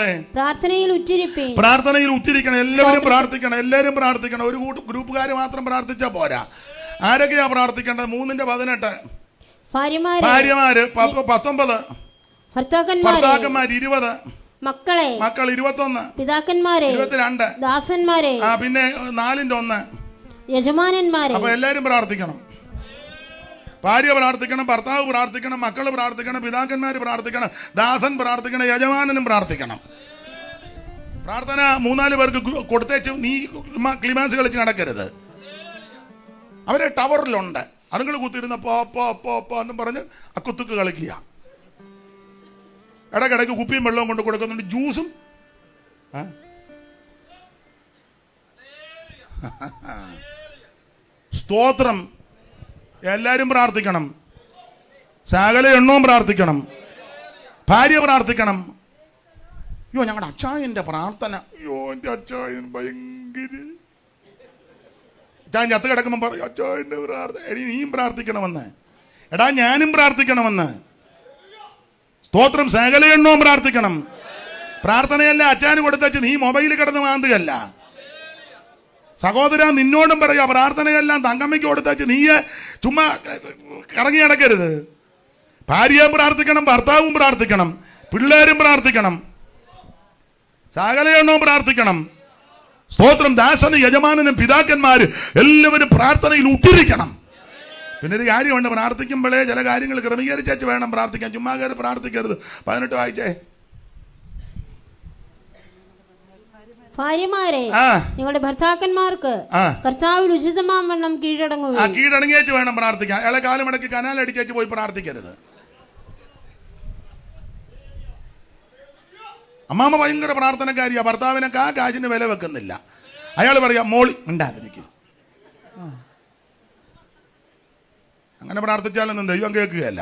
മക്കളെ പ്രാർത്ഥനയിൽ ഉറ്റിരിക്കണം. എല്ലാവരും പ്രാർത്ഥിക്കണം. ഒരു ഗ്രൂപ്പുകാർ മാത്രം പ്രാർത്ഥിച്ചാ പോരാ. ആരൊക്കെയാ പ്രാർത്ഥിക്കേണ്ടത്? 3:18 ഭാര്യമാര് 19, ഭർത്താക്കന്മാർ 20, മക്കൾ 21, പിതാക്കന്മാരെ 22, ദാസന്മാരെ പിന്നെ 4:1 യജമാനന്മാരെ. അപ്പൊ എല്ലാരും പ്രാർത്ഥിക്കണം. ഭാര്യ പ്രാർത്ഥിക്കണം, ഭർത്താവ് പ്രാർത്ഥിക്കണം, മക്കള് പ്രാർത്ഥിക്കണം, പിതാക്കന്മാര് പ്രാർത്ഥിക്കണം, ദാസൻ പ്രാർത്ഥിക്കണം, യജമാനനും പ്രാർത്ഥിക്കണം. പ്രാർത്ഥന 3-4 പേർക്ക് കൊടുത്തേച്ച് നീ ക്ലിമാൻസ് കളിച്ച് നടക്കരുത്. അവരെ ടവറിലുണ്ട്, അതുങ്ങൾ കുത്തിയിരുന്ന പോ എന്നും പറഞ്ഞ് ആ കുത്തുക്ക് കളിക്കുക. ഇടയ്ക്കിടയ്ക്ക് കുപ്പിയും വെള്ളവും കൊണ്ട് കൊടുക്കുന്നുണ്ട്, ജ്യൂസും. സ്തോത്രം. എല്ലാരും പ്രാർത്ഥിക്കണം. സകല എണ്ണവും പ്രാർത്ഥിക്കണം. ഭാര്യ പ്രാർത്ഥിക്കണം. അയ്യോ ഞങ്ങളുടെ അച്ചായന്റെ പ്രാർത്ഥന, അയ്യോ എന്റെ അച്ചായൻ ഭയങ്കര അച്ചായൻ ചത്ത് കിടക്കുമ്പോൾ പറയും അച്ചായന്റെ പ്രാർത്ഥന. എടി നീയും പ്രാർത്ഥിക്കണമെന്ന്, എടാ ഞാനും പ്രാർത്ഥിക്കണമെന്ന്. സ്തോത്രം. സകല എണ്ണവും പ്രാർത്ഥിക്കണം. പ്രാർത്ഥനയല്ല അച്ചാന് കൊടുത്തച്ച് നീ മൊബൈലിൽ കിടന്ന് മാന്തുകയല്ല. സഹോദര നിന്നോടും പറയാ, പ്രാർത്ഥനയെല്ലാം തങ്കമ്മയ്ക്ക് കൊടുത്തച്ച് നീ ചുമ്മാ ഇറങ്ങി നടക്കരുത്. ഭാര്യയും പ്രാർത്ഥിക്കണം, ഭർത്താവും പ്രാർത്ഥിക്കണം, പിള്ളേരും പ്രാർത്ഥിക്കണം, സകല എണ്ണവും പ്രാർത്ഥിക്കണം. സ്തോത്രം. ദാസനും യജമാനനും പിതാക്കന്മാര് എല്ലാവരും പ്രാർത്ഥനയിൽ ഉറ്റിരിക്കണം. പിന്നെ ഒരു കാര്യമുണ്ട്, പ്രാർത്ഥിക്കുമ്പോഴേ ചില കാര്യങ്ങൾ ക്രമീകരിച്ചു വേണം പ്രാർത്ഥിക്കാൻ. ചുമ്മാ കയറി പ്രാർത്ഥിക്കരുത്. 18 വായിച്ചേ. ഭാര്യമാരെ നിങ്ങളുടെ ഭർത്താക്കന്മാർക്ക് കർത്താവിൽ ഉചിതമാവണ്ണം കീഴടങ്ങിയേച്ച് വേണം പ്രാർത്ഥിക്കാൻ. അയാളെ കാലുമടക്കി കനാലടിച്ചേച്ച് പോയി പ്രാർത്ഥിക്കരുത്. അമ്മാമ്മ ഭയങ്കര പ്രാർത്ഥനക്കാരിയാ, ഭർത്താവിനൊക്കെ ആ കാശിന് വില വെക്കുന്നില്ല. അയാൾ പറയാ മോളി ഉണ്ടാതിരിക്കും. അങ്ങനെ പ്രാർത്ഥിച്ചാലൊന്നും ദൈവം കേൾക്കുകയല്ല.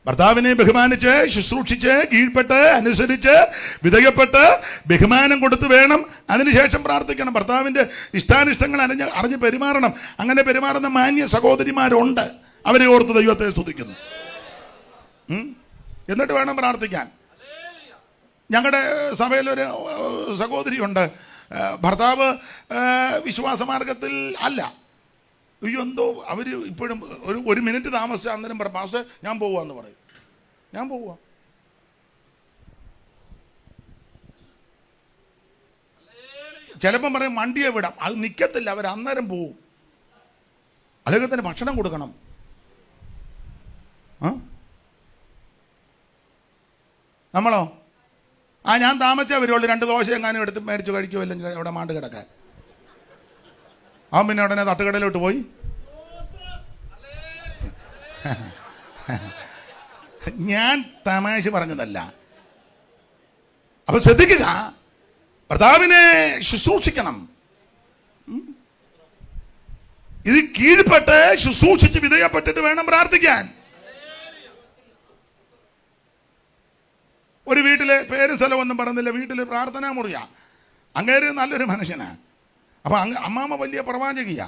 ഭർത്താവിനെ ബഹുമാനിച്ച് ശുശ്രൂഷിച്ച് കീഴ്പ്പെട്ട് അനുസരിച്ച് വിധേയപ്പെട്ട് ബഹുമാനം കൊടുത്ത് വേണം അതിനുശേഷം പ്രാർത്ഥിക്കണം. ഭർത്താവിൻ്റെ ഇഷ്ടാനിഷ്ടങ്ങൾ അറിഞ്ഞ് പെരുമാറണം. അങ്ങനെ പെരുമാറുന്ന മാന്യ സഹോദരിമാരുണ്ട്. അവരെ ഓർത്ത് ദൈവത്തെ സ്തുതിക്കുന്നു. എന്നിട്ട് വേണം പ്രാർത്ഥിക്കാൻ. ഞങ്ങളുടെ സഭയിലൊരു സഹോദരിയുണ്ട്, ഭർത്താവ് വിശ്വാസമാർഗത്തിൽ അല്ല. അയ്യോ എന്തോ അവർ ഇപ്പോഴും ഒരു മിനിറ്റ് താമസിച്ച അന്നേരം പറ പാസ്റ്റർ ഞാൻ പോവാന്ന് പറയും. ഞാൻ പോവാ. ചിലപ്പം പറയും വണ്ടിയെ വിടാം, അത് നിൽക്കത്തില്ല, അവർ അന്നേരം പോവും. അല്ലെങ്കിൽ തന്നെ ഭക്ഷണം കൊടുക്കണം. നമ്മളോ ഞാൻ താമസിച്ചാൽ വരുള്ളൂ, 2 ദോശ എങ്ങാനും എടുത്ത് മേടിച്ചു കഴിക്കുമോ, അല്ലെങ്കിൽ അവിടെ മാണ്ട് കിടക്കാൻ. അവൻ പിന്നെ ഉടനെ തട്ടുകടയിലോട്ട് പോയി. ഞാൻ തമാശ പറഞ്ഞതല്ല. അപ്പൊ ശ്രദ്ധിക്കുക, ഭർത്താവിനെ ശുശ്രൂഷിക്കണം. ഇത് കീഴ്പ്പെട്ട് ശുശ്രൂഷിച്ച് വിധേയപ്പെട്ടിട്ട് വേണം പ്രാർത്ഥിക്കാൻ. ഒരു വീട്ടിലെ പേരും സ്ഥലമൊന്നും പറഞ്ഞില്ല, വീട്ടിൽ പ്രാർത്ഥനാ മുറിയാ. അങ്ങേര് നല്ലൊരു മനുഷ്യനാ. അപ്പൊ അമ്മാമ്മ വലിയ പ്രവാചകിയാ.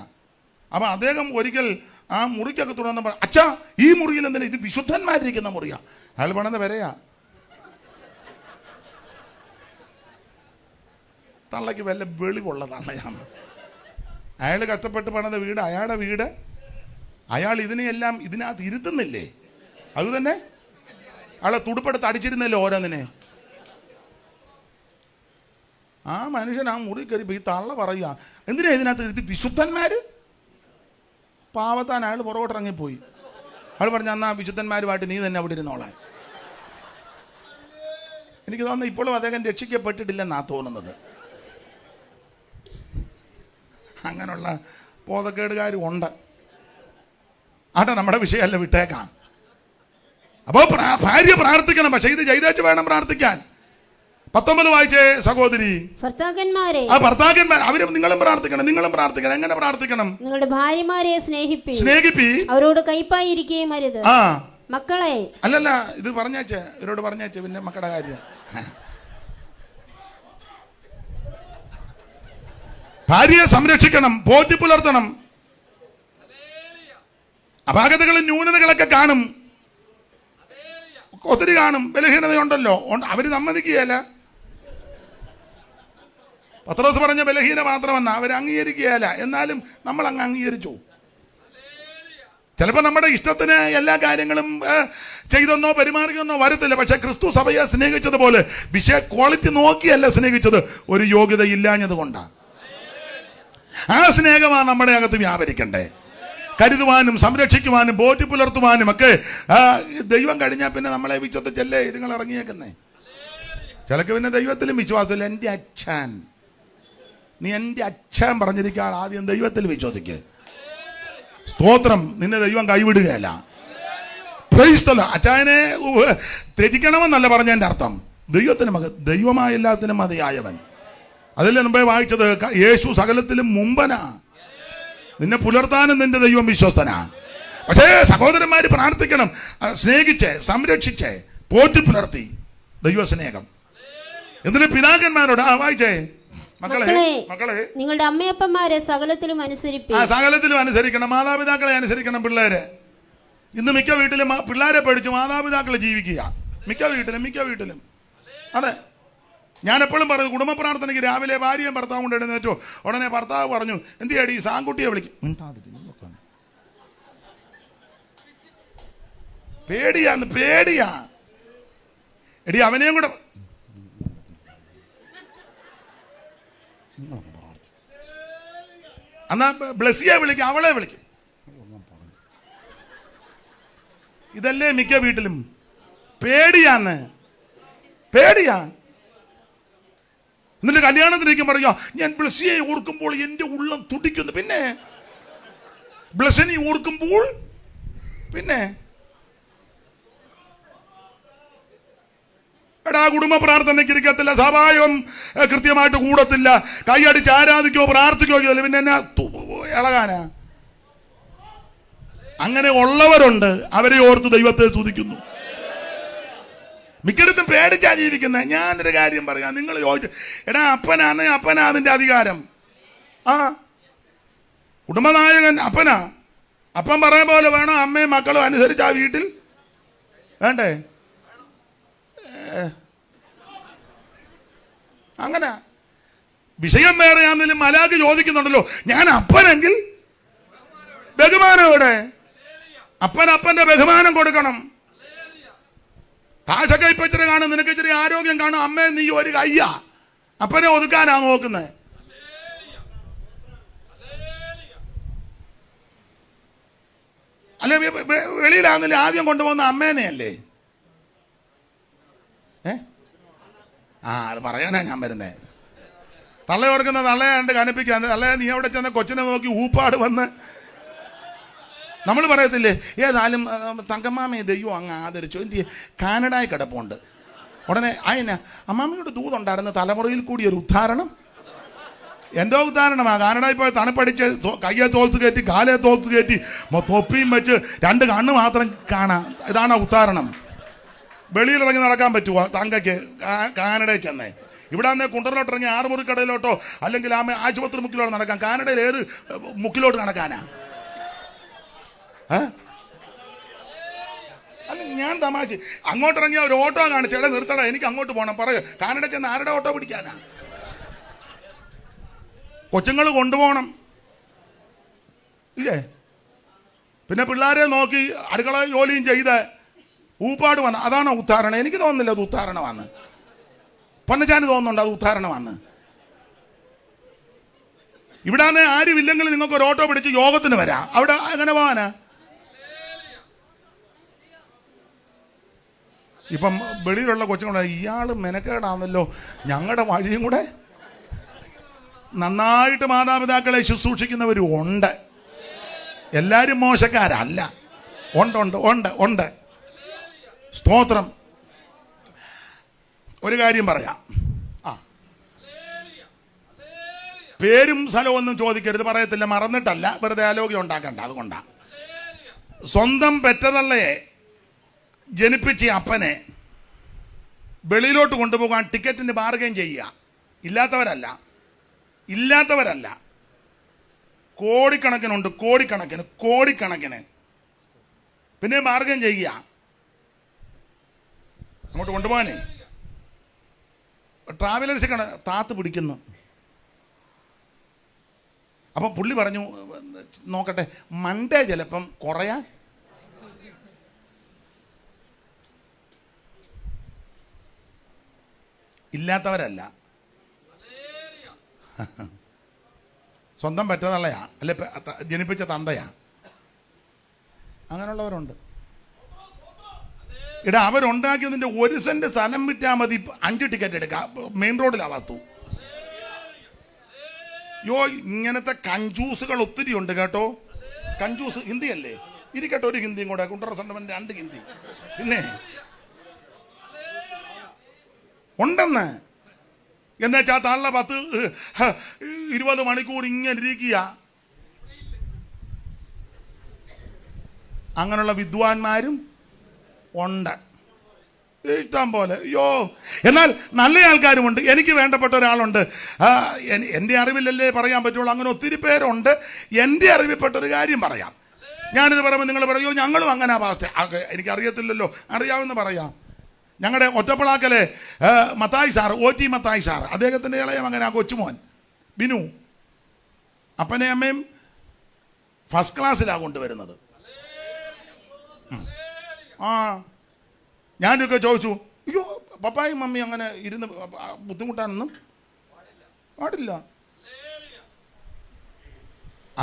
അപ്പൊ അദ്ദേഹം ഒരിക്കൽ ആ മുറിക്കൊക്കെ തുടർന്ന് പറഞ്ഞു, അച്ഛാ ഈ മുറിയിൽ എന്തിനാ, ഇത് വിശുദ്ധന്മാരിരിക്കുന്ന മുറിയാ. അയാൾ പണിത വരെയാ. തള്ളയ്ക്ക് വല്ല വെളിവുള്ള തള്ളയാണ്. അയാൾ കഷ്ടപ്പെട്ട് പണിത വീട്, അയാളുടെ വീട്. അയാൾ ഇതിനെയെല്ലാം ഇതിനകത്ത് ഇരുത്തുന്നില്ലേ? അത് തന്നെ അയാളെ തുടുപ്പെടുത്ത് അടിച്ചിരുന്നല്ലോ ഓരോന്നിനെ. ആ മനുഷ്യൻ ആ മുറി കയറിപ്പോ ഈ തള്ള പറയുക, എന്തിനാ ഇതിനകത്ത് ഇത് വിശുദ്ധന്മാര്? പാവത്താൻ അയാൾ പുറകോട്ടിറങ്ങിപ്പോയി. അയാൾ പറഞ്ഞു, എന്നാ വിശുദ്ധന്മാരുമായിട്ട് നീ തന്നെ അവിടെ ഇരുന്നോളാൻ. എനിക്ക് തോന്നുന്നു ഇപ്പോഴും അദ്ദേഹം രക്ഷിക്കപ്പെട്ടിട്ടില്ലെന്നാ തോന്നുന്നത്. അങ്ങനെയുള്ള ബോധക്കേടുകാരും ഉണ്ട്. ആട്ടെ, നമ്മുടെ വിഷയമല്ല, വിട്ടേക്കാം. അപ്പോൾ ഭാര്യ പ്രാർത്ഥിക്കണം, പക്ഷെ ഇത് ചെയ്തേച്ച് വേണം പ്രാർത്ഥിക്കാൻ. 19 വായിച്ചേ സഹോദരി. ഭർത്താക്കന്മാർ അവരും നിങ്ങളും പ്രാർത്ഥിക്കണം. എങ്ങനെ പ്രാർത്ഥിക്കണം? നിങ്ങളുടെ ഭാര്യമാരെ സ്നേഹിപ്പി, അവരോട് കൈപ്പായിരിക്കുകയും അരുത്. മക്കളെ അല്ലല്ല, ഇത് പറഞ്ഞേച്ചേ, ഇവരോട് പറഞ്ഞേച്ചേ, പിന്നെ മക്കളുടെ കാര്യം. ഭാര്യയെ സംരക്ഷിക്കണം, പോറ്റി പുലർത്തണം. അപാകതകളും ന്യൂനതകളൊക്കെ കാണും. ഒത്തിരി കാണും, ബലഹീനതയുണ്ടല്ലോ, അവർ സമ്മതിക്കുകയല്ല. പത്രോസ് പറഞ്ഞ ബലഹീന മാത്രമല്ല, അവർ അംഗീകരിക്കുകയല്ല. എന്നാലും നമ്മൾ അങ്ങ് അംഗീകരിച്ചു. ചിലപ്പോൾ നമ്മുടെ ഇഷ്ടത്തിന് എല്ലാ കാര്യങ്ങളും ചെയ്തെന്നോ പെരുമാറിയെന്നോ വരത്തില്ല. പക്ഷെ ക്രിസ്തു സഭയെ സ്നേഹിച്ചതുപോലെ വിഷയ ക്വാളിറ്റി നോക്കിയല്ല സ്നേഹിച്ചത്, ഒരു യോഗ്യത ഇല്ലാഞ്ഞത് കൊണ്ടാണ്. ആ സ്നേഹമാണ് നമ്മുടെ അകത്ത് വ്യാപരിക്കണ്ടേ. കരുതുവാനും സംരക്ഷിക്കുവാനും പോറ്റി പുലർത്തുവാനും ഒക്കെ ദൈവം കഴിഞ്ഞാൽ പിന്നെ നമ്മളെ വിശ്വസിച്ചല്ലേ ഇതുങ്ങൾ ഇറങ്ങിയേക്കുന്നേ. ചിലക്ക് പിന്നെ ദൈവത്തിലും വിശ്വാസമില്ല. എൻ്റെ അച്ഛൻ, നീ എൻ്റെ അച്ഛൻ പറഞ്ഞിരിക്കാൻ ആദ്യം ദൈവത്തിൽ വിശ്വസിക്കുക. സ്തോത്രം. നിന്നെ ദൈവം കൈവിടുകയല്ല. അച്ഛനെ ത്യജിക്കണമെന്നല്ല പറഞ്ഞതിൻ്റെ അർത്ഥം. ദൈവത്തിന് ദൈവമായ എല്ലാത്തിനും മതിയായവൻ. അതിൽ മുമ്പേ വായിച്ചത് യേശു സകലത്തിലും മുമ്പനാ. നിന്നെ പുലർത്താനും നിന്റെ ദൈവം വിശ്വസ്തനാ. പക്ഷേ സഹോദരന്മാര് പ്രാർത്ഥിക്കണം, സ്നേഹിച്ച് സംരക്ഷിച്ച് പോറ്റി പുലർത്തി ദൈവസ്നേഹം. എന്നിട്ട് പിതാക്കന്മാരോട് വായിച്ചേ, മക്കളെ നിങ്ങളുടെ അമ്മയപ്പന്മാരെ സകലത്തിലും അനുസരിപ്പിക്കുക. സകലത്തിലും അനുസരിക്കണം. മാതാപിതാക്കളെ അനുസരിക്കണം പിള്ളേരെ. ഇന്ന് മിക്ക വീട്ടിലും പിള്ളേരെ പഠിച്ച് മാതാപിതാക്കളെ ജീവിക്കുക. മിക്ക വീട്ടിലും അതെ. ഞാൻ എപ്പോഴും പറയുന്നത്, കുടുംബ പ്രാർത്ഥനയ്ക്ക് രാവിലെ ഭാര്യയും ഭർത്താവും കൊണ്ട് എഴുന്നേറ്റോ ഉടനെ ഭർത്താവ് പറഞ്ഞു, എന്ത് ചെയ്യടി സാങ്കുട്ടിയെ വിളിക്കും. പേടിയാ എടി, അവനെയും കൂടെ എന്നാ ബ്ലസ്സിയെ വിളിക്കും, അവളെ വിളിക്കും. ഇതല്ലേ മിക്ക വീട്ടിലും. പേടിയാ. എന്നിട്ട് കല്യാണത്തിലേക്ക് പറയുക, ഞാൻ ബ്ലസ്സിയെ ഓർക്കുമ്പോൾ എൻ്റെ ഉള്ളം തുടിക്കുന്നു. പിന്നെ ബ്ലസ്സിനെ ഓർക്കുമ്പോൾ പിന്നെ എടാ, കുടുംബ പ്രാർത്ഥനയ്ക്ക് ഇരിക്കത്തില്ല, സഭായം കൃത്യമായിട്ട് കൂടത്തില്ല, കൈയടിച്ച് ആരാധിക്കോ പ്രാർത്ഥിക്കോ ചെയ്തില്ല, പിന്നെ എന്നാ ഇളകാനാ? അങ്ങനെ ഉള്ളവരുണ്ട്, അവരെ ഓർത്ത് ദൈവത്തെ സ്തുതിക്കുന്നു. മിക്കയിടത്തും പേടിച്ചാ ജീവിക്കുന്നത്. ഞാനൊരു കാര്യം പറയാം, നിങ്ങൾ ചോദിച്ചു, എടാ അപ്പനാ അതിന്റെ അധികാരം. കുടുംബനായകൻ അപ്പനാ. അപ്പൻ പറയാൻ പോലെ വേണം അമ്മയും മക്കളും അനുസരിച്ച് ആ വീട്ടിൽ വേണ്ടേ. അങ്ങനെ വിഷയം വേറെയാണെങ്കിലും മലാക്ക് ചോദിക്കുന്നുണ്ടല്ലോ, ഞാൻ അപ്പനെങ്കിൽ ബഹുമാനം എവിടെ? അപ്പന്റെ ബഹുമാനം കൊടുക്കണം. കാശൊക്കെ ഇപ്പൊ ഇച്ചിരി കാണും, നിനക്ക് ഇച്ചിരി ആരോഗ്യം കാണും, അമ്മേ നീ ഒരു കയ്യ അപ്പനെ ഒതുക്കാനാ നോക്കുന്നത്. അല്ലെ വെളിയിലാണെന്നില്ല ആദ്യം കൊണ്ടുപോകുന്ന അമ്മേനെയല്ലേ? അത് പറയാനാ ഞാൻ വരുന്നേ. തള്ള ഓർക്കുന്ന തള്ളയെ കണ്ട് കനിപ്പിക്കാൻ, തള്ളയെ നീ അവിടെ ചെന്ന കൊച്ചിനെ നോക്കി ഊപ്പാട് വന്ന് നമ്മൾ പറയത്തില്ലേ, ഏതായാലും തങ്കമ്മാമയെ ദൈവം അങ്ങ് ആദരിച്ചു, എന്ത് കാനഡായി കിടപ്പുണ്ട്. ഉടനെ അതിന് അമ്മാമ്മയുടെ ദൂതുണ്ടായിരുന്നു, തലമുറയിൽ കൂടി ഒരു ഉദ്ധാരണം. എന്തോ ഉദ്ധാരണമാ? കാനഡയിൽ പോയി തണുപ്പടിച്ച് കയ്യെ തോൽത്ത് കയറ്റി കാലയെ തോൽത്ത് കയറ്റി തൊപ്പിയും വെച്ച് 2 കണ്ണ് മാത്രം കാണാം. ഇതാണ് ഉദ്ധാരണം. വെളിയിലിറങ്ങി നടക്കാൻ പറ്റുമോ തങ്കയ്ക്ക്? കാനഡയിൽ ചെന്നേ. ഇവിടെ അന്നേ കുണ്ടറിലോട്ട് ഇറങ്ങി 6 മുറിക്കടയിലോട്ടോ അല്ലെങ്കിൽ ആശുപത്രി മുക്കിലോട്ട് നടക്കാം. കാനഡയിൽ ഏത് മുക്കിലോട്ട് നടക്കാനാ? അല്ല, ഞാൻ തമാശ. അങ്ങോട്ടിറങ്ങിയ ഒരു ഓട്ടോ കാണിച്ചേടെ നിർത്തടാ, എനിക്ക് അങ്ങോട്ട് പോകണം പറയ. കാനഡ ചെന്ന് ആരുടെ ഓട്ടോ പിടിക്കാനാ? കൊച്ചുങ്ങൾ കൊണ്ടുപോകണം ഇല്ലേ? പിന്നെ പിള്ളേരെ നോക്കി അടുക്കള ജോലിയും ചെയ്ത് ഊപ്പാട് വന്ന് അതാണോ ഉദ്ധാരണം? എനിക്ക് തോന്നുന്നില്ല അത് ഉദ്ധാരണമാണ്. പൊന്നച്ചാന് തോന്നുന്നുണ്ട് അത് ഉദ്ധാരണമാണ്. ഇവിടെ ആരും ഇല്ലെങ്കിൽ നിങ്ങൾക്ക് ഒരു ഓട്ടോ പിടിച്ച് യോഗത്തിന് വരാം. അവിടെ എങ്ങനെ പോകാനാ? ഇപ്പം വെളിയിലുള്ള കൊച്ചുങ്ങളെ ഇയാൾ മെനക്കേടാണല്ലോ, ഞങ്ങളുടെ വഴിയും കൂടെ. നന്നായിട്ട് മാതാപിതാക്കളെ ശുശ്രൂഷിക്കുന്നവരും ഉണ്ട്. എല്ലാവരും മോശക്കാരല്ല. ഉണ്ട്. സ്തോത്രം. ഒരു കാര്യം പറയാം, പേരും സ്ഥലവും ഒന്നും ചോദിക്കരുത്, പറയത്തില്ല, മറന്നിട്ടല്ല, വെറുതെ ആലോചന ഉണ്ടാക്കണ്ട. അതുകൊണ്ടാ സ്വന്തം പെറ്റതള്ളയെ ജനിപ്പിച്ച അപ്പനെ വെളിയിലോട്ട് കൊണ്ടുപോകാൻ ടിക്കറ്റിന് ബാർഗൈൻ ചെയ്യുക. ഇല്ലാത്തവരല്ല, കോടിക്കണക്കിനുണ്ട്, കോടിക്കണക്കിന് പിന്നെ ബാർഗൈൻ ചെയ്യുക. അങ്ങോട്ട് കൊണ്ടുപോകാനേ. ട്രാവലേഴ്സൊക്കെയാണ് താത്ത് പിടിക്കുന്നു. അപ്പം പുള്ളി പറഞ്ഞു, നോക്കട്ടെ, മൺഡേ ചിലപ്പം കുറയാൻ. ഇല്ലാത്തവരല്ല, സ്വന്തം പറ്റതള്ളയാ, അല്ലെ ജനിപ്പിച്ച തന്തയാ, അങ്ങനെയുള്ളവരുണ്ട്. ഇടാ, അവരുണ്ടാക്കിയതിൻ്റെ 1 സെന്റ് സ്ഥലം വിറ്റാൽ മതി 5 ടിക്കറ്റ് എടുക്കാം, മെയിൻ റോഡിലാവാത്തു. ഇങ്ങനത്തെ കഞ്ചൂസുകൾ ഒത്തിരി ഉണ്ട് കേട്ടോ. കഞ്ചൂസ് ഹിന്ദി അല്ലേ? ഇരിക്കട്ടെ, ഒരു ഹിന്ദിയും കൂടെ, കുണ്ടറ സെൻ്റർമെൻ്റ് 2 ഹിന്ദി പിന്നെ ഉണ്ടെന്ന്. എന്താ വെച്ചാൽ താഴെ 10-20 മണിക്കൂർ ഇങ്ങനെ ഇരിക്കുക. അങ്ങനെയുള്ള വിദ്വാൻമാരും ഉണ്ട് ഇഷ്ടം പോലെ. എന്നാൽ നല്ല ആൾക്കാരുമുണ്ട്. എനിക്ക് വേണ്ടപ്പെട്ട ഒരാളുണ്ട്, എൻ്റെ അറിവിലല്ലേ പറയാൻ പറ്റുള്ളൂ. അങ്ങനെ ഒത്തിരി പേരുണ്ട്. എൻ്റെ അറിവിൽപ്പെട്ടൊരു കാര്യം പറയാം. ഞാനിത് പറയുമ്പോൾ നിങ്ങൾ പറയോ ഞങ്ങളും അങ്ങനെ പാസ്റ്റേ, എനിക്കറിയത്തില്ലല്ലോ, അറിയാമെന്ന് പറയാം. ഞങ്ങളുടെ ഒറ്റപ്പളാക്കലെ Mathai sir, OT Mathai sir, അദ്ദേഹത്തിൻ്റെ ഇളയ മകൻ, ആ കൊച്ചുമോൻ ബിനു, അപ്പനെ അമ്മയും ഫസ്റ്റ് ക്ലാസ്സിലാണ് കൊണ്ടുവരുന്നത്. ഞാനൊക്കെ ചോദിച്ചു, അയ്യോ പപ്പായും മമ്മി അങ്ങനെ ഇരുന്ന് ബുദ്ധിമുട്ടാനൊന്നും പാടില്ല.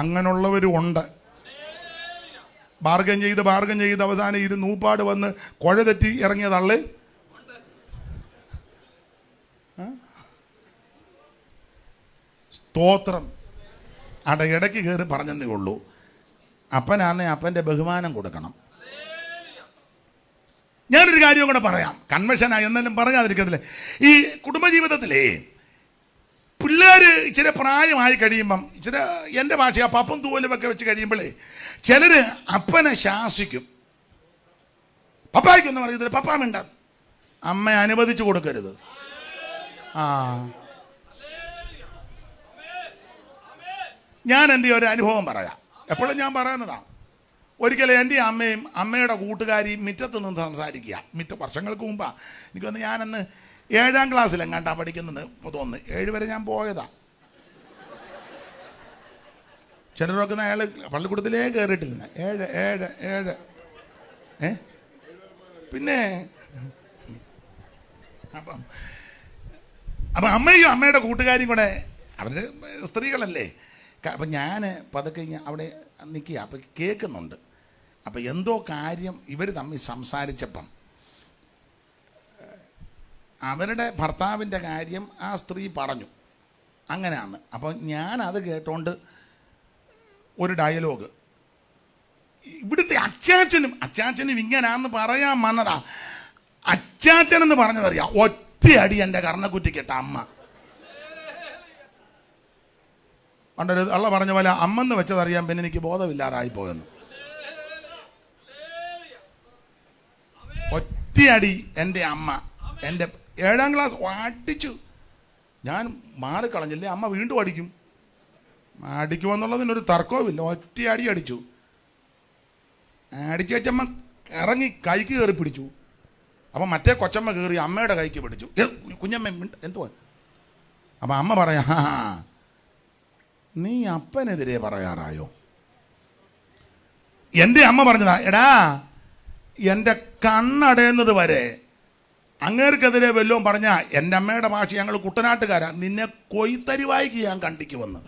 അങ്ങനെയുള്ളവരും ഉണ്ട്. ബാർഗൻ ചെയ്ത് അവസാനം നൂപ്പാട് വന്ന് കുഴ തെറ്റി ഇറങ്ങിയ തള്ളേ. സ്തോത്രം. ഇടയ്ക്ക് കയറി പറഞ്ഞതേ ഉള്ളൂ. അപ്പനാന്നേ അപ്പൻ്റെ ബഹുമാനം കൊടുക്കണം. ഞാനൊരു കാര്യം കൂടെ പറയാം, കൺവെൻഷനായി എന്നാലും പറയാതിരിക്കത്തില്ലേ. ഈ കുടുംബജീവിതത്തിലേ പിള്ളേർ ഇച്ചിരി പ്രായമായി കഴിയുമ്പം, ഇച്ചിരി എൻ്റെ ഭാഷ ആ പപ്പും തൂവലും ഒക്കെ വെച്ച് കഴിയുമ്പോഴേ ചിലർ അപ്പനെ ശാസിക്കും. പപ്പായ്ക്കൊന്നും അറിയത്തില്ല, പപ്പാ മിണ്ട, അമ്മയെ അനുവദിച്ചു കൊടുക്കരുത്. ഞാൻ എൻ്റെ ഒരു അനുഭവം പറയാം, എപ്പോഴും ഞാൻ പറയുന്നതാണ്. ഒരിക്കലും എൻ്റെ അമ്മയും അമ്മയുടെ കൂട്ടുകാരിയും മുറ്റത്ത് നിന്ന് സംസാരിക്കുക. വർഷങ്ങൾക്ക് മുമ്പാണ്. എനിക്കൊന്ന് ഞാനന്ന് 7ാം ക്ലാസ്സിലെങ്ങാണ്ടാ പഠിക്കുന്നത് തോന്നുന്നു. 7 വരെ ഞാൻ പോയതാ. ചിലരൊക്കെ അയാൾ പള്ളിക്കൂടത്തിലേ കയറിയിട്ടില്ല. 7 പിന്നെ അപ്പം അമ്മയും അമ്മയുടെ കൂട്ടുകാരിയും കൂടെ, അവരുടെ സ്ത്രീകളല്ലേ. അപ്പം ഞാൻ പതുക്കെ അവിടെ നിൽക്കുക. അപ്പം കേൾക്കുന്നുണ്ട്. അപ്പം എന്തോ കാര്യം ഇവർ തമ്മിൽ സംസാരിച്ചപ്പം അവരുടെ ഭർത്താവിൻ്റെ കാര്യം ആ സ്ത്രീ പറഞ്ഞു. അങ്ങനെയാണ്. അപ്പം ഞാനത് കേട്ടോണ്ട് ഒരു ഡയലോഗ്, ഇവിടുത്തെ അച്ചാച്ചനും ഇങ്ങനാന്ന് പറയാൻ വന്നതാ. അച്ചാച്ചനെന്ന് പറഞ്ഞതറിയാം, ഒറ്റയടി എൻ്റെ കർണക്കുറ്റിക്കിട്ട അമ്മ. പണ്ടൊരു അള്ള പറഞ്ഞ പോലെ അമ്മെന്ന് വെച്ചതറിയാൻ പിന്നെ എനിക്ക് ബോധമില്ലാതായി പോയെന്ന്. ഒറ്റയടി എൻ്റെ അമ്മ, എൻ്റെ 7ാം ക്ലാസ് അടിച്ചു. ഞാൻ മാറിക്കളഞ്ഞില്ലേ, അമ്മ വീണ്ടും അടിക്കുമെന്നുള്ളതിനൊരു തർക്കവുമില്ല. ഒറ്റയടി അടിച്ചു. അടിച്ചു വെച്ചമ്മ ഇറങ്ങി കൈക്ക് കയറി പിടിച്ചു. അപ്പം മറ്റേ കൊച്ചമ്മ കയറി അമ്മയുടെ കൈക്ക് പിടിച്ചു. കുഞ്ഞമ്മ എന്തുവാ? അപ്പം അമ്മ പറയാ, നീ അപ്പനെതിരെ പറയാറായോ? എൻ്റെ അമ്മ പറഞ്ഞതാ, എടാ എൻ്റെ കണ്ണടയുന്നത് വരെ അങ്ങേർക്കെതിരെ വല്ലതും പറഞ്ഞാ, എൻ്റെ അമ്മയുടെ ഭാഷ, ഞങ്ങൾ കുട്ടനാട്ടുകാരാ, നിന്നെ കൊയ്ത്തരിവായിക്ക് ഞാൻ കണ്ടിക്കുമെന്ന്.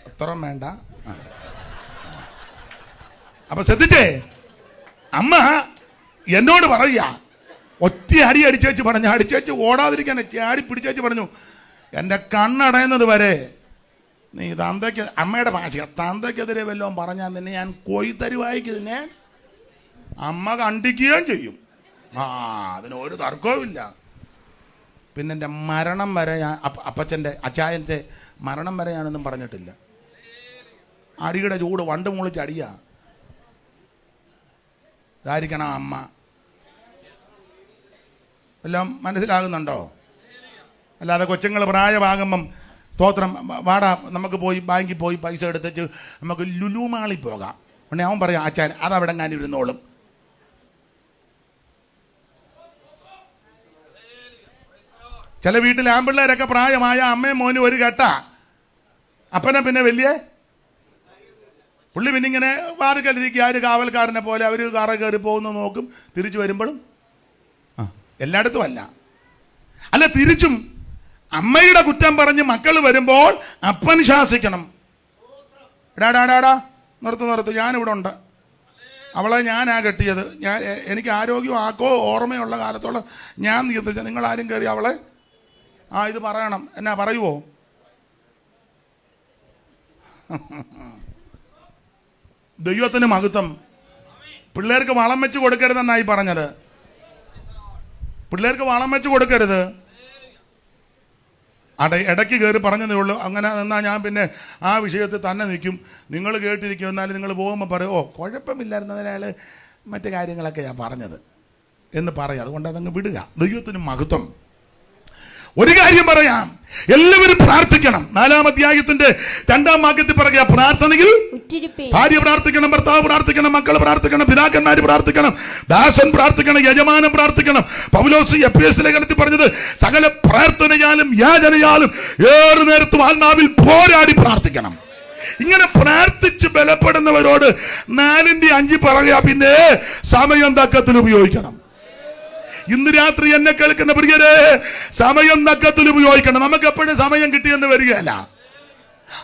അത്രയും വേണ്ട. അപ്പൊ ശ്രദ്ധിച്ചേ, അമ്മ എന്നോട് പറയുക, ഒറ്റ അടി അടിച്ചേച്ച് പറഞ്ഞു, അടിച്ചേച്ച് ഓടാതിരിക്കാൻ ചാടി പിടിച്ചേച്ച് പറഞ്ഞു, എൻ്റെ കണ്ണടയുന്നത് വരെ നീ തന്തയ്ക്ക്, അമ്മയുടെ ഭാഷ, തന്തയ്ക്കെതിരെ വല്ലതും പറഞ്ഞാൽ നിന്നെ ഞാൻ കൊയ്ത്തരുവായിക്ക് നിന്നെ അമ്മ കണ്ടിക്കുകയും ചെയ്യും. അതിനൊരു തർക്കവുമില്ല. പിന്നെ എൻ്റെ മരണം വരെ ഞാൻ അച്ചായൻ്റെ മരണം വരെ ഞാനൊന്നും പറഞ്ഞിട്ടില്ല. അടിയുടെ ചൂട് വണ്ട് മുളിച്ച് അടിയാ. ഇതായിരിക്കണം അമ്മ. എല്ലാം മനസ്സിലാകുന്നുണ്ടോ? അല്ലാതെ കൊച്ചുങ്ങൾ പ്രായമാകുമ്പം സ്തോത്രം വാടാ നമുക്ക് പോയി ബാങ്കിൽ പോയി പൈസ എടുത്തേച്ച് നമുക്ക് ലുലു മാളിൽ പോകാം, ഉടനെ അവൻ പറയാം ആച്ചാൻ അതവിടെ ഞാൻ ഇരുന്നോളും. ചില വീട്ടിൽ ആൺപിള്ളേരൊക്കെ പ്രായമായ അമ്മയും മോനും ഒരു കെട്ട, അപ്പനെ പിന്നെ വലിയ പുള്ളി പിന്നെ ഇങ്ങനെ വാതിക്കലിരിക്കുക, ഒരു കാവൽക്കാരനെ പോലെ അവർ കാറ കയറി പോകുന്ന നോക്കും, തിരിച്ചു വരുമ്പോഴും എല്ലായിടത്തും അല്ല തിരിച്ചും അമ്മയുടെ കുറ്റം പറഞ്ഞ് മക്കൾ വരുമ്പോൾ അപ്പൻ ശാസിക്കണം. ഡാടാ നിർത്ത്, ഞാനിവിടെ ഉണ്ട്, അവളെ ഞാനാ കെട്ടിയത്, എനിക്ക് ആരോഗ്യം ആക്കോ ഓർമ്മയുള്ള കാലത്തോളം ഞാൻ നിയന്ത്രിച്ച, നിങ്ങളാരും കയറി അവളെ ഇത് പറയണം. എന്നാ പറയുവോ? ദൈവത്തിന് മഹത്വം. പിള്ളേർക്ക് വളം വെച്ച് കൊടുക്കരുതെന്നായി പറഞ്ഞത്. പിള്ളേർക്ക് വളം വെച്ച് കൊടുക്കരുത്. ഇടയ്ക്ക് കയറി പറഞ്ഞതേ ഉള്ളൂ. അങ്ങനെ എന്നാൽ ഞാൻ പിന്നെ ആ വിഷയത്തിൽ തന്നെ നിൽക്കും. നിങ്ങൾ കേട്ടിരിക്കും, എന്നാലും നിങ്ങൾ പോകുമ്പോൾ പറയും ഓ കുഴപ്പമില്ലായിരുന്നതിനാൽ മറ്റു കാര്യങ്ങളൊക്കെ ഞാൻ പറഞ്ഞത് എന്ന് പറയാം. അതുകൊണ്ട് അതങ്ങ് വിടുക. ദൈവത്തിന് മഹത്വം. ഒരു കാര്യം പറയാം, എല്ലാവരും പ്രാർത്ഥിക്കണം. 4-ാം അധ്യായത്തിന്റെ 2-ാം വാക്യത്തിൽ പറയുക, പ്രാർത്ഥനയിൽ ഭാര്യ പ്രാർത്ഥിക്കണം, ഭർത്താവ് പ്രാർത്ഥിക്കണം, മക്കൾ പ്രാർത്ഥിക്കണം, പിതാക്കന്മാർ പ്രാർത്ഥിക്കണം, ദാസൻ പ്രാർത്ഥിക്കണം, യജമാനൻ പ്രാർത്ഥിക്കണം. പൗലോസ് എഫേസ്യ ലേഖനത്തിൽ പറഞ്ഞത് സകല പ്രാർത്ഥനയാലും യാചനയാലും ഏറെ നേരത്തും ആത്മാവിൽ പോരാടി പ്രാർത്ഥിക്കണം. ഇങ്ങനെ പ്രാർത്ഥിച്ച് ബലപ്പെടുന്നവരോട് 4-5 പറയുക, പിന്നെ സമയം തക്കത്തിൽ ഉപയോഗിക്കണം. ഇന്ന് രാത്രി എന്നെ കേൾക്കുന്ന പ്രിയരെ, സമയം തക്കത്തിൽ ഉപയോഗിക്കണം. നമുക്ക് എപ്പോഴും സമയം കിട്ടിയെന്ന് വരികയല്ല.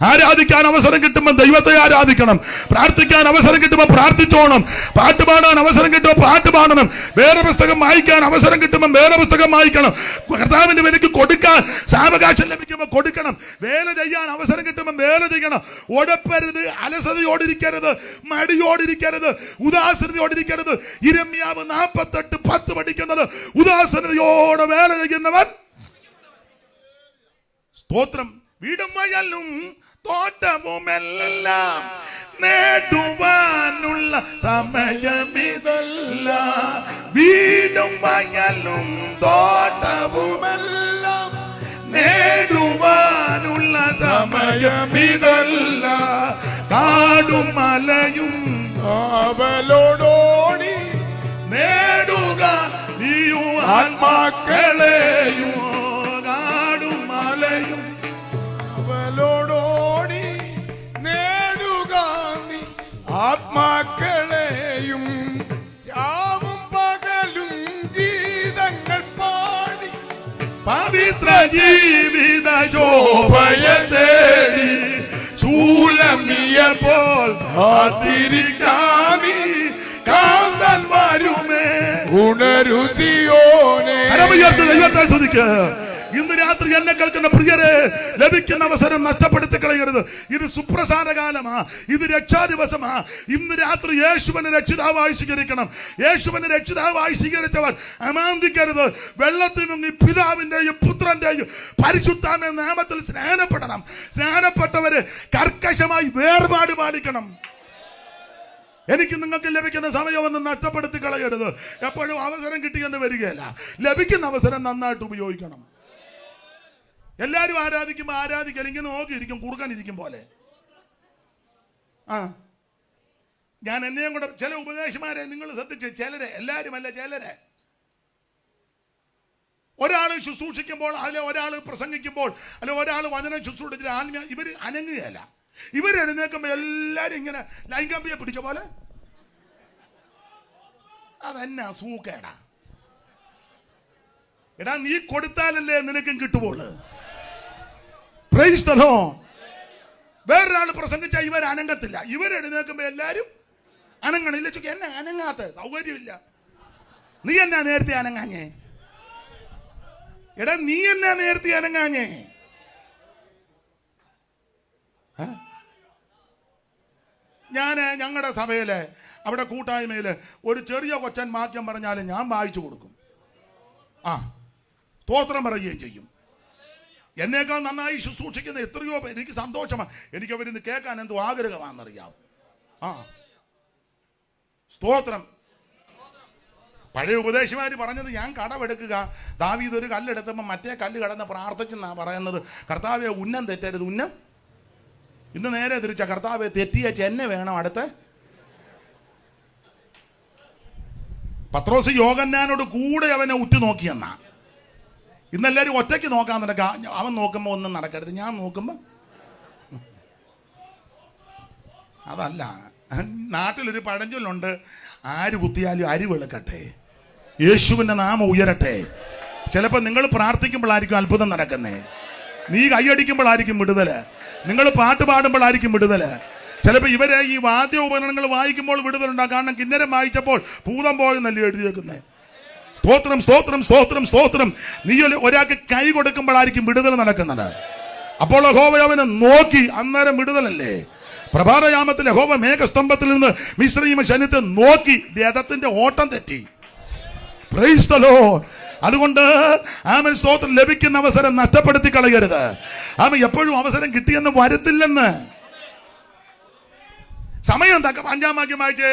ആരാധിക്കാൻ അവസരം കിട്ടുമ്പോൾ ദൈവത്തെ ആരാധിക്കണം. പ്രാർത്ഥിക്കാൻ അവസരം കിട്ടുമ്പോൾ പ്രാർത്ഥിച്ചോണം. പാട്ട് പാടാൻ അവസരം കിട്ടുമ്പോൾ പാട്ട് പാടണം. വേറെ പുസ്തകം വായിക്കാൻ അവസരം കിട്ടുമ്പോൾ വേറെ പുസ്തകം വായിക്കണം. കർത്താവിന്റെ വിലയ്ക്ക് കൊടുക്കാൻ സാവകാശം ലഭിക്കുമ്പോൾ കൊടുക്കണം. വേല ചെയ്യാൻ അവസരം കിട്ടുമ്പോൾ വേല ചെയ്യണം. ഉടപ്പരുത്, അലസതയോടിരിക്കരുത്, മടിയോടിരിക്കരുത്, ഉദാസീനതയോടിരിക്കരുത്. യിരെമ്യാവ് 48:10 പഠിക്കുന്നത്, ഉദാസീനതയോടെ വേല ചെയ്യുന്നവൻ സ്തോത്രം. വീടും വയലും തോട്ടവുമെല്ലാം നേടുവാനുള്ള സമയമിതല്ല. വീടും വയലും തോട്ടവുമെല്ലാം നേടുവാനുള്ള സമയമിതല്ല. കാടും മലയും അവലോടോടി നേടുക നീയു ആത്മാക്കളെയും. കാടും മലയും അവലോടോടി നേടുക നീ ആത്മാക്കളെയും. രാവും പകലും ഗീതങ്ങൾ പാടി പവിത്ര ജീവിത ശോഭയെ തേടി ശൂലമിയപ്പോൾ കാത്തിരിക്കാനി കാന്തൻ വരുമേ. ഉണരുസിയോനെ ദൈവത്തെ സ്തുതിക്കുക. ഇന്ന് രാത്രി എന്നെ കേൾക്കുന്ന പ്രിയരെ, ലഭിക്കുന്ന അവസരം നഷ്ടപ്പെടുത്തി കളയരുത്. ഇത് സുപ്രസാദ കാലമാ, ഇത് രക്ഷാദിവസമാ. ഇന്ന് രാത്രി യേശുവിനെ രക്ഷിതാവായി സ്വീകരിക്കണം. യേശുവിനെ രക്ഷിതാവായി സ്വീകരിച്ചവർ അമാന്തിക്കരുത്. വെള്ളത്തിൽ മുങ്ങി പിതാവിന്റെയും പുത്രന്റെയും പരിശുദ്ധാത്മ നാമത്തിൽ സ്നാനപ്പെടണം. സ്നാനപ്പെട്ടവര് കർക്കശമായി വേർപാട് പാലിക്കണം. എനിക്ക് നിങ്ങൾക്ക് ലഭിക്കുന്ന സമയമൊന്നും നഷ്ടപ്പെടുത്തി കളയരുത്. എപ്പോഴും അവസരം കിട്ടിയെന്ന് വരികയല്ല. ലഭിക്കുന്ന അവസരം നന്നായിട്ട് ഉപയോഗിക്കണം. എല്ലാവരും ആരാധിക്കുമ്പോൾ ആരാധിക്കാൻ ഇങ്ങനെ നോക്കിയിരിക്കും, കുറുക്കാനിരിക്കും പോലെ. ഞാൻ എന്നെയും കൂടെ ചില ഉപദേശമാരെ നിങ്ങൾ ശ്രദ്ധിച്ച്, ചിലരെ, എല്ലാവരും അല്ല, ചിലരെ ഒരാൾ ശുശ്രൂഷിക്കുമ്പോൾ, അല്ലെ ഒരാൾ പ്രസംഗിക്കുമ്പോൾ, അല്ലെ ഒരാൾ വചനം ശുശ്രൂഷിച്ചിട്ട് ആത്മീയ ഇവർ അനങ്ങുകയല്ല. ഇവരെഴുന്നേക്കുമ്പോൾ എല്ലാവരും ഇങ്ങനെ ലൈംഗമ്പിയെ പിടിച്ച പോലെ. അതെന്നാ സൂക്കേടാ. എടാ, നീ കൊടുത്താലല്ലേ നിനക്കും കിട്ടുമ്പോൾ. Price the Lord. വേറൊരാൾ പ്രസംഗിച്ചാൽ ഇവർ അനങ്ങത്തില്ല. ഇവരെഴുന്നേക്കുമ്പോൾ എല്ലാവരും അനങ്ങണില്ല. എന്നെ അനങ്ങാത്ത സൗകര്യമില്ല. നീ എന്നാ നേരത്തെ അനങ്ങാഞ്ഞേ? എടാ, നീ എന്നാ നേരത്തെ അനങ്ങാഞ്ഞേ? ഞാൻ ഞങ്ങളുടെ സഭയിലെ അവിടെ കൂട്ടായ്മയിൽ ഒരു ചെറിയ കൊച്ചൻ വാക്യം പറഞ്ഞാലും ഞാൻ വായിച്ചു കൊടുക്കും. സ്തോത്രം പറയുകയും ചെയ്യും. എന്നേക്കാൾ നന്നായി ശുശ്രൂഷിക്കുന്ന എത്രയോ പേര്. എനിക്ക് സന്തോഷമാണ്. എനിക്ക് അവരിന്ന് കേൾക്കാൻ എന്തോ ആഗ്രഹമാണെന്നറിയാം. സ്തോത്രം. പഴയ ഉപദേശമാര് പറഞ്ഞത്, ഞാൻ കടമെടുക്കുക, ദാവീദ് ഒരു കല്ലെടുത്തപ്പോൾ മറ്റേ കല്ല് കടന്ന് പ്രാർത്ഥിച്ചെന്നാ പറയുന്നത്. കർത്താവെ ഉന്നം തെറ്റരുത്. ഉന്നം ഇന്ന് നേരെ തിരിച്ച, കർത്താവെ തെറ്റിയ ചെന്നെ വേണം അടുത്ത് പത്രോസ് യോഹന്നാനോട് കൂടെ അവനെ ഉറ്റുനോക്കിയെന്നാ. ഇന്നെല്ലാവരും ഒറ്റയ്ക്ക് നോക്കാൻ നടക്കുക. അവൻ നോക്കുമ്പോൾ ഒന്നും നടക്കരുത്, ഞാൻ നോക്കുമ്പോൾ അതല്ല. നാട്ടിലൊരു പഴഞ്ചൊല്ലുണ്ട്, ആര് കുത്തിയാലും അരി വെളുക്കട്ടെ, യേശുവിൻ്റെ നാമം ഉയരട്ടെ. ചിലപ്പോൾ നിങ്ങൾ പ്രാർത്ഥിക്കുമ്പോഴായിരിക്കും അത്ഭുതം നടക്കുന്നേ, നീ കൈയടിക്കുമ്പോഴായിരിക്കും വിടുതല്, നിങ്ങൾ പാട്ട് പാടുമ്പോഴായിരിക്കും വിടുതല്. ചിലപ്പോൾ ഇവരെ ഈ വാദ്യ ഉപകരണങ്ങൾ വായിക്കുമ്പോൾ വിടുതലുണ്ടാകും. കാരണം കിന്നരം വായിച്ചപ്പോൾ ഭൂതം പോയെന്നല്ലേ എഴുതിയേക്കുന്നേ. സ്തോത്രം സ്തോത്രം സ്തോത്രം സ്തോത്രം. നീ ഒരാൾക്ക് കൈ കൊടുക്കുമ്പോഴായിരിക്കും വിടുതൽ നടക്കുന്നത്. അപ്പോൾ യഹോവ അവനെ നോക്കി, അന്നേരം വിടുതലല്ലേ. പ്രഭാതയാമത്തിൽ യഹോവ മേഘസ്തംഭത്തിൽ നിന്ന് മിസ്രയീമ ശനിത്തെ നോക്കി, രഥത്തിന്റെ ഓട്ടം തെറ്റി. Price the Lord. അതുകൊണ്ട് ആമേൻ സ്തോത്രം. ലഭിക്കുന്ന അവസരം നഷ്ടപ്പെടുത്തി കളയരുത്. ആമേൻ എപ്പോഴും അവസരം കിട്ടിയെന്ന് വരത്തില്ലെന്ന്. സമയം തക്ക 5-ാം വാക്യം വായിച്ചേ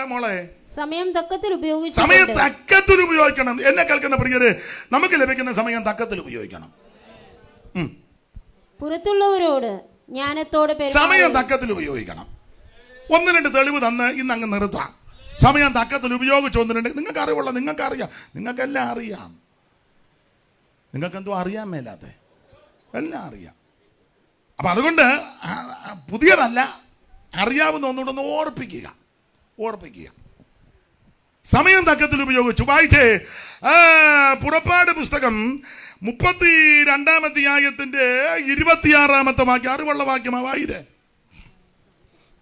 മോളെ. സമയം തക്കത്തിൽ ഉപയോഗിച്ചു. സമയം തക്കത്തിൽ ഉപയോഗിക്കണം. എന്നെ കേൾക്കുന്ന പ്രിയരെ, നമുക്ക് ലഭിക്കുന്ന സമയം തക്കത്തിൽ ഉപയോഗിക്കണം. പുറത്തുള്ളവരോട് ജ്ഞാനത്തോടെ സമയം തക്കത്തിൽ ഉപയോഗിക്കണം. 1-2 തെളിവ് തന്ന് ഇന്ന് അങ്ങ് നിർത്താം. സമയം തക്കത്തിൽ ഉപയോഗിച്ച് 1-2 നിങ്ങൾക്ക് അറിവുള്ള, നിങ്ങൾക്കറിയാം, നിങ്ങൾക്കെല്ലാം അറിയാം. നിങ്ങൾക്കെന്തോ അറിയാൻ മേലാതെ എല്ലാം അറിയാം. അപ്പൊ അതുകൊണ്ട് പുതിയതല്ല, അറിയാവുന്ന ഒന്നുകൊണ്ടൊന്ന് ഓർപ്പിക്കുക. സമയം തക്കത്തിൽ ഉപയോഗിച്ചു. വായിച്ചേ പുറപ്പാട് പുസ്തകം 32-ാം അധ്യായത്തിന്റെ 26-ാമത്തെ വാക്യം. അറിവുള്ള വാക്യമാ വായിരേ.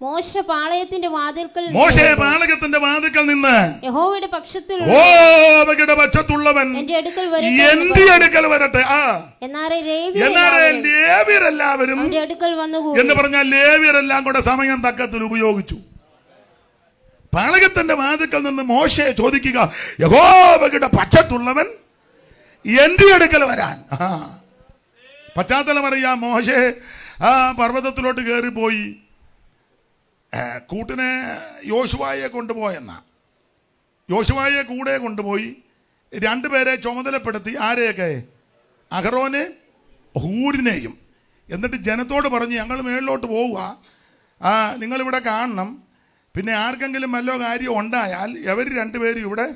മോശെ പാളയത്തിന്റെ വാതിൽക്കൽ നിന്ന് യഹോവയുടെ പക്ഷത്തുള്ളവൻ എന്റെ അടുക്കൽ വരട്ടെ. എന്നാറേ ലേവ്യരെല്ലാവരും എന്ന് പറഞ്ഞാൽ ലേവ്യരെല്ലാം കൂടെ സമയം തക്കത്തിൽ ഉപയോഗിച്ചു. പാളയത്തിന്റെ വാതിൽക്കൽ നിന്ന് മോശെ ചോദിക്കുക, യഹോവയുടെ പക്ഷത്തുള്ളവൻ എന്റെ അടുക്കൽ വരാൻ. പശ്ചാത്തലം അറിയാം. മോശെ പർവ്വതത്തിലോട്ട് കയറിപ്പോയി. കൂട്ടിനെ യോശുവയെ കൊണ്ടുപോയെന്നാ. യോശുവയെ കൂടെ കൊണ്ടുപോയി 2 പേരെ ചുമതലപ്പെടുത്തി. ആരെയൊക്കെ? അഹറോനെ ഹൂരിനെയും. എന്നിട്ട് ജനത്തോട് പറഞ്ഞ്, ഞങ്ങൾ മേളിലോട്ട് പോവുക, നിങ്ങളിവിടെ കാണണം. പിന്നെ ആർക്കെങ്കിലും വല്ല കാര്യം ഉണ്ടായാൽ ഇവർ 2 പേരും ഇവിടെ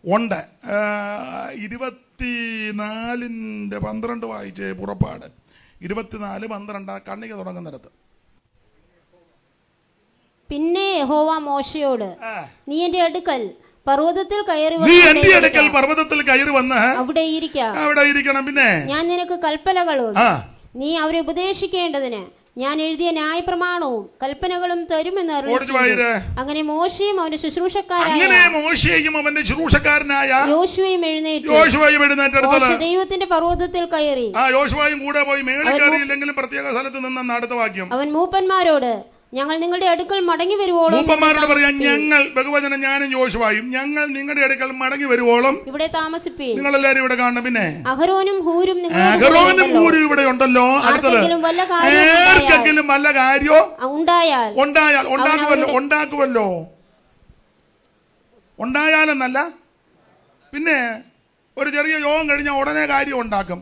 ഉണ്ട്. 24-12 വായിച്ചേ. പുറപ്പാട് 24-12 കണ്ണിക തുടങ്ങുന്നിടത്ത്. പിന്നെ യഹോവ മോശയോട്, നീ എന്റെ അടുക്കൽ പർവ്വതത്തിൽ കയറി വന്ന് അവിടെ ഇരിക്കണം. പിന്നെ ഞാൻ നിനക്ക് കൽപ്പനകളും നീ അവരെ ഉപദേശിക്കേണ്ടതിന് ഞാൻ എഴുതിയ ന്യായപ്രമാണവും കൽപ്പനകളും തരുമെന്ന് അറിയിച്ചു. അങ്ങനെ മോശയും അവന്റെ ശുശ്രൂഷക്കാരനായ യോശുവയും എഴുന്നേറ്റ് ദൈവത്തിന്റെ പർവ്വതത്തിൽ കയറി. യോശുവയും കൂടെ പോയി. മേളിൽ കയറിയില്ലെങ്കിലും പ്രത്യേക സ്ഥലത്ത് നിന്ന. അടുത്ത വാക്യം. അവൻ മൂപ്പന്മാരോട്, ഞങ്ങൾ നിങ്ങളുടെ അടുക്കൽ മടങ്ങി വരുവോളം, മൂപ്പന്മാരോട് പറയാം, ഞങ്ങൾ ബഹുവചനം ഞാനും യോശുവയും, ഞങ്ങൾ നിങ്ങളുടെ അടുക്കൽ മടങ്ങി വരുവോളം ഇവിടെ താമസിപ്പീൻ. നിങ്ങൾ എല്ലാവരും ഇവിടെ കാണണം. പിന്നെ അഹരോനും ഹൂരും ഇവിടെ ഉണ്ടല്ലോ. അടുത്തത്, ആർക്കെങ്കിലും വല്ല കാര്യോ ഉണ്ടാക്കുമല്ലോ. ഉണ്ടായാലെന്നല്ല, പിന്നെ ഒരു ചെറിയ യോഗം കഴിഞ്ഞാൽ ഉടനെ കാര്യം ഉണ്ടാക്കും.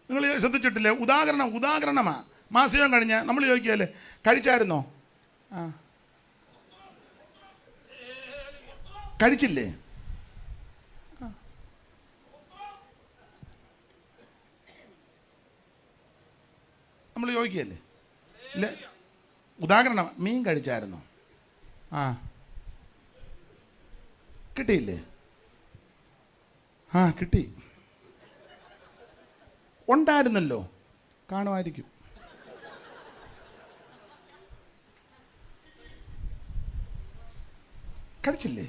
നിങ്ങൾ ശ്രദ്ധിച്ചിട്ടില്ലേ? ഉദാഹരണമാ. മാസയോഗം കഴിഞ്ഞ നമ്മൾ ചോദിക്കുകയല്ലേ, കഴിച്ചായിരുന്നോ? കഴിച്ചില്ലേ? നമ്മൾ ചോദിക്കുകയല്ലേ? ഇല്ല. ഉദാഹരണം, മീൻ കഴിച്ചായിരുന്നോ? കിട്ടിയില്ലേ? കിട്ടി. ഉണ്ടായിരുന്നല്ലോ, കാണുമായിരിക്കും. കഴിച്ചില്ലേ?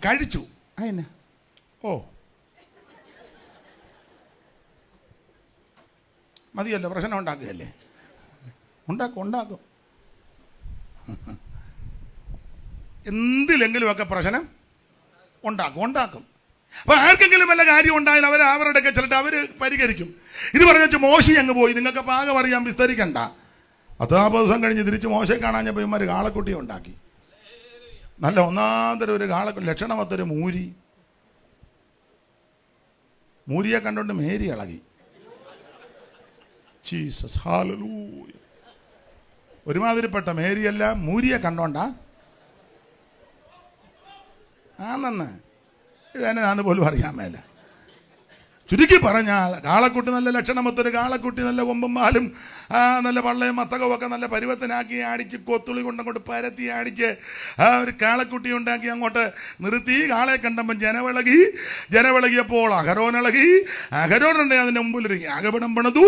കഴിച്ചു. അതിന് മതിയല്ലോ, പ്രശ്നം ഉണ്ടാക്കുകയല്ലേ? ഉണ്ടാക്കും. എന്തിലെങ്കിലുമൊക്കെ പ്രശ്നം ഉണ്ടാക്കും. അപ്പൊ ആർക്കെങ്കിലും വല്ല കാര്യം ഉണ്ടായാൽ അവരുടെ ചിലട്ട് അവര് പരിഹരിക്കും. ഇത് പറഞ്ഞു വെച്ച് മോശി അങ്ങ് പോയി. നിങ്ങൾക്ക് പാകം അറിയാൻ വിസ്തരിക്കണ്ട. 10 ദിവസം കഴിഞ്ഞ് തിരിച്ച് മോശയെ കാണാഞ്ഞപ്പോൾ ഇവന്മാർ കാളക്കുട്ടിയെ ഉണ്ടാക്കി. നല്ല ഒന്നാന്തരം ഒരു ലക്ഷണമൊത്തൊരു മൂരിയെ കണ്ടോണ്ട് മേരി ഇളകി. Jesus hallelujah. ഒരുമാതിരിപ്പെട്ട മേരിയല്ല, മൂരിയെ കണ്ടോണ്ടാ ആണെന്ന് ഇതന്നെ ഞാൻ പോലും അറിയാൻ മേല. ചുരുക്കി പറഞ്ഞാൽ കാളക്കുട്ടി നല്ല ലക്ഷണമൊത്തൊരു കാളക്കുട്ടി, നല്ല കൊമ്പും പാലും നല്ല പള്ളയും മത്തകവും ഒക്കെ നല്ല പരുവത്തിനാക്കി അടിച്ച് കൊത്തുളി കൊണ്ടങ്ങോട്ട് പരത്തി അടിച്ച് ഒരു കാളക്കുട്ടി ഉണ്ടാക്കി അങ്ങോട്ട് നിർത്തി. കാളയെ കണ്ടപ്പോൾ ജനവിളകിയപ്പോൾ അഹരോനിളകി, അഹരോനുണ്ടെ അതിൻ്റെ മുമ്പിൽ ഒരു യാഗപീഠം പണിതു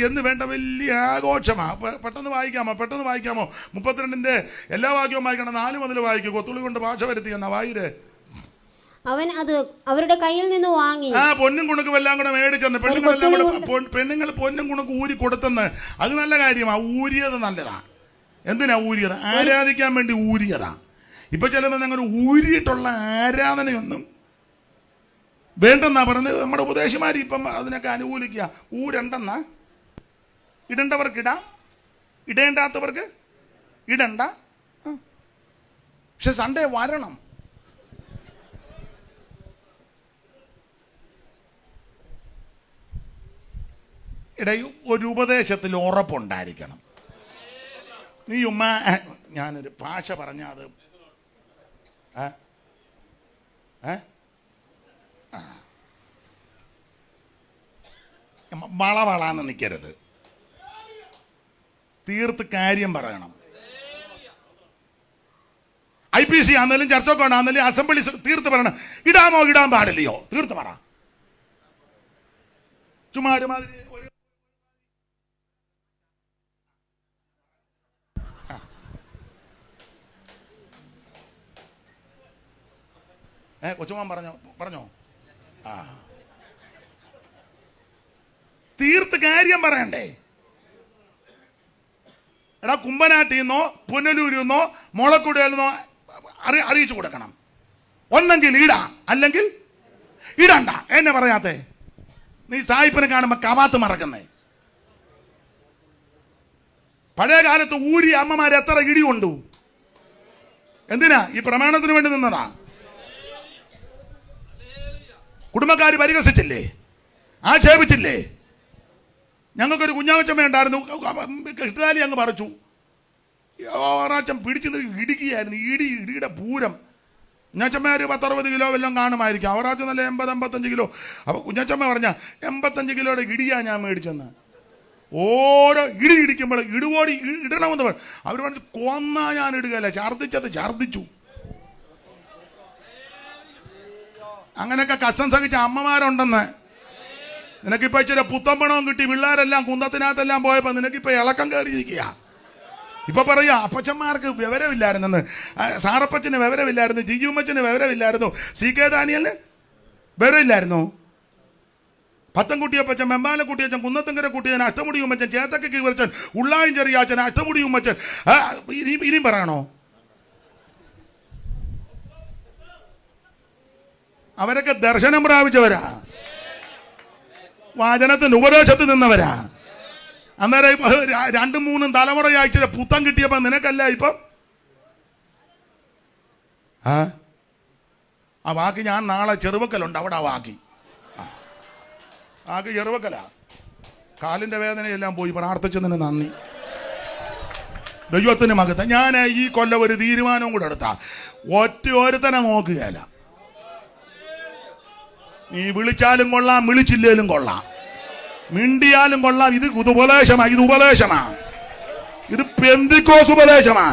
എന്ന് വേണ്ട വലിയ ആഘോഷമാണ്. പെട്ടെന്ന് വായിക്കാമോ 32 എല്ലാ വാക്യവും വായിക്കണം. 4 മുതൽ വായിക്കും. കൊത്തുളി കൊണ്ട് ഭാഷ വരുത്തി എന്നാ വായിര്. അവൻ അത് അവരുടെ കയ്യിൽ നിന്ന് വാങ്ങി. പൊന്നും കുണുക്കും എല്ലാം കൂടെ മേടിച്ചെന്ന് പെണ്ണുങ്ങൾ പൊന്നും കുണുക്ക് ഊരി കൊടുത്തെന്ന്. അത് നല്ല കാര്യമാണ്. ഊരിയത് നല്ലതാണ്. എന്തിനാ ഊരിയത്? ആരാധിക്കാൻ വേണ്ടി ഊരിയതാ. ഇപ്പൊ ചിലപ്പോൾ ഞങ്ങൾ ഊരിയിട്ടുള്ള ആരാധനയൊന്നും വേണ്ടെന്നാ പറഞ്ഞത്. നമ്മുടെ ഉപദേശിമാർ ഇപ്പം അതിനൊക്കെ അനുകൂലിക്കുക. ഊരണ്ടെന്നാ. ഇടേണ്ടവർക്ക് ഇടാം, ഇടേണ്ടാത്തവർക്ക് ഇടണ്ട. പക്ഷെ സൺഡേ വരണം. ഇടയിൽ ഒരു ഉപദേശത്തിൽ ഉറപ്പുണ്ടായിരിക്കണം. നീ ഞാനൊരു ഭാഷ പറഞ്ഞാൽ അത് വളവളാന്ന് നിൽക്കരുത്. തീർത്ത് കാര്യം പറയണം. IPC ആണെങ്കിലും ചർച്ചൊക്കെ ആണെങ്കിലും അസംബ്ലി തീർത്ത് പറയണം. ഇടാമോ ഇടാൻ പാടില്ലയോ തീർത്ത് പറ. ചുമ്മാ ഒരുമാതിരി കൊച്ചുമാൻ പറഞ്ഞോ തീർത്ത് കാര്യം പറയണ്ടേ? എടാ കുമ്പനാട്ടിൽ നിന്നോ പുനലൂരിൽ നിന്നോ മുളക്കുടിയിൽ നിന്നോ അറിയിച്ചു കൊടുക്കണം. ഒന്നെങ്കിൽ ഇടാം, അല്ലെങ്കിൽ ഇടണ്ട. എന്നെ പറയാത്തെ? നീ സായിപ്പിനെ കാണുമ്പോ കവാത്ത് മറക്കുന്നേ. പഴയ കാലത്ത് ഊരി അമ്മമാരെ എത്ര ഇടി കൊണ്ടു. എന്തിനാ? ഈ പ്രമാണത്തിന് വേണ്ടി നിന്നതാ. കുടുംബക്കാര് പരിഹസിച്ചില്ലേ, ആക്ഷേപിച്ചില്ലേ? ഞങ്ങൾക്കൊരു കുഞ്ഞാവച്ചമ്മ ഉണ്ടായിരുന്നു. കിട്ടുതാലി അങ്ങ് പറിച്ചു. ആറാച്ചൻ പിടിച്ചു ഇടുക്കിയായിരുന്നു. ഇടിയുടെ പൂരം. കുഞ്ഞാച്ചമ്മ ഒരു 10-60 കിലോ വല്ലതും കാണുമായിരിക്കും. അവറാച്ചൻ നല്ല 80-85 കിലോ. അപ്പൊ കുഞ്ഞാച്ചമ്മ പറഞ്ഞ 85 കിലോയുടെ ഇടിയാ ഞാൻ മേടിച്ചെന്ന്. ഓരോ ഇടിക്കുമ്പോൾ ഇടുവോടി ഇടണമെന്ന് പറഞ്ഞു. അവർ പറഞ്ഞു കൊന്നാ ഞാൻ ഇടുകയല്ല, ഛർദിച്ചു. അങ്ങനെയൊക്കെ കഷ്ടം സഹിച്ച അമ്മമാരുണ്ടെന്ന്. നിനക്കിപ്പോ ഇച്ചിരി പുത്തമ്പണവും കിട്ടി. പിള്ളേരെല്ലാം കുന്തത്തിനകത്തെല്ലാം പോയപ്പോ നിനക്കിപ്പോ ഇളക്കം കയറിയിരിക്കുക. ഇപ്പൊ പറയാ അപ്പച്ചന്മാർക്ക് വിവരമില്ലായിരുന്നെന്ന്. സാറപ്പച്ചന് വിവരമില്ലായിരുന്നു, ജിജുമ്മച്ചന് വിവരമില്ലായിരുന്നു, CK ദാനിയലിന് വിവരമില്ലായിരുന്നു. പത്തൻകുട്ടിയപ്പച്ചൻ, വെമ്പാലക്കുട്ടിയച്ചൻ, കുന്നത്തങ്കര കുട്ടിയൻ, അഷ്ടമുടി ഉമ്മച്ചൻ, ചേത്തക്ക കീവർച്ചൻ, ഉള്ളായും ചെറിയാച്ചൻ, അഷ്ടമുടി ഉമ്മച്ചൻ. ഇനിയും പറയണോ? അവരൊക്കെ ദർശനം പ്രാപിച്ചവരാ, വാചനത്തിന്റെ ഉപദേശത്തിൽ നിന്നവരാ. അന്നേരം 2-3 തലമുറയായി ചില പുത്തം കിട്ടിയപ്പോ നിനക്കല്ല ഇപ്പം ആ വാക്ക്. ഞാൻ നാളെ ചെറുവക്കലുണ്ട്, അവിടെ വാക്ക് ചെറുവക്കലാ. കാലിന്റെ വേദനയെല്ലാം പോയി. പ്രാർത്ഥിച്ചതിന് നന്ദി. ദൈവത്തിന് മകത്ത്. ഞാൻ ഈ കൊല്ലം ഒരു തീരുമാനവും കൂടെ എടുത്താ ഒരുത്തനെ നോക്കുകയല്ല. നീ വിളിച്ചാലും കൊള്ളാം, വിളിച്ചില്ലേലും കൊള്ളാം, മിണ്ടിയാലും കൊള്ളാം. ഇത് ഉപദേശമാ. ഇത് പെന്തിക്കോസ് ഉപദേശമാ.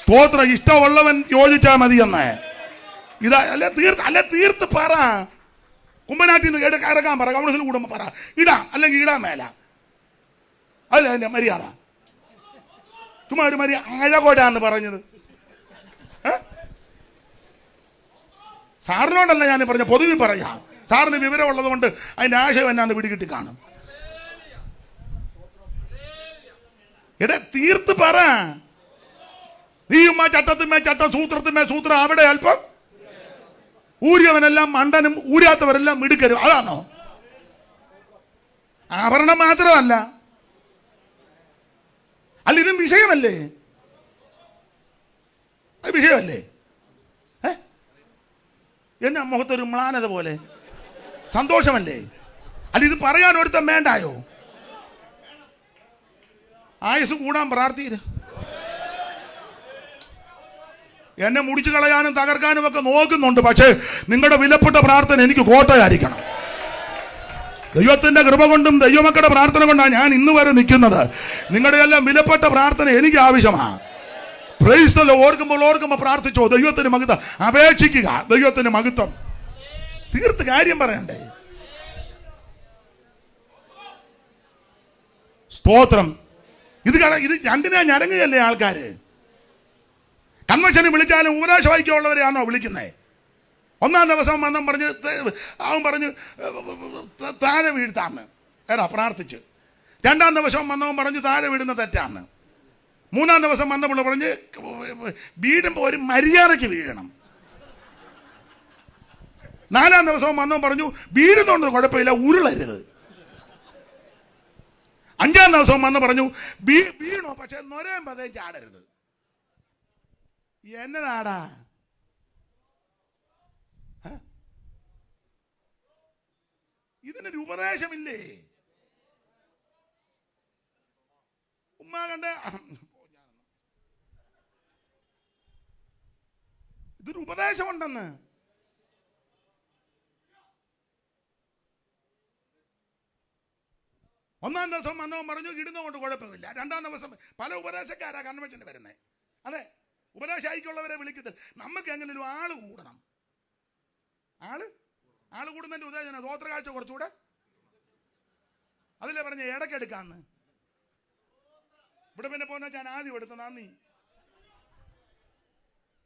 സ്തോത്രം. ഇഷ്ടമുള്ളവൻ യോജിച്ചാൽ മതി എന്ന്. ഇതാ അല്ലെ തീർത്ത് പറ. കുമ്പനാട്ടിൽ നിന്ന് ഇറക്കാൻ പറ. കമ്മ്യൂണിസ്റ്റിന് കൂടുമ്പോ പറ ഇടാം, അല്ലെങ്കിൽ ഇടാൻ മേല. അല്ല എന്റെ മര്യാദ. ചുമ്മാ ഒരു അഴകൊടാന്ന് പറഞ്ഞത്. സാറിനോടല്ല ഞാൻ പറഞ്ഞ, പൊതുവെ പറയാം. സാറിന് വിവരമുള്ളത് കൊണ്ട് അതിന്റെ ആശയം എന്നാന്ന് പിടികിട്ടി കാണും. തീർത്ത് പറ. നീയുമ്മ ചട്ടത്തിന്മേ ചട്ടം, സൂത്രത്തിന്മേ സൂത്രം. അവിടെ അല്പം ഊരിയവനെല്ലാം മണ്ടനും ഊരാത്തവരെല്ലാം മിടുക്കരും. അതാണോ? ആഭരണം മാത്രമല്ല. അല്ല, ഇതും വിഷയമല്ലേ? അത് വിഷയമല്ലേ? എന്നെ മുഖത്തൊരു മ്ലാനത പോലെ. സന്തോഷമല്ലേ? അല്ല, ഇത് പറയാൻ ഒരുത്തം വേണ്ടായോ? ആയുസ് കൂടാൻ പ്രാർത്ഥിയില്ല. എന്നെ മുടിച്ചു കളയാനും തകർക്കാനും ഒക്കെ നോക്കുന്നുണ്ട്. പക്ഷേ നിങ്ങളുടെ വിലപ്പെട്ട പ്രാർത്ഥന എനിക്ക് കോട്ടയായിരിക്കണം. ദൈവത്തിന്റെ കൃപ കൊണ്ടും ദൈവമക്കളുടെ പ്രാർത്ഥന കൊണ്ടാണ് ഞാൻ ഇന്ന് വരെ നിൽക്കുന്നത്. നിങ്ങളുടെ എല്ലാം വിലപ്പെട്ട പ്രാർത്ഥന എനിക്ക് ആവശ്യമാണ്. Price the Lord. ഓർക്കുമ്പോൾ പ്രാർത്ഥിച്ചോ. ദൈവത്തിന് മഹത്വം അപേക്ഷിക്കുക. ദൈവത്തിന് മഹത്വം. തീർത്ത് കാര്യം പറയണ്ടേ? സ്തോത്രം. ഇത് രണ്ടിനെ ഞരങ്ങുകയല്ലേ ആൾക്കാര്? കൺവെൻഷന് വിളിച്ചാലും ഉപദേശ വായിക്കുള്ളവരെയാണോ വിളിക്കുന്നത്? ഒന്നാം ദിവസം വന്നം പറഞ്ഞ് അവൻ പറഞ്ഞ് താഴെ വീഴ്ത്താന്ന് പ്രാർത്ഥിച്ച്. രണ്ടാം ദിവസം വന്നവൻ പറഞ്ഞ് താഴെ വീടുന്ന തെറ്റാന്ന്. മൂന്നാം ദിവസം വന്നപ്പോൾ പറഞ്ഞ് വീഴുമ്പോൾ ഒരു മര്യാദയ്ക്ക് വീഴണം. നാലാം ദിവസം വന്നവൻ പറഞ്ഞു വീഴുന്നോണ്ട് കുഴപ്പമില്ല, ഉരുളരുത്. അഞ്ചാം ദിവസം വന്ന് പറഞ്ഞു വീണോ പക്ഷെ നൊരയും പതയും ചാടരുത്. എന്നതാടാ ഇതിനൊരു ഉപദേശമില്ലേ? ഉമ്മ കണ്ട ഇതൊരു ഉപദേശമുണ്ടെന്ന്. ഒന്നാം ദിവസം വന്നവൻ പറഞ്ഞു ഇടുന്നതുകൊണ്ട് കുഴപ്പമില്ല. രണ്ടാം ദിവസം പല ഉപദേശക്കാരാ കൺവെൻഷന് വരുന്നത്. അതെ, ഉപദേശായിക്കുള്ളവരെ വിളിക്കത്തില്ല. നമുക്ക് എങ്ങനെ ഒരു ആള് കൂടണം. ആള് കൂടുന്നതിന്റെ ഉദ്ദേശം സ്വോത്രകാഴ്ച കുറച്ചുകൂടെ അതിലെ പറഞ്ഞ ഇടയ്ക്കെടുക്കാന്ന്. ഇവിടെ പിന്നെ പോന്ന ഞാൻ ആദ്യം എടുത്ത നന്ദി.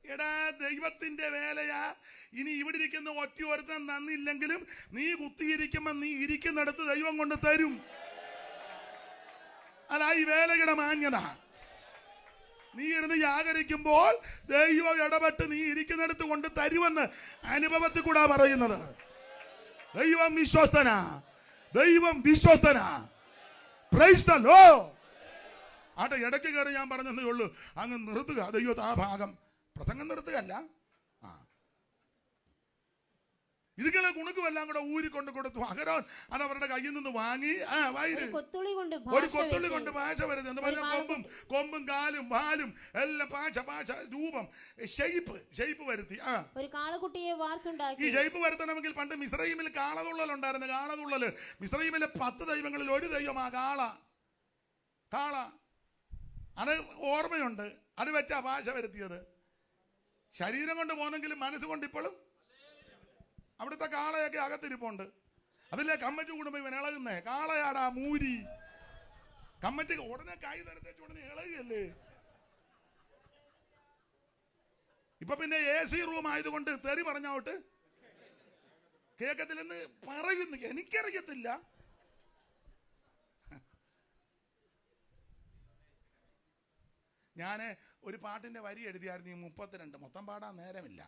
എടാ ദൈവത്തിന്റെ വേലയാ. ഇനി ഇവിടെ ഇരിക്കുന്ന ഒറ്റ ഒരുത്തൻ നന്ദിയില്ലെങ്കിലും നീ കുത്തിയിരിക്കുമ്പോ നീ ഇരിക്കുന്നിടത്ത് ദൈവം കൊണ്ട് തരും. അല്ല ഈ വേലയുടെ മാന്യത. നീ ഇരുന്ന് ജാഗരിക്കുമ്പോൾ ദൈവം ഇടപെട്ട് നീ ഇരിക്കുന്നിടത്ത് കൊണ്ട് തരുമെന്ന് അനുഭവത്തിൽ കൂടാ പറയുന്നത്. ദൈവം വിശ്വസ്തനാ. ദൈവം വിശ്വസ്തനാ. Price the Lord. ആട്ടെ, ഇടയ്ക്ക് കയറി ഞാൻ പറഞ്ഞതേ ഉള്ളൂ. അങ്ങ് നിർത്തുക. ദൈവത്തെ ആ ഭാഗം പ്രസംഗം നിർത്തുകയല്ല. ഇതുങ്ങളെ കുണുക്കുമെല്ലാം കൂടെ ഊരിക്കൊണ്ട് കൊടുത്തു. അഹരോൻ അത് അവരുടെ കയ്യിൽ നിന്ന് വാങ്ങി ഒരു കൊത്തുള്ളി കൊണ്ട് ഭാഷ വരുന്നത് എന്ന് പറഞ്ഞാൽ കൊമ്പും കാലും വാലും എല്ലാം ഭാഷ രൂപം ഷെയ്പ്പ് വരുത്തി ഒരു കാളക്കുട്ടിയെ വാർത്തുണ്ടാക്കി. ഈ ഷെയ്പ്പ് വരുത്തണമെങ്കിൽ പണ്ട് മിസ്രയീമിൽ കാളതുള്ളൽ ഉണ്ടായിരുന്നു. കാളതുള്ളല് മിസ്രയീമിലെ 10 ദൈവങ്ങളിൽ ഒരു ദൈവമാ കാള. അത് ഓർമ്മയുണ്ട്. അത് വെച്ചാ ഭാഷ വരുത്തിയത്. ശരീരം കൊണ്ട് പോന്നെങ്കിലും മനസ്സുകൊണ്ട് ഇപ്പോഴും അവിടുത്തെ കാളയൊക്കെ അകത്തിരിപ്പുണ്ട്. അതിലെ കമ്മറ്റി കൂടുമ്പോ ഇവൻ ഇളകുന്നേ. കാളയാടാ മൂരി. കമ്മറ്റി ഉടനെ കൈ തരത്തേച്ച് ഉടനെ ഇളകുകയല്ലേ. ഇപ്പൊ പിന്നെ AC റൂം ആയതുകൊണ്ട് തെറി പറഞ്ഞോട്ട് കേക്കത്തില്ലെന്ന് പറയുന്നു. എനിക്കറിയത്തില്ല. ഞാന് ഒരു പാട്ടിന്റെ വരി എഴുതിയായിരുന്നു. 32 മൊത്തം പാടാൻ നേരമില്ല.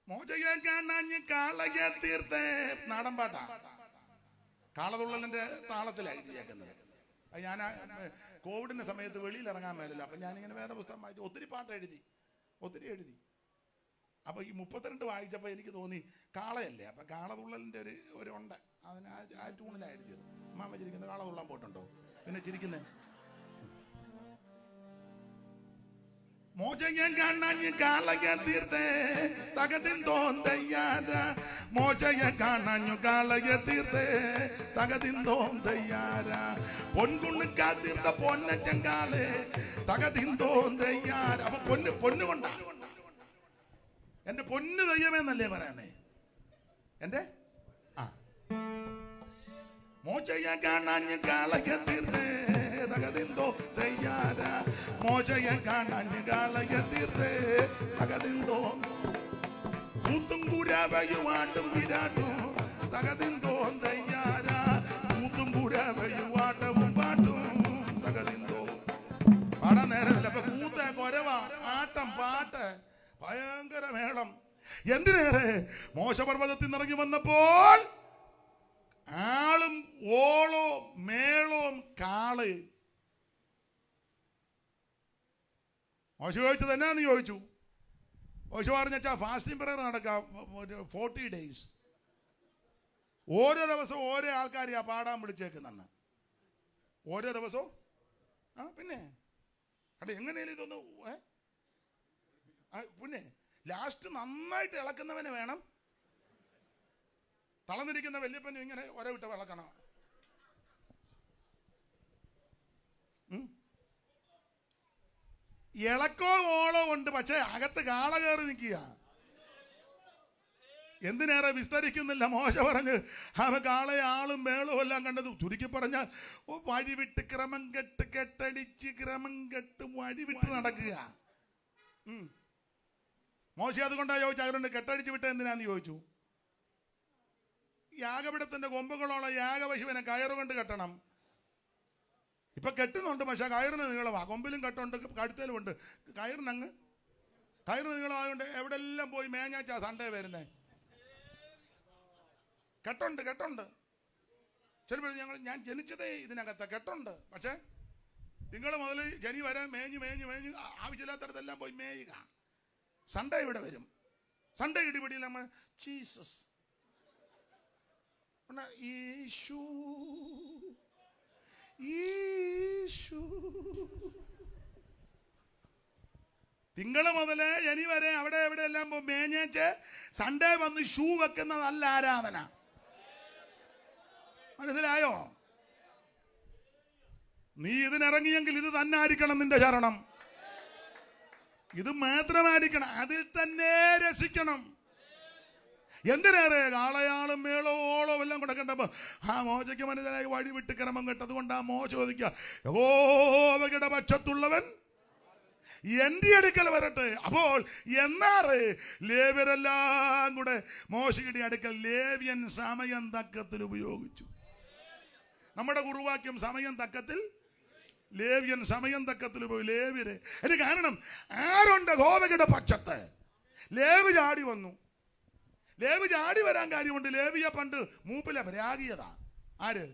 മോചയെ കാണാഞ്ഞ് കാളയെ തീർത്തേ. നാടൻ പാട്ടാ. കാളതുള്ളലിന്റെ താളത്തിലാണ് എഴുതിയേക്കുന്നത്. ഞാൻ കോവിഡിന്റെ സമയത്ത് വെളിയിൽ ഇറങ്ങാൻ മേലില്ല. അപ്പൊ ഞാനിങ്ങനെ വേറെ പുസ്തകം വായിച്ചു. ഒത്തിരി പാട്ട് എഴുതി. അപ്പൊ ഈ 32 വായിച്ചപ്പോ എനിക്ക് തോന്നി കാളയല്ലേ. അപ്പൊ കാളതുള്ളലിന്റെ ഒരു ഉണ്ട്. അതിന് ആ ട്യൂണിലാണ് എഴുതിയത്. അമ്മ ചിരിക്കുന്നത് കാളതുള്ളാൻ പോയിട്ടുണ്ടോ? പിന്നെ ചിരിക്കുന്നത് മോചയെ കാണാഞ്ഞ് കാളയെ തീർത്തേ തകതിൻ തോന്തയ്യാര. മോചയെ കാണാഞ്ഞു കാളയെ തീർത്തേ തകതിൻ തോന്തയ്യാര. പൊൻകുണ്ണുക്കാ തീർത്ത പൊന്നച്ചങ്കാളെ തകതിൻ തോന്തയ്യാര. അപ്പൊ പൊന്നു കൊണ്ടാ. എന്റെ പൊന്നു ദൈവമേന്നല്ലേ പറയാനേ. എന്റെ മോചയെ കാണാഞ്ഞ് കാളയെ തീർത്തേ തകതിന്തോ തയ്യാര. മോചയെ കാണാഞ്ഞ് കാളയെ തീർത്തേ തകതിന്തോ. കൂത്തും കുരവയുവാട്ടും വിരാട്ടും തകതിന്തോ തയ്യാര. കൂത്തും കുരവയുവാട്ടവും പാട്ടും തകതിന്തോ. പാടാൻ നേരമില്ല. അപ്പൊ കൂത്ത് കൊരവ ആട്ടം പാട്ട് ഭയങ്കര മേളം. എന്തിനേറെ മോശപർവ്വതത്തിൽ നിറങ്ങി വന്നപ്പോൾ ആളും ഓളോ മേളവും കാള്. മോശ ചോദിച്ചത് എന്നാന്ന് ചോദിച്ചു. മോശ പറഞ്ഞാ ഫാസ്റ്റിംഗ് പ്രയർ നടക്കാം 40 days. ഓരോ ദിവസവും ഓരോ ആൾക്കാരെയാ പാടാൻ വിളിച്ചേക്കുന്നെന്ന്. ഓരോ ദിവസവും പിന്നെ എങ്ങനെയാലും ഇതൊന്ന് ലാസ്റ്റ് നന്നായിട്ട് ഇളക്കുന്നവന് വേണം. തളർന്നിരിക്കുന്ന വല്യപ്പനും ഇങ്ങനെ ഒരവിട്ട് ഇളക്കണം. ഇളക്കോ ഓളോ ഉണ്ട്, പക്ഷെ അകത്ത് കാള കയറി നിൽക്കുക. എന്തിനേറെ വിസ്തരിക്കുന്നില്ല. മോശ പറഞ്ഞ് അവൻ കാളയെ ആളും മേളും എല്ലാം കണ്ടത്. ചുരുക്കി പറഞ്ഞാൽ വഴിവിട്ട് ക്രമം കെട്ട് കെട്ടടിച്ച് ക്രമം കെട്ട് വഴിവിട്ട് നടക്കുക. മോശ അതുകൊണ്ടാ ചോദിച്ചു, അവരുണ്ട് കെട്ടടിച്ച് വിട്ട എന്തിനാന്ന് ചോദിച്ചു. യാഗപീഠത്തിന്റെ കൊമ്പുകളോളം യാഗപശുവിനെ കയറുകൊണ്ട് കെട്ടണം. ഇപ്പൊ കെട്ടുന്നുണ്ട്, പക്ഷെ കയറിന് നീളമാ. കൊമ്പിലും കെട്ടുണ്ട്, കഴുത്തേലും ഉണ്ട്. കയറിന് നീളമായതുകൊണ്ട് എവിടെല്ലാം പോയി മേഞ്ഞാച്ചാ സൺഡേ വരുന്നേ. കെട്ടുണ്ട് ചിലപ്പോൾ ഞാൻ ജനിച്ചതേ ഇതിനകത്ത് കെട്ടുണ്ട്. പക്ഷെ തിങ്കൾ മുതൽ ശനി വരെ മേഞ്ഞ് ആവശ്യമില്ലാത്തടത്തെല്ലാം പോയി മേയുക. സൺഡേ ഇവിടെ വരും. സൺഡേ ഇടിപിടിയിൽ നമ്മൾ ജീസസ് യേശു തിങ്കള് മുതല് ശനി വരെ അവിടെ എവിടെ എല്ലാം മേഞ്ഞേച്ച് സൺഡേ വന്ന് ഷൂ വെക്കുന്നതല്ല ആരാധന. മനസ്സിലായോ? നീ ഇതിനിറങ്ങിയെങ്കിൽ ഇത് തന്നെ ആയിരിക്കണം നിന്റെ ശരണം. ഇത് മാത്രമായിരിക്കണം, അതിൽ തന്നെ രസിക്കണം. എന്തിനേറെ കാളയാളും മേളോ ഓളോ എല്ലാം കൂടെ കണ്ടപ്പോ ആ മോശയ്ക്ക് മനസ്സിലായി വഴി വിട്ട് ക്രമം കെട്ടത് കൊണ്ട് ആ മോശ ചോദിക്കുക, യഹോവയുടെ പക്ഷത്തുള്ളവൻ എന്റെ അടുക്കൽ വരട്ടെ. അപ്പോൾ എന്നാറ് ലേവ്യരെല്ലാം കൂടെ മോശയുടെ അടുക്കൽ ലേവ്യൻ സമയം തക്കത്തിൽ ഉപയോഗിച്ചു. നമ്മുടെ കുറുവാക്യം സമയം തക്കത്തിൽ, ലേവ്യൻ സമയം തക്കത്തിൽ പോയി ലേവ്യരെ. അതിന് കാരണം ആരുണ്ട് യഹോവയുടെ പക്ഷത്ത്? ലേവ്യ ചാടി വന്നു. ലേവ്യ ചാടി വരാൻ കാര്യമുണ്ട്. ലേവിയ പണ്ട് മൂപ്പിലെ പരാഗിയതാ. ആര്?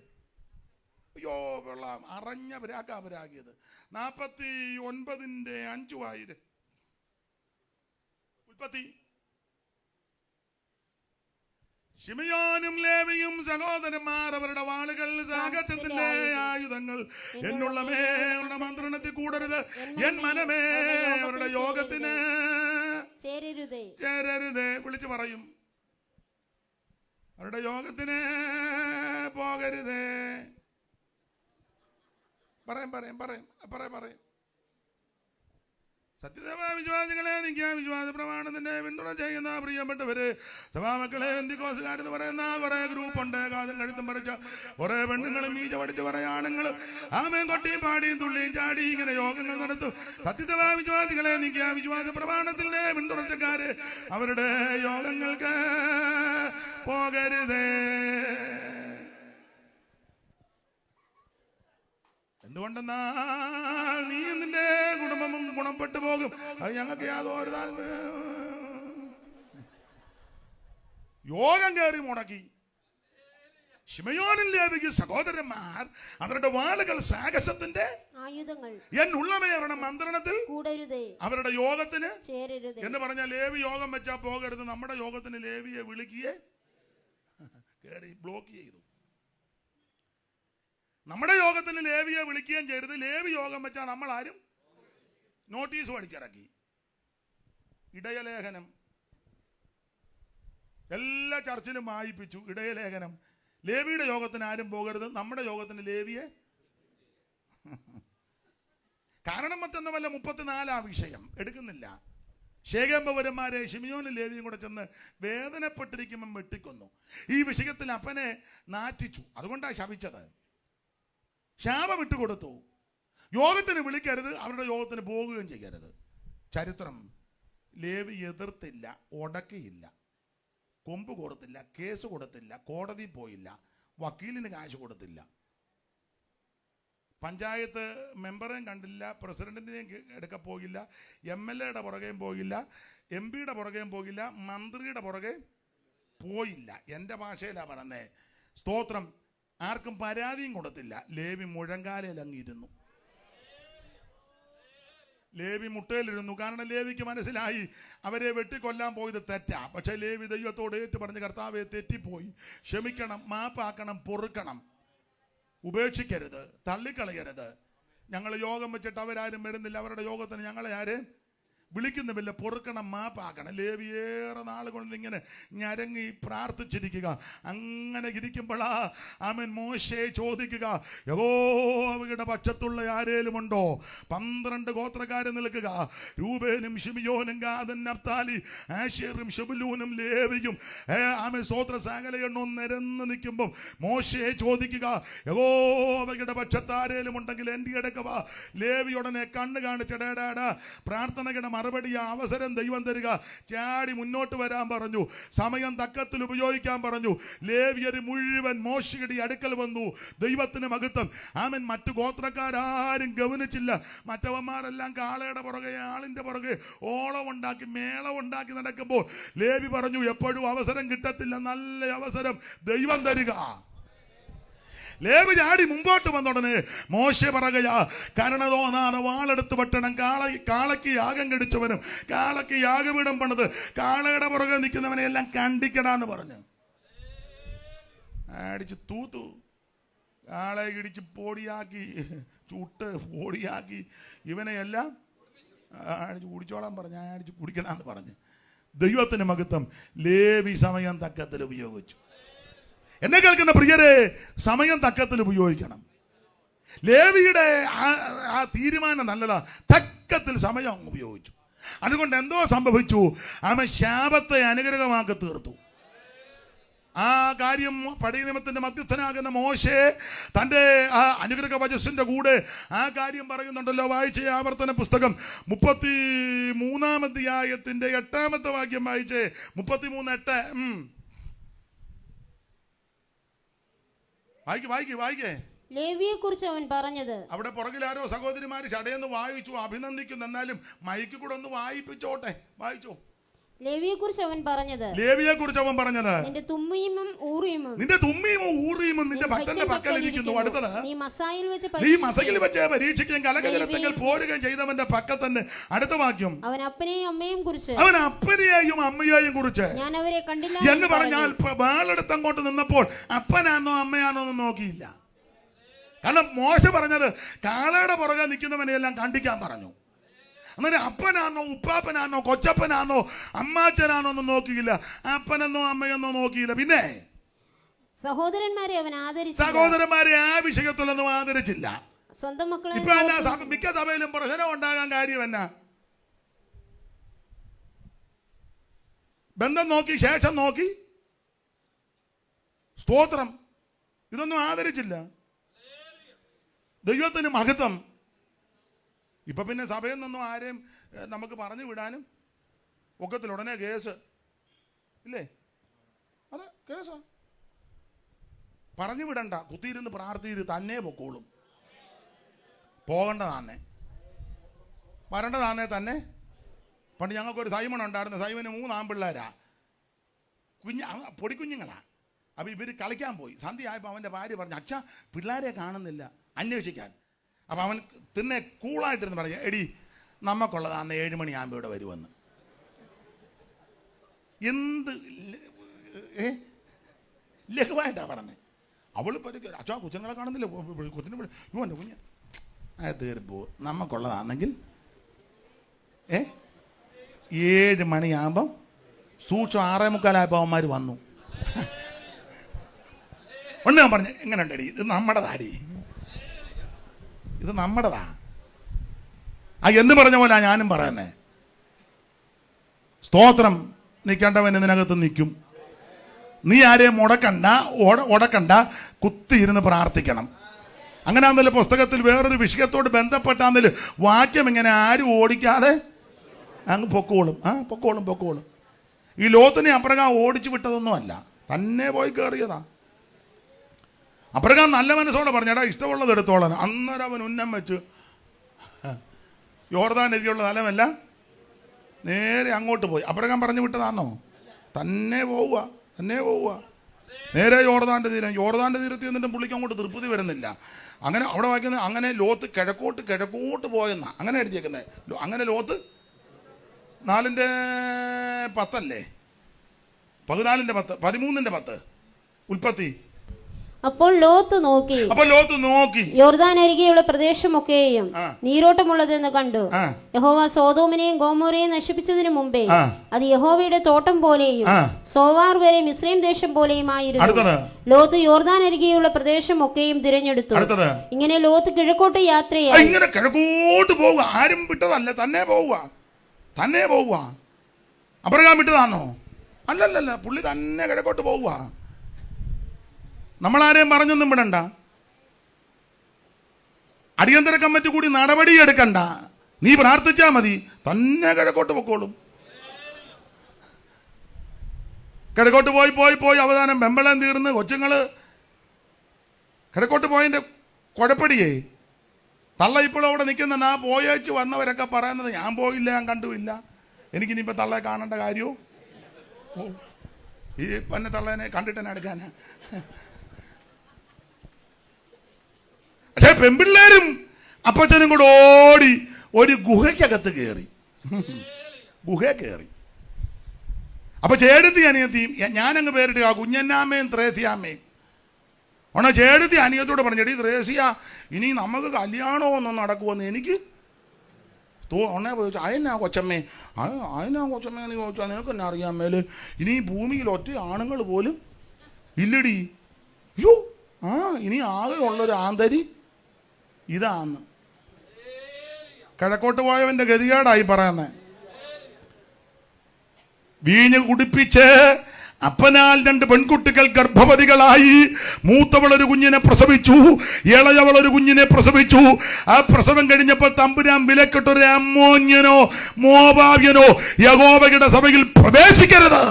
അയ്യോ വെള്ളം അറിഞ്ഞ പരാഗിയത്. 49:5 ഉൽപ്പത്തി. ശിമയോനും ലേവിയും സഹോദരന്മാർ അവരുടെ വാളുകൾ സാഹസത്തിന്റെ ആയുധങ്ങൾ എന്നുള്ള മേലുള്ള മന്ത്രണത്തിൽ കൂടരുത്. എൻ മനമേ അവരുടെ യോഗത്തിന് ചേരരുതേ. വിളിച്ചു പറയും, അവരുടെ യോഗത്തിന് പോകരുതേ. പറയും. സത്യസഭ വിശ്വാസികളെ, നിൽക്കുക വിശ്വാസ പ്രമാണത്തിന്റെ പിന്തുണ ചെയ്യുന്ന പ്രിയപ്പെട്ടവര്, സഭാമക്കളെ, ബന്ധുക്കോസുകാരെന്ന് പറയുന്ന കുറെ ഗ്രൂപ്പുണ്ട്. കാതും കഴുത്തും പറിച്ച കുറെ പെണ്ണുങ്ങളും മീച്ച പഠിച്ച കുറെ ആണുങ്ങളും ആമയും കൊട്ടിയും പാടിയും തുള്ളിയും ചാടി ഇങ്ങനെ യോഗങ്ങൾ നടത്തും. സത്യസഭ വിശ്വാസികളെ, നിൽക്കുക വിശ്വാസ പ്രമാണത്തിന്റെ പിന്തുണച്ചക്കാര് അവരുടെ യോഗങ്ങൾക്ക് പോകരുതേ. എന്തുകൊണ്ടെന്നാൽ നീ നിന്റെ കുടുംബവും ഗുണപ്പെട്ടു പോകും. അത് ഞങ്ങൾക്ക് യാതൊരു താല്പര്യം. യോഗം കയറി മുടക്കി. ശിമയോനും ലേവിയും സഹോദരന്മാർ അവരുടെ വാളുകൾ സാഹസത്തിന്റെ ആയുധങ്ങൾ എന്നുള്ളവേ അവരുടെ മന്ത്രണത്തിൽ കൂടരുതേ, അവരുടെ യോഗത്തിന് ചേരരുതേ എന്ന് പറഞ്ഞാൽ ലേവി യോഗം വെച്ചാൽ പോകരുത്. നമ്മുടെ യോഗത്തിന് ലേവിയെ വിളിക്കുകയെ കയറി ബ്ലോക്ക് ചെയ്തു. നമ്മുടെ യോഗത്തിന് ലേവിയെ വിളിക്കുകയും ചെയ്യരുത്. ലേവി യോഗം വെച്ചാൽ നമ്മൾ ആരും നോട്ടീസ് പഠിച്ചിറക്കി. ഇടയലേഖനം എല്ലാ ചർച്ചിലും വായിപ്പിച്ചു. ഇടയലേഖനം. ലേവിയുടെ യോഗത്തിന് ആരും പോകരുത്, നമ്മുടെ യോഗത്തിന് ലേവിയെ. കാരണം മറ്റൊന്നുമല്ല, 34 വിഷയം എടുക്കുന്നില്ല. ശേഖമ്പവരന്മാരെ ശിമിയോനും ലേവിയും കൂടെ ചെന്ന് വേദനപ്പെട്ടിരിക്കുമ്പം വെട്ടിക്കൊന്നു. ഈ വിഷയത്തിൽ അപ്പനെ നാറ്റിച്ചു. അതുകൊണ്ടാണ് ശപിച്ചത്. ശാപം ഇട്ടുകൊടുത്തു. യോഗത്തിന് വിളിക്കരുത്, അവരുടെ യോഗത്തിന് പോകുകയും ചെയ്യരുത്. ചരിത്രം, ലേവി എതിർത്തില്ല, ഉടക്കിയില്ല, കൊമ്പ് കൊടുത്തില്ല, കേസ് കൊടുത്തില്ല, കോടതി പോയില്ല, വക്കീലിന് കാശ് കൊടുത്തില്ല, പഞ്ചായത്ത് മെമ്പറേയും കണ്ടില്ല, പ്രസിഡന്റിനെയും എടുക്ക പോയില്ല, MLA യുടെ പുറകെയും പോയില്ല, MP യുടെ പുറകെയും പോയില്ല, മന്ത്രിയുടെ പുറകെ പോയില്ല. എൻ്റെ ഭാഷയിലാണ് പറഞ്ഞേ. സ്തോത്രം. ആർക്കും പരാതിയും കൊടുത്തില്ല. ലേവി മുഴങ്കാലയിൽ അങ്ങിരുന്നു. ലേവി മുട്ടയിലിരുന്നു. കാരണം ലേവിക്ക് മനസ്സിലായി അവരെ വെട്ടിക്കൊല്ലാൻ പോയത് തെറ്റാ. പക്ഷെ ലേവി ദൈവത്തോട് ഏറ്റു പറഞ്ഞ്, കർത്താവെ തെറ്റിപ്പോയി, ക്ഷമിക്കണം, മാപ്പാക്കണം, പൊറുക്കണം, ഉപേക്ഷിക്കരുത്, തള്ളിക്കളയരുത്. ഞങ്ങൾ യോഗം വെച്ചിട്ട് അവരാരും വരുന്നില്ല, അവരുടെ യോഗത്തിന് ഞങ്ങളെ ആരും വിളിക്കുന്നുമില്ല, പൊറുക്കണം, മാപ്പാക്കണം. ലേവിയേറെ നാൾ കൊണ്ട് ഇങ്ങനെ ഞരങ്ങി പ്രാർത്ഥിച്ചിരിക്കുക. അങ്ങനെ ഇരിക്കുമ്പോഴാ ആമേൻ മോശയെ ചോദിക്കുക, യഹോവയുടെ പക്ഷത്തുള്ള ആരേലും ഉണ്ടോ? 12 ഗോത്രക്കാര് നിൽക്കുക. രൂബേനും ശിമിയോനും ഗാദും നഫ്താലി ആശേറും ശെബൂലൂനും ലേവിയും ആമേൻ സ്തോത്ര സകല എണ്ണവും നിരന്ന് നിൽക്കുമ്പോൾ മോശയെ ചോദിക്കുക, യഹോവയുടെ പക്ഷത്ത് ആരേലും ഉണ്ടെങ്കിൽ എൻ്റെ അടുക്ക വാ. ലേവി ഉടനെ കണ്ണ് കാണിച്ചടാടാ പ്രാർത്ഥനയുടെ മറുപടി അവസരം ദൈവം തരിക. ചാടി മുന്നോട്ട് വരാൻ പറഞ്ഞു, സമയം തക്കത്തിൽ ഉപയോഗിക്കാൻ പറഞ്ഞു. ലേവ്യർ മുഴുവൻ മോശയുടെ അടുക്കൽ വന്നു. ദൈവത്തിന് മഹത്വം. ആമൻ. മറ്റു ഗോത്രക്കാരും ഗവനിച്ചില്ല. മറ്റവന്മാരെല്ലാം കാളയുടെ പുറകെ ആളിന്റെ പുറകെ ഓളം ഉണ്ടാക്കി മേളം ഉണ്ടാക്കി നടക്കുമ്പോൾ ലേവി പറഞ്ഞു, എപ്പോഴും അവസരം കിട്ടത്തില്ല, നല്ല അവസരം ദൈവം തരിക. ലേവി ചാടി മുമ്പോട്ട് വന്നുടനെ മോശെ പറയുകയാ, കരുണ തോന്നാതെ വാളെടുത്ത് വെട്ടണം. കാളയ്ക്ക് യാഗം കഴിച്ചവനും കാളയ്ക്ക് യാഗപീഠം പണിത് കാളയുടെ പുറകെ നിൽക്കുന്നവനെ എല്ലാം കണ്ടിക്കടാന്ന് പറഞ്ഞു. അടിച്ച് തൂത്തു. കാളയെ ഇടിച്ച് പൊടിയാക്കി, ചുട്ട് പൊടിയാക്കി. ഇവനെയെല്ലാം അടിച്ച് കുടിച്ചോളാൻ പറഞ്ഞു. അടിച്ച് കുടിക്കണമെന്ന് പറഞ്ഞ്. ദൈവത്തിന് മഹത്വം. ലേവി സമയം തക്കത്തിൽ ഉപയോഗിച്ചു. എന്നെ കേൾക്കുന്ന പ്രിയരെ, സമയം തക്കത്തിൽ ഉപയോഗിക്കണം. ലേവിയുടെ ആ തീരുമാനം നല്ലതാ. തക്കത്തിൽ സമയം ഉപയോഗിച്ചു. അതുകൊണ്ട് എന്തോ സംഭവിച്ചു, അവൻ ശാപത്തെ അനുഗ്രഹമാക്കി തീർത്തു. ആ കാര്യം പഴയ നിയമത്തിന്റെ മധ്യസ്ഥനാകുന്ന മോശെ തൻ്റെ ആ അനുഗ്രഹ വചസ്സിന്റെ കൂടെ ആ കാര്യം പറയുന്നുണ്ടല്ലോ. വായിച്ചേ ആവർത്തന പുസ്തകം 33-ാം അധ്യായത്തിന്റെ 8-ാമത്തെ വാക്യം വായിച്ചേ. 33:8. വായിക്കേ. ലേവിയെ കുറിച്ച് അവൻ പറഞ്ഞത്. അവിടെ പുറകിൽ ആരോ സഹോദരിമാര് ചടയെന്ന് വായിച്ചു, അഭിനന്ദിക്കുന്നു. എന്നാലും മൈക്ക് കൂടെ ഒന്ന് വായിപ്പിച്ചോട്ടെ. വായിച്ചോ. ലേവിയെ കുറിച്ച് അവൻ പറഞ്ഞത്. നിന്റെ തുമ്മിയും ഊറിയും നിന്റെ ഭക്തന്റെ പക്കലിരിക്കുന്നു. അടുത്തത്, നീ മസയിൽ വെച്ച് പരീക്ഷിക്കുകയും കലകജലത്തിൽ പോരുകയും ചെയ്തവന്റെ പക്കത്തന്നെ. അടുത്ത വാക്യം, അവൻ അപ്പനെയും അമ്മയെയും കുറിച്ച് ഞാൻ അവരെ കണ്ടില്ല എന്ന് പറഞ്ഞാൽ വാളെടുത്ത് അങ്ങോട്ട് നിന്നപ്പോൾ അപ്പനാന്നോ അമ്മയാണോ എന്ന് നോക്കിയില്ല. കാരണം മോശ പറഞ്ഞത് കാളയുടെ പുറകെ നിൽക്കുന്നവനെയെല്ലാം കണ്ടിക്കാൻ പറഞ്ഞു. അന്നേരം അപ്പനാണോ ഉപ്പാപ്പനാണോ കൊച്ചപ്പനാണോ അമ്മാച്ചനാണോ ഒന്നും നോക്കിയില്ല. അപ്പനെന്നോ അമ്മയെന്നോ നോക്കിയില്ല. പിന്നെ സഹോദരന്മാരെ അവൻ സഹോദരന്മാരെ ആ വിഷയത്തിലൊന്നും ആദരിച്ചില്ല. സ്വന്തം മക്കളെ ഇപ്പൊ മിക്ക സഭയിലും പ്രശ്നം ഉണ്ടാകാൻ കാര്യം എന്നാ? ബന്ധം നോക്കി, ശേഷം നോക്കി, സ്തോത്രം, ഇതൊന്നും ആദരിച്ചില്ല. ദൈവത്തിന് മഹത്വം. ഇപ്പൊ പിന്നെ സഭയിൽ നിന്നും ആരെയും നമുക്ക് പറഞ്ഞു വിടാനും ഒക്കത്തില്ല. ഉടനെ കേസ് ഇല്ലേ? അതെ, കേസാ. പറഞ്ഞു വിടണ്ട, കുത്തിയിരുന്ന് പ്രാർത്ഥിയിര് തന്നെ പൊക്കോളും. പോകേണ്ടതാന്നേ, വരേണ്ടതാന്നേ തന്നെ. പണ്ട് ഞങ്ങൾക്കൊരു സൈമൺ ഉണ്ടായിരുന്നു. സൈമന് 3 ആൺപിള്ളേരാ, പൊടിക്കുഞ്ഞുങ്ങളാ. അപ്പൊ ഇവര് കളിക്കാൻ പോയി. സന്ധ്യ ആയപ്പോൾ അവന്റെ ഭാര്യ പറഞ്ഞു, അച്ഛാ പിള്ളേരെ കാണുന്നില്ല, അന്വേഷിക്കാൻ. അപ്പം അവൻ തന്നെ കൂളായിട്ടിരുന്ന് പറയാം, എടി നമുക്കുള്ളതാന്ന് 7 മണിയാകുമ്പോൾ ഇവിടെ വരുമെന്ന്. എന്ത് ലഘുവായിട്ടാണ് പറഞ്ഞത്. അവൾ പറയും, അച്ഛാ കൊച്ചുങ്ങളെ കാണുന്നില്ല, കൊച്ചിനെ യോ എൻ്റെ കുഞ്ഞ് തീർപ്പോ നമുക്കുള്ളതാണെങ്കിൽ 7 മണിയാകുമ്പം സൂക്ഷം 6:45 അവന്മാർ വന്നു. ഒന്ന് ഞാൻ പറഞ്ഞു, എങ്ങനെ ഉണ്ടടി, ഇത് നമ്മുടെ താടി, ഇത് നമ്മുടെതാ. എന്ന് പറഞ്ഞ പോലെ ഞാനും പറയുന്നേ. സ്തോത്രം. നിൽക്കേണ്ടവൻ ഇതിനകത്ത് നിൽക്കും. നീ ആരെയും ഉടക്കണ്ട, കുത്തിയിരുന്ന് പ്രാർത്ഥിക്കണം. അങ്ങനെ ആണെന്നല്ലോ പുസ്തകത്തിൽ വേറൊരു വിഷയത്തോട് ബന്ധപ്പെട്ടാന്നല്ലോ വാക്യം ഇങ്ങനെ ആരും ഓടിക്കാതെ അങ്ങ് പൊക്കോളും. പൊക്കോളും. ഈ ലോത്തിനെ അപ്രകാരം ഓടിച്ചു വിട്ടതൊന്നുമല്ല, തന്നെ പോയി കയറിയതാ. അപ്രകാരം നല്ല മനസ്സോടെ പറഞ്ഞടാ ഇഷ്ടമുള്ളത് എടുത്തോളാൻ. അന്നേരം അവൻ ഉന്നം വെച്ച് യോർദാൻ നദിയുള്ള സ്ഥലമല്ല, നേരെ അങ്ങോട്ട് പോയി. അപ്രകാരം പറഞ്ഞു വിട്ടതാണോ? തന്നെ പോവുക നേരെ യോർദാന്റെ തീരത്തിൽ നിന്നിട്ട് പുള്ളിക്ക് അങ്ങോട്ട് തൃപ്തി വരുന്നില്ല. അങ്ങനെ അവിടെ വായിക്കുന്നത്, അങ്ങനെ ലോത്ത് കിഴക്കോട്ട് പോയെന്നാ അങ്ങനെ എഴുതിയേക്കുന്നത്. അങ്ങനെ ലോത്ത് 4:10 അല്ലേ? 14:10, 13:10 ഉൽപ്പത്തി അപ്പോൾ ലോത്ത് നോക്കി യോർദാൻ അരികെയുള്ള പ്രദേശമൊക്കെയും നീരോട്ടമുള്ളതെന്ന് കണ്ടു. യഹോവ സോദോമിനെയും ഗോമോരയെയും നശിപ്പിച്ചതിനു മുമ്പേ അത് യഹോവയുടെ തോട്ടം പോലെയും സോവാർ വരെ മിസ്രൈം ദേശം പോലെയും ആയിരുന്നു. ലോത്ത് യോർദാൻ അരികെയുള്ള പ്രദേശമൊക്കെയും തിരഞ്ഞെടുത്തു. ഇങ്ങനെ ലോത്ത് കിഴക്കോട്ട് യാത്രയായി. ഇങ്ങനെ കിഴക്കോട്ട് പോവുക, ആരും വിട്ടതല്ല, തന്നെ പോവുക. അബ്രഹാം വിട്ടതാണോ? അല്ലല്ല, പുള്ളി തന്നെ കിഴക്കോട്ട് പോവുക. നമ്മളാരെയും പറഞ്ഞൊന്നും വിടണ്ട, അടിയന്തര കമ്മിറ്റി കൂടി നടപടി എടുക്കണ്ട, നീ പ്രാർത്ഥിച്ചാ മതി, തന്നെ കിഴക്കോട്ട് പൊക്കോളും. കിഴക്കോട്ട് പോയി അവസാനം വെമ്പളം തീർന്ന് കൊച്ചുങ്ങള് കിഴക്കോട്ട് പോയതിന്റെ കുഴപ്പടിയേ തള്ള ഇപ്പോഴും അവിടെ നിൽക്കുന്ന പോയേച്ച് വന്നവരൊക്കെ പറയുന്നത് ഞാൻ പോയില്ല, ഞാൻ കണ്ടുമില്ല, എനിക്കിനിയിപ്പോൾ തള്ളയെ കാണേണ്ട കാര്യവും ഈ പന്നെ തള്ളേനെ കണ്ടിട്ട് തന്നെ എടുക്കാനാ. പക്ഷെ പെൺപിള്ളേരും അപ്പച്ചനും കൂടെ ഓടി ഒരു ഗുഹയ്ക്കകത്ത് കയറി. അപ്പൊ ചേടത്തി അനിയത്തിയും ഞാനങ്ങ് പേരിട്ട് ആ കുഞ്ഞന്നാമ്മയും ത്രേസ്യാമ്മയും ചേടത്തി അനിയത്തോട് പറഞ്ഞു, എടീ ത്രേസ്യ, ഇനി നമുക്ക് കല്യാണമൊന്നും നടക്കുമെന്ന് എനിക്ക് ചോദിച്ചു. അതിനാ കൊച്ചമ്മേ എന്ന് ചോദിച്ചാൽ നിനക്ക് എന്നെ അറിയാൻ മേല്, ഇനി ഭൂമിയിൽ ഒറ്റ ആണുങ്ങൾ പോലും ഇല്ലടി. അയ്യോ ഇനി ആകെ ഉള്ളൊരു ആന്തരി ഇതാന്ന്. കിഴക്കോട്ട് പോയവന്റെ ഗതികേടായി പറയുന്നേ. വീഞ്ഞ് കുടിപ്പിച്ച് അപ്പനാൽ 2 പെൺകുട്ടികൾ ഗർഭവതികളായി. മൂത്തവളൊരു കുഞ്ഞിനെ പ്രസവിച്ചു, ഇളയവളൊരു കുഞ്ഞിനെ പ്രസവിച്ചു. ആ പ്രസവം കഴിഞ്ഞപ്പോൾ തമ്പുരാൻ വിലക്കിട്ടൊരു അമ്മോന്യനോ മോവാബ്യനോ യഹോവയുടെ സഭയിൽ പ്രവേശിക്കരുത്,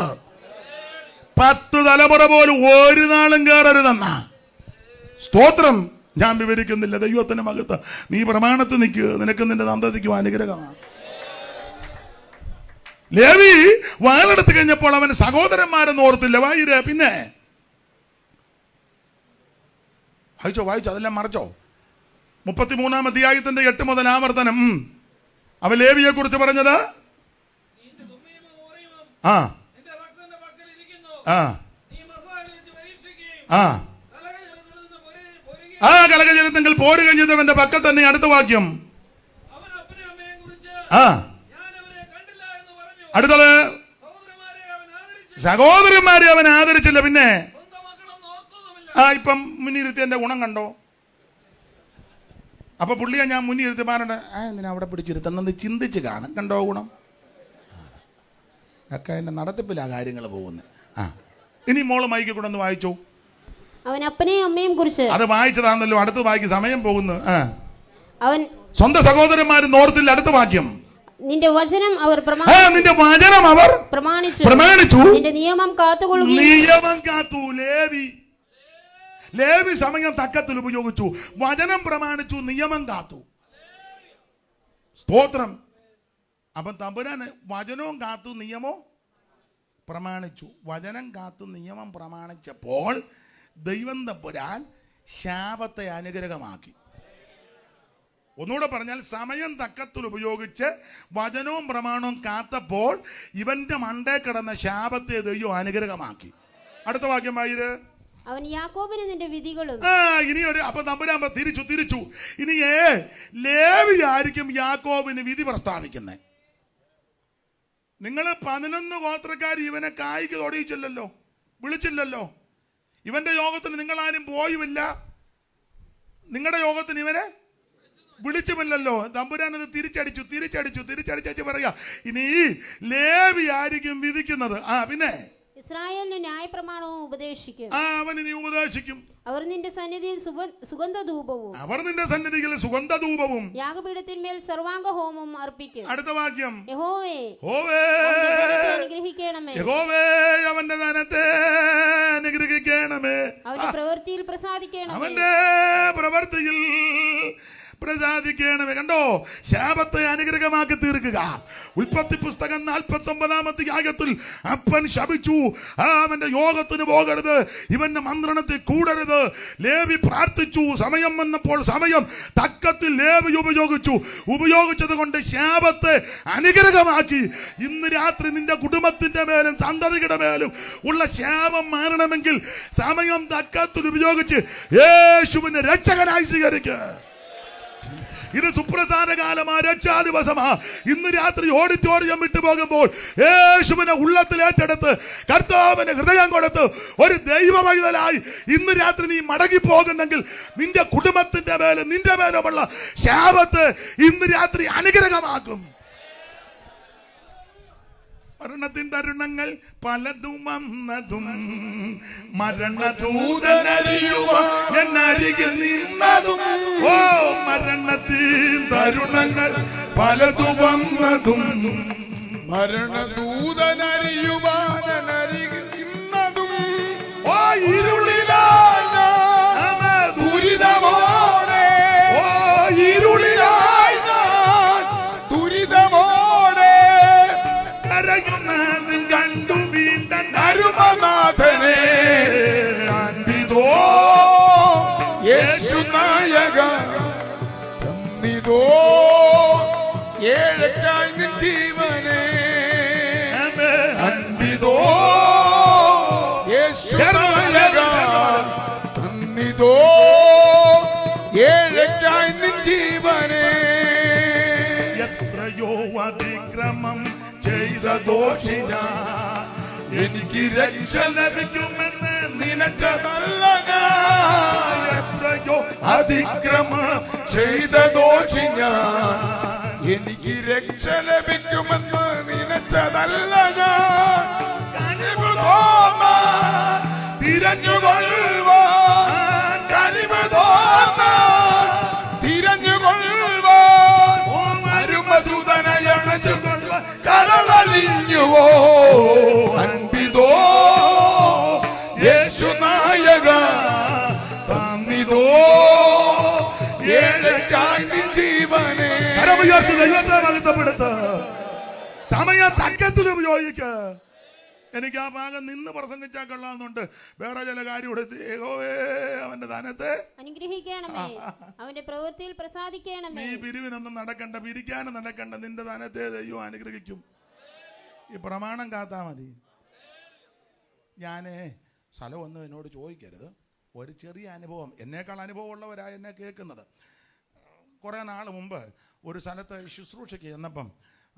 10 തലമുറ പോലും ഒരു നാളും കയറരുതെന്ന. സ്തോത്രം. ഞാൻ വിവരിക്കുന്നില്ല, ദൈവത്തിന്റെ മകത്ത് നീ പ്രമാണത്തിൽ നിൽക്കുക, നിനക്ക് നിന്റെ സന്തതിക്കും അനുഗ്രഹമാണ്. ലേവി വാളെടുത്ത് കഴിഞ്ഞപ്പോൾ അവൻ സഹോദരന്മാരെന്ന് ഓർത്തില്ല. വായിര പിന്നെ വായിച്ചോ അതെല്ലാം മറച്ചോ. 33-ാം അധ്യായത്തിന്റെ 8 മുതൽ ആവർത്തനം. അവൻ ലേവിയെ കുറിച്ച് പറഞ്ഞത് കലകജലത്തെങ്കിൽ പോരുക ചെയ്തവന്റെ പക്കൽ തന്നെ. അടുത്ത വാക്യം അടുത്തത് സഹോദരന്മാരെ അവൻ ആദരിച്ചില്ല. പിന്നെ ഇപ്പം മുന്നിരുത്തി എന്റെ ഗുണം കണ്ടോ? അപ്പൊ പുള്ളിയെ ഞാൻ മുന്നിരുത്തി പറഞ്ഞ എന്തിനാ അവിടെ പിടിച്ചിരുത്തുന്നത് ചിന്തിച്ച് കാണും. കണ്ടോ ഗുണം? ഒക്കെ എന്റെ നടത്തിപ്പിലാ കാര്യങ്ങൾ പോകുന്നത്. ഇനി മോള് മൈക്ക് കൂടെ ഒന്ന് വായിച്ചു. അവൻ അപ്പനെയും അമ്മയും കുറിച്ച് അത് വായിച്ചതാണല്ലോ. അടുത്ത് വായിക്ക്, സമയം പോകുന്നു. അവൻ സ്വന്തം സഹോദരന്മാരും ഓർത്തില്ല. അടുത്ത വാക്യം. നിന്റെ വചനം അവർ പ്രമാണിച്ചു, നിന്റെ നിയമം കാത്തുകൊള്ളുകയും. നിയമം കാത്തു. ലേവി സമയം തക്കത്തിൽ ഉപയോഗിച്ചു, വചനം പ്രമാണിച്ചു, നിയമം കാത്തു. സ്തോത്രം. അപ്പം തമ്പുരാന് വചനവും കാത്തു, നിയമവും പ്രമാണിച്ചു. വചനം കാത്തു, നിയമം പ്രമാണിച്ചപ്പോൾ ദൈവം തമ്പുരാൻ ശാപത്തെ അനുഗ്രഹമാക്കി. ഒന്നുകൂടെ പറഞ്ഞാൽ സമയം തക്കത്തിൽ ഉപയോഗിച്ച് വചനവും പ്രമാണവും കാത്തപ്പോൾ ഇവന്റെ മണ്ടേ കിടന്ന ശാപത്തെ ദൈവം അനുഗ്രഹമാക്കി. അടുത്ത വാക്യം വായിര്. അവൻ യാക്കോബിന് നിന്റെ വിധികളും. ഇനി ഒരു അപ്പൊ തമ്പുരാൻ തിരിച്ചു. ഇനി ലേവി ആയിരിക്കും യാക്കോബിന് വിധി പ്രസ്താവിക്കുന്നത്. നിങ്ങൾ 11 ഗോത്രക്കാർ ഇവനെ കായ്ക്ക് തൊടിയിച്ചില്ലല്ലോ, വിളിച്ചില്ലല്ലോ. ഇവന്റെ യോഗത്തിന് നിങ്ങളാരും പോയുമില്ല, നിങ്ങളുടെ യോഗത്തിന് ഇവനെ വിളിച്ചുമില്ലല്ലോ. തമ്പുരാനത് തിരിച്ചടിച്ചു പറയാ. ഇനി ലേവി ആയിരിക്കും വിധിക്കുന്നത്. പിന്നെ ഇസ്രായേലിന് ന്യായപ്രമാണവും ഉപദേശിക്കും. അവൻ ഇനി ഉപദേശിക്കും. അവർ നിന്റെ സന്നിധിയിൽ സുഗന്ധധൂപവും യാഗപീഠത്തിന്മേൽ സർവാംഗ ഹോമവും അർപ്പിക്കും. അടുത്ത വാക്യം. യഹോവേ അനുഗ്രഹിക്കണമേ, അവന്റെ ധനത്തെ അനുഗ്രഹിക്കണമേ, അവന്റെ പ്രവൃത്തിയിൽ പ്രസാദിക്കണം, അവന്റെ പ്രവൃത്തിയിൽ പ്രസാദിക്കണമേ. കണ്ടോ, ശാപത്തെ അനുഗ്രഹമാക്കി തീർക്കുക. ഉൽപ്പത്തി പുസ്തകം 49-ാമത്തെ അധ്യായത്തിൽ അപ്പൻ ശപിച്ചു, അവന്റെ യോഗത്തിന് പോകരുത്, ഇവന്റെ മന്ത്രണത്തിൽ കൂടരുത്. ലേവി പ്രാർത്ഥിച്ചു. സമയം വന്നപ്പോൾ സമയം തക്കത്തിൽ ലേവി ഉപയോഗിച്ചത് കൊണ്ട് ശാപത്തെ അനുഗ്രഹമാക്കി. ഇന്ന് രാത്രി നിന്റെ കുടുംബത്തിന്റെ മേലും സന്തതിയുടെ മേലും ഉള്ള ശാപം മാറണമെങ്കിൽ സമയം തക്കത്തിൽ ഉപയോഗിച്ച് യേശുവിനെ രക്ഷകനായി സ്വീകരിക്കുക. ഇത് സുപ്രധാന കാലമാ, രക്ഷാ ദിവസമാ. ഇന്ന് രാത്രി ഓഡിറ്റോറിയം വിട്ടു പോകുമ്പോൾ യേശുവിനെ ഉള്ളത്തിൽ ഏറ്റെടുത്ത് കർത്താവിന് ഹൃദയം കൊടുത്ത് ഒരു ദൈവ പൈതലായി ഇന്ന് രാത്രി നീ മടങ്ങി പോകുന്നെങ്കിൽ നിന്റെ കുടുംബത്തിന്റെ മേലും നിന്റെ മേലുമുള്ള ശാപത്തെ ഇന്ന് രാത്രി അനുഗ്രഹമാക്കും. മരണത്തിൻ തരുണങ്ങൾ പലതും വന്നതും മരണദൂതനറിയുവാൻ എന്നരികിൽ നിന്നതും. ഓ, മരണത്തിൻ തരുണങ്ങൾ പലതും വന്നതും മരണദൂതനറിയുവാൻ എന്നരികിൽ നിന്നതും. ഓ, ഇരുളിലായി ഞാൻ ദുരിതമോടെ, ഓ ഇരുളിലായി ഞാൻ ദുരിതമോടെ കരയുന്നതും കണ്ടു വീണ്ടും അരുമനാഥനെ അൻപിതോ യേശു നായക തന്നിതോ ഏഴക്കായി നിൻ ജീവനെ അൻപിതോ യേശു നായക തന്നിതോ ഏഴക്കായി നിൻ ജീവനെ. എത്രയോ അതിക്രമം ചെയ്ത ദോഷിന എനിക്ക് രക്ഷ ലഭിക്കുമെന്ന് നിനച്ചതല്ല ഞാൻ. എത്രയോ അതിക്രമം ചെയ്ത ദോഷി ഞാൻ, എനിക്ക് രക്ഷ ലഭിക്കുമെന്ന് നിനച്ചതല്ല ഞാൻ. കനിവ് തോന്നാൻ തിരഞ്ഞുകൊള്ളുവാൻ, കനിവ് തോന്നാൻ തിരഞ്ഞുകൊള്ളുവാൻ അരുമസൂതനയണച്ചുകൊള്ളുവാൻ കരളലിഞ്ഞുവോ അൻപിതോ യേശു നായക തന്നിതോ ഏഴക്കായി നിൻ ജീവനെ. കരമുയർത്തി ദൈവത്തെ മഹത്വപ്പെടുത്ത സമയം തക്കത്തിൽ ഉപയോഗിക്ക. എനിക്ക് ആ ഭാഗം നിന്ന് പ്രസംഗിച്ചാൽ കൊള്ളാമെന്നുണ്ട്. വേറെ ചില കാര്യം അവന്റെ ദാനത്തെ അനുഗ്രഹിക്കണമേ, അവന്റെ പ്രവൃത്തിയിൽ പ്രസാദിക്കണമേ. നീ പിരിവിനൊന്നും നടക്കണ്ട, പിരിക്കാനും നടക്കണ്ട, നിന്റെ ദാനത്തെ ദൈവം അനുഗ്രഹിക്കും. ഈ പ്രമാണം കാത്താ മതി. ഞാനേ സ്ഥലമൊന്നും എന്നോട് ചോദിക്കരുത്. ഒരു ചെറിയ അനുഭവം, എന്നേക്കാൾ അനുഭവമുള്ളവരാണ് എന്നെ കേൾക്കുന്നത്. കുറേ നാൾ മുമ്പ് ഒരു സ്ഥലത്ത് ശുശ്രൂഷയ്ക്ക് ചെന്നപ്പം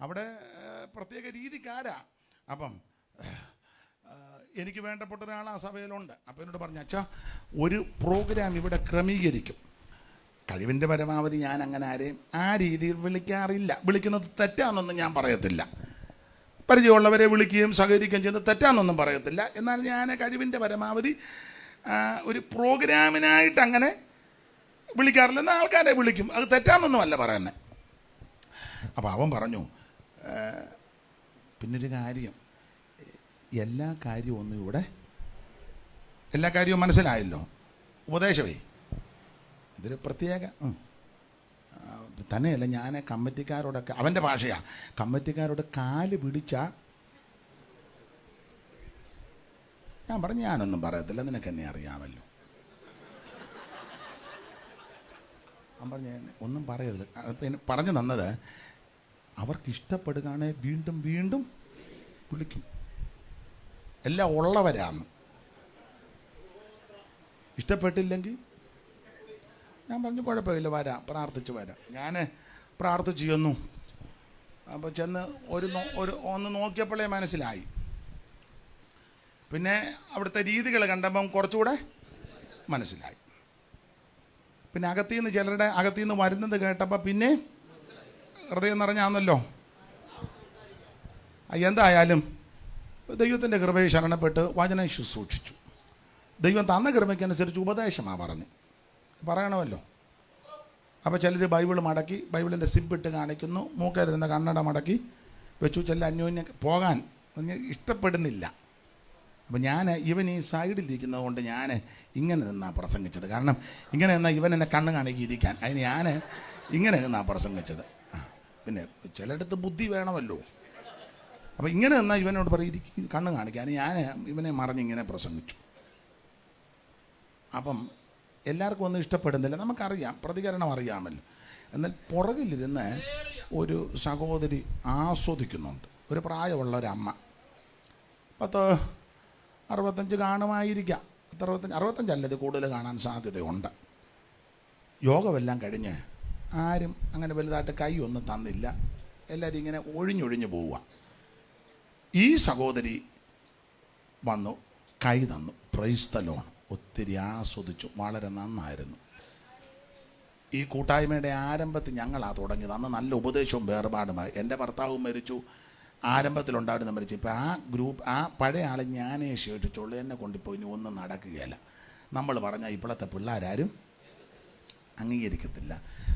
അവിടെ പ്രത്യേക രീതിക്കാരാ. അപ്പം എനിക്ക് വേണ്ടപ്പെട്ട ഒരാൾ ആ സഭയിലുണ്ട്. അപ്പം എന്നോട് പറഞ്ഞു, അച്ഛാ ഒരു പ്രോഗ്രാം ഇവിടെ ക്രമീകരിക്കും. കഴിവിൻ്റെ പരമാവധി ഞാൻ അങ്ങനെ ആരെയും ആ രീതിയിൽ വിളിക്കാറില്ല. വിളിക്കുന്നത് തെറ്റാണെന്നൊന്നും ഞാൻ പറയത്തില്ല. പരിചയമുള്ളവരെ വിളിക്കുകയും സഹകരിക്കുകയും ചെയ്യുന്നത് തെറ്റാണെന്നൊന്നും പറയത്തില്ല. എന്നാൽ ഞാൻ കഴിവിൻ്റെ പരമാവധി ഒരു പ്രോഗ്രാമിനായിട്ട് അങ്ങനെ വിളിക്കാറില്ല. എന്നാൽ ആൾക്കാരെ വിളിക്കും. അത് തെറ്റാണെന്നൊന്നുമല്ല പറയുന്നത്. അപ്പോൾ അവൻ പറഞ്ഞു, പിന്നൊരു കാര്യം, എല്ലാ കാര്യവും ഒന്നും ഇവിടെ, എല്ലാ കാര്യവും മനസ്സിലായല്ലോ, ഉപദേശമേ ഇതൊരു പ്രത്യേക തന്നെയല്ല. ഞാൻ കമ്മിറ്റിക്കാരോടൊക്കെ, അവൻ്റെ ഭാഷയാണ്, കമ്മിറ്റിക്കാരോട് കാല് പിടിച്ച ഞാൻ പറഞ്ഞു, ഞാനൊന്നും പറയത്തില്ല, നിനക്ക് എന്നെ അറിയാമല്ലോ. ഞാൻ പറഞ്ഞു ഒന്നും പറയരുത്. അപ്പം പറഞ്ഞു തന്നത്, അവർക്ക് ഇഷ്ടപ്പെടുകയാണെങ്കിൽ വീണ്ടും വീണ്ടും വിളിക്കും. എല്ലാം ഉള്ളവരാണ്. ഇഷ്ടപ്പെട്ടില്ലെങ്കിൽ ഞാൻ പറഞ്ഞു കുഴപ്പമില്ല, വരാം, പ്രാർത്ഥിച്ച് വരാം. ഞാൻ പ്രാർത്ഥിച്ചു ചെന്നു. അപ്പോൾ ചെന്ന് ഒന്ന് നോക്കിയപ്പോഴേ മനസ്സിലായി. പിന്നെ അവിടുത്തെ രീതികൾ കണ്ടപ്പം കുറച്ചുകൂടെ മനസ്സിലായി. പിന്നെ അകത്തുനിന്ന് ചിലരുടെ അകത്തുനിന്ന് വരുന്നത് കേട്ടപ്പോൾ പിന്നെ ഹൃദയം നിറഞ്ഞാന്നല്ലോ. എന്തായാലും ദൈവത്തിൻ്റെ കൃപയെ ശരണപ്പെട്ട് വചനം ശുശ്രൂഷിച്ചു. ദൈവം തന്ന കൃപയ്ക്കനുസരിച്ച് ഉപദേശമാണ് പറയണമല്ലോ. അപ്പോൾ ചിലർ ബൈബിൾ മടക്കി ബൈബിളിൻ്റെ സിബിട്ട് കാണിക്കുന്നു, മൂക്കരുന്ന കണ്ണട മടക്കി വെച്ചു. ചില അന്യോന്യം പോകാൻ ഇഷ്ടപ്പെടുന്നില്ല. അപ്പം ഞാൻ ഇവൻ ഈ സൈഡിലിരിക്കുന്നത് കൊണ്ട് ഞാൻ ഇങ്ങനെ നിന്നാണ് പ്രസംഗിച്ചത്. കാരണം ഇങ്ങനെ നിന്നാൽ ഇവൻ എന്നെ കണ്ണ് കാണിക്കിയിരിക്കാൻ. അതിന് ഞാൻ ഇങ്ങനെ എന്നാ പ്രസംഗിച്ചത്. പിന്നെ ചിലയിടത്ത് ബുദ്ധി വേണമല്ലോ. അപ്പം ഇങ്ങനെ എന്നാൽ ഇവനോട് പറയും കണ്ണ് കാണിക്കാൻ. ഞാൻ ഇവനെ മറിഞ്ഞിങ്ങനെ പ്രസംഗിച്ചു. അപ്പം എല്ലാവർക്കും ഒന്നും ഇഷ്ടപ്പെടുന്നില്ല, നമുക്കറിയാം, പ്രതികരണം അറിയാമല്ലോ. എന്നാൽ പുറകിലിരുന്ന് ഒരു സഹോദരി ആസ്വദിക്കുന്നുണ്ട്. ഒരു പ്രായമുള്ള ഒരമ്മ, 65 കാണുമായിരിക്കാം. 65 ഇത് കൂടുതൽ കാണാൻ സാധ്യതയുണ്ട്. യോഗമെല്ലാം കഴിഞ്ഞ് ആരും അങ്ങനെ വലുതായിട്ട് കൈ ഒന്നും തന്നില്ല. എല്ലാവരും ഇങ്ങനെ ഒഴിഞ്ഞൊഴിഞ്ഞ് പോവുക. ഈ സഹോദരി വന്നു, കൈ തന്നു. Price the Lord. ഒത്തിരി ആസ്വദിച്ചു, വളരെ നന്നായിരുന്നു. ഈ കൂട്ടായ്മയുടെ ആരംഭത്തിൽ ഞങ്ങളാ തുടങ്ങിയത്. അന്ന് നല്ല ഉപദേശവും വേർപാടുമായി. എൻ്റെ ഭർത്താവും മരിച്ചു, ആരംഭത്തിലുണ്ടായിരുന്ന മരിച്ചു. ഇപ്പോൾ ആ ഗ്രൂപ്പ്, ആ പഴയ ആളെ ഞാനേ ശേഷിച്ചുള്ളൂ. എന്നെ കൊണ്ടിപ്പോൾ ഇനി ഒന്നും നടക്കുകയില്ല. നമ്മൾ പറഞ്ഞാൽ ഇപ്പോഴത്തെ പിള്ളേരാരും അംഗീകരിക്കത്തില്ല.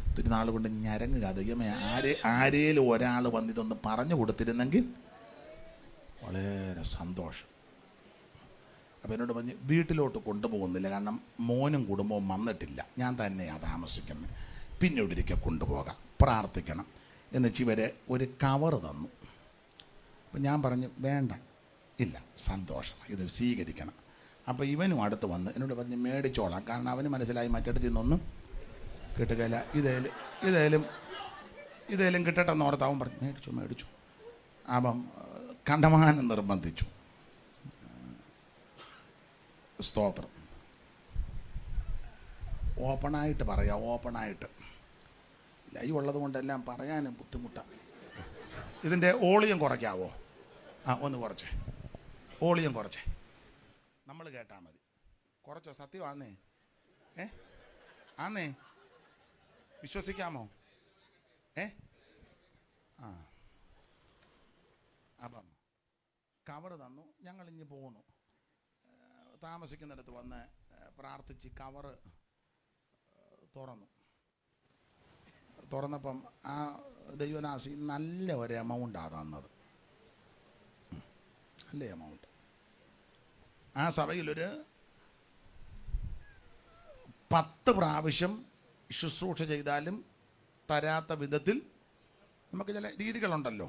ഒത്തിരി നാൾ കൊണ്ട് ഞരങ്ങുക. ദൈവമേ, ആരേലും ഒരാൾ വന്നിതൊന്ന് പറഞ്ഞു കൊടുത്തിരുന്നെങ്കിൽ വളരെ സന്തോഷം. അപ്പോൾ എന്നോട് പറഞ്ഞ് വീട്ടിലോട്ട് കൊണ്ടുപോകുന്നില്ല, കാരണം മോനും കുടുംബവും വന്നിട്ടില്ല, ഞാൻ തന്നെയാണ് താമസിക്കുന്നത്, പിന്നീട് ഒരിക്കൽ കൊണ്ടുപോകാം, പ്രാർത്ഥിക്കണം എന്ന് വെച്ച് ഇവരെ ഒരു കവറ് തന്നു. അപ്പം ഞാൻ പറഞ്ഞു വേണ്ട, ഇല്ല, സന്തോഷം, ഇത് സ്വീകരിക്കണം. അപ്പോൾ ഇവനും അടുത്ത് വന്ന് എന്നോട് പറഞ്ഞ് മേടിച്ചോളാം, കാരണം അവന് മനസ്സിലായി മറ്റിടത്തിൽ നിന്നൊന്നും കിട്ടുകയില്ല, ഇതേലും കിട്ടട്ടെന്ന് ഓർത്ത് അവൻ പറഞ്ഞു മേടിച്ചു. അപ്പം കണ്ടമാനം നിർബന്ധിച്ചു. സ്തോത്രം. ഓപ്പണായിട്ട് പറയാം, ഓപ്പണായിട്ട്. ലൈവ് ഉള്ളത് കൊണ്ടെല്ലാം പറയാനും ബുദ്ധിമുട്ടാണ്. ഇതിൻ്റെ ഓളിയം കുറയ്ക്കാവോ? ഒന്ന് കുറച്ചേ, ഓളിയം കുറച്ചേ, നമ്മൾ കേട്ടാൽ മതി. കുറച്ചോ? സത്യമാന്നേ? ആന്നേ? വിശ്വസിക്കാമോ? അപ്പം കവറ് തന്നു. ഞങ്ങളിഞ്ഞ് പോന്നു. താമസിക്കുന്നിടത്ത് വന്ന് പ്രാർത്ഥിച്ച് കവറ് തുറന്നപ്പം ആ ദൈവദാസി നല്ല ഒരു എമൗണ്ടാണ് തന്നത്. നല്ല എമൗണ്ട്. ആ സഭയിലൊരു 10 പ്രാവശ്യം ശുശ്രൂഷ ചെയ്താലും തരാത്ത വിധത്തിൽ നമുക്ക് ചില രീതികളുണ്ടല്ലോ.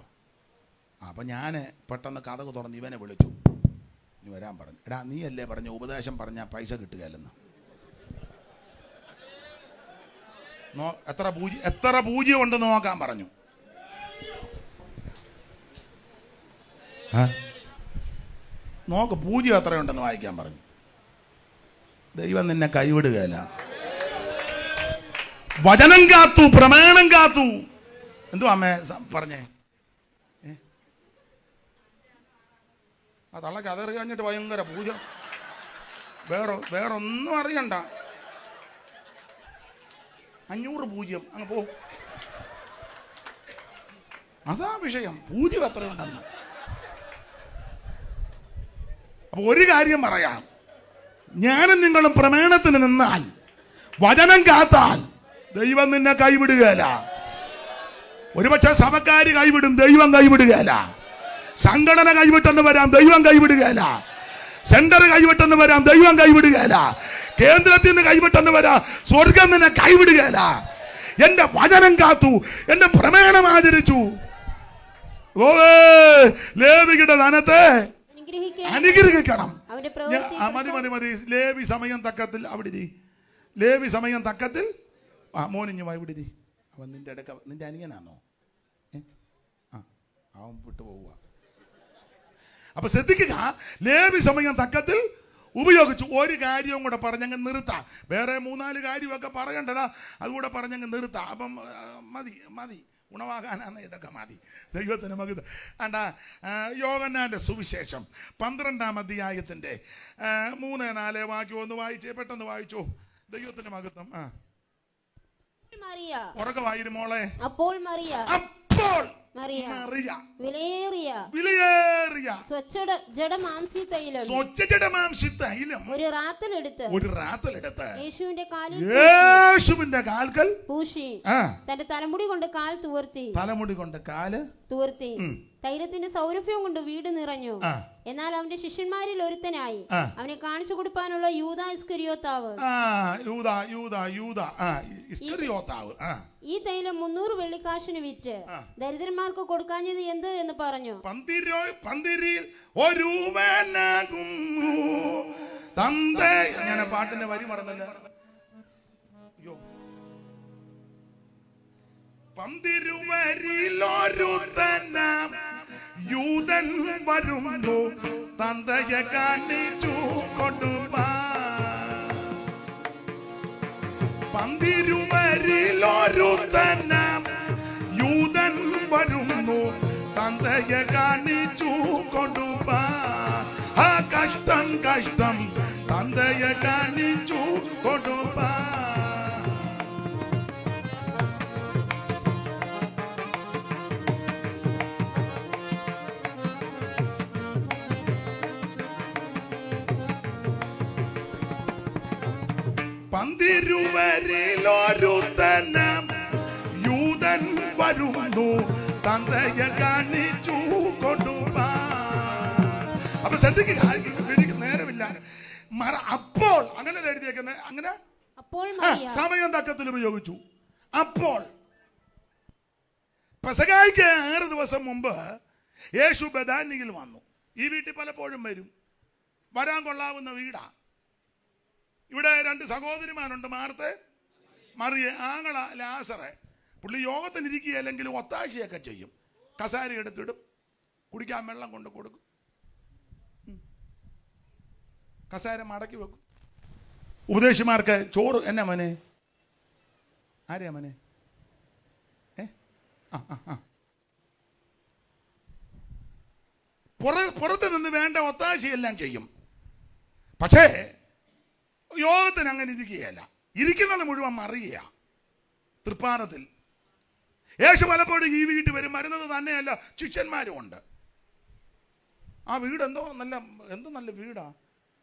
അപ്പം ഞാൻ പെട്ടെന്ന് കതക് തുറന്ന് ഇവനെ വിളിച്ചു. നീ വരാൻ പറഞ്ഞു. എടാ, നീ അല്ലേ പറഞ്ഞു ഉപദേശം പറഞ്ഞാൽ പൈസ കിട്ടുകയല്ലെന്ന്. എത്ര പൂജ്യം ഉണ്ടെന്ന് നോക്കാൻ പറഞ്ഞു. നോക്ക്, പൂജ്യം എത്രയുണ്ടെന്ന് വായിക്കാൻ പറഞ്ഞു. ദൈവം നിന്നെ കൈവിടുകയല്ല. വചനം കാത്തു, പ്രമാണം കാത്തു. എന്തോ അമ്മേ പറഞ്ഞേ? ആ തള്ളക്ക് അതറിയാഞ്ഞിട്ട് ഭയങ്കര പൂജ. വേറൊന്നും അറിയണ്ട. 500 പൂജ്യം അങ്ങ് പോ. അതാ വിഷയം, പൂജ്യം എത്രയുണ്ടെന്ന്. അപ്പൊ ഒരു കാര്യം പറയാം, ഞാനും നിങ്ങളും പ്രമാണത്തിന് നിന്നാൽ, വചനം കാത്താൽ ദൈവം നിന്നെ കൈവിടുകയില്ല. ഒരുപക്ഷെ സഭക്കാര് കൈവിടും, ദൈവം കൈവിടുകയില്ല. സംഘടന കൈവിട്ടെന്ന് വരാം, ദൈവം കൈവിടുകയില്ല. സെന്റർ കൈവിട്ടെന്ന് വരാം, ദൈവം കൈവിടുകയില്ല. കേന്ദ്രത്തിൽ നിന്ന് കൈവിട്ടെന്ന് വരാം, സ്വർഗം നിന്നെ കൈവിടുകയില്ല. എന്റെ വചനം കാത്തു, എന്റെ പ്രമാണം ആചരിച്ചു. ലേവിയുടെ ധനത്തെ അനുഗ്രഹിക്കണം. മതി. ലേവി സമയം തക്കത്തിൽ അവിടെ ലേവി സമയം തക്കത്തിൽ മോനിഞ്ഞു ഇവിടെ. അവൻ നിന്റെ അടുക്ക, നിന്റെ അനിയനാണോ? അവൻ വിട്ടു പോവുക. അപ്പൊ ശ്രദ്ധിക്കുക, ലേവി സമയം തക്കത്തിൽ ഉപയോഗിച്ചു. ഒരു കാര്യവും കൂടെ പറഞ്ഞങ്ങ് നിർത്താം. വേറെ 3-4 കാര്യമൊക്കെ പറയണ്ടതാ, അതുകൂടെ പറഞ്ഞങ്ങ് നിർത്താം. അപ്പം മതി ഉണവാകാനാണ് ഇതൊക്കെ മതി. ദൈവത്തിന് മകുത. യോഹന്നാന്റെ സുവിശേഷം 12-ാം അധ്യായത്തിന്റെ 3-4 വാക്യം ഒന്ന് വായിച്ചേ, പെട്ടെന്ന് വായിച്ചോ. ദൈവത്തിന്റെ മഹത്വം. ഉറക്കെ വായിരു മോളെ. അപ്പോൾ മറിയ വിലയേറിയ സ്വച്ഛജഡമാംസി തൈലം ഒരു റാത്തലെടുത്ത് യേശുവിന്റെ കാൽക്കൽ പൂശി തന്റെ തലമുടി കൊണ്ട് കാൽ തുവർത്തി തൈലത്തിന്റെ സൗരഭ്യം കൊണ്ട് വീട് നിറഞ്ഞു. എന്നാൽ അവന്റെ ശിഷ്യന്മാരിൽ ഒരുത്തനായി അവനെ കാണിച്ചു കൊടുക്കാനുള്ള യൂദാ ഇസ്കരിയോത്താവ് ഈ തൈലം 300 വെള്ളിക്കാശിന് വിറ്റ് ദരിദ്രന്മാർക്ക് കൊടുക്കാഞ്ഞത് എന്ത് എന്ന് പറഞ്ഞു. ഞാൻ പാട്ടിന്റെ വരി മറന്നല്ല. പന്തിരുവരിലൊരുത്തനാം യൂദൻ വരുന്നു തന്തയെ കാണിച്ചു കൊടുപ്പാ. പന്തിരുവരിലൊരുത്തനാം യൂദൻ വരുന്നു തന്തയെ കാണിച്ചു കൊടുപ്പാ. കഷ്ടം തന്തയെ കാണിച്ചു കൊടുപ്പാ. പന്തിരുവരിലൊരുത്തനം യൂദൻ വരുന്നു തന്തയെ കാണിച്ചു കൊടുപ്പാ. അപ്പൊ ശ്രദ്ധിക്കുക, എനിക്ക് നേരമില്ല. അപ്പോൾ അങ്ങനെ എഴുതിയേക്കുന്നത്, അങ്ങനെ സമയം തക്കത്തിൽ ഉപയോഗിച്ചു. അപ്പോൾ പെസഹായ്ക്ക് 6 ദിവസം മുമ്പ് യേശു ബഥാനിയിൽ വന്നു. ഈ വീട്ടിൽ പലപ്പോഴും വരാൻ കൊള്ളാവുന്ന വീടാ. ഇവിടെ 2 സഹോദരിമാരുണ്ട്, മാർത്തെ മറിയ, ആങ്ങള ലാസറെ. പുള്ളി യോഗത്തിന് അല്ലെങ്കിൽ ഒത്താശയൊക്കെ ചെയ്യും. കസാര എടുത്തിടും, കുടിക്കാൻ വെള്ളം കൊണ്ട് കൊടുക്കും, കസാര മടക്കി വെക്കും. ഉപദേശിമാർക്ക് ചോറ് എന്നാ മോനെ, ആരെയാ മോനെ, പുറത്ത് നിന്ന് വേണ്ട ഒത്താശയെല്ലാം ചെയ്യും. പക്ഷേ യോഗത്തിന് അങ്ങനെ ഇരിക്കുകയല്ല, ഇരിക്കുന്നത് മുഴുവൻ മറിയ തൃപ്പാനത്തിൽ. യേശു പലപ്പോഴും ഈ വീട്ടിൽ വരുന്നത് തന്നെയല്ല, ശിഷ്യന്മാരും ഉണ്ട്. ആ വീട് എന്തോ നല്ല വീടാ,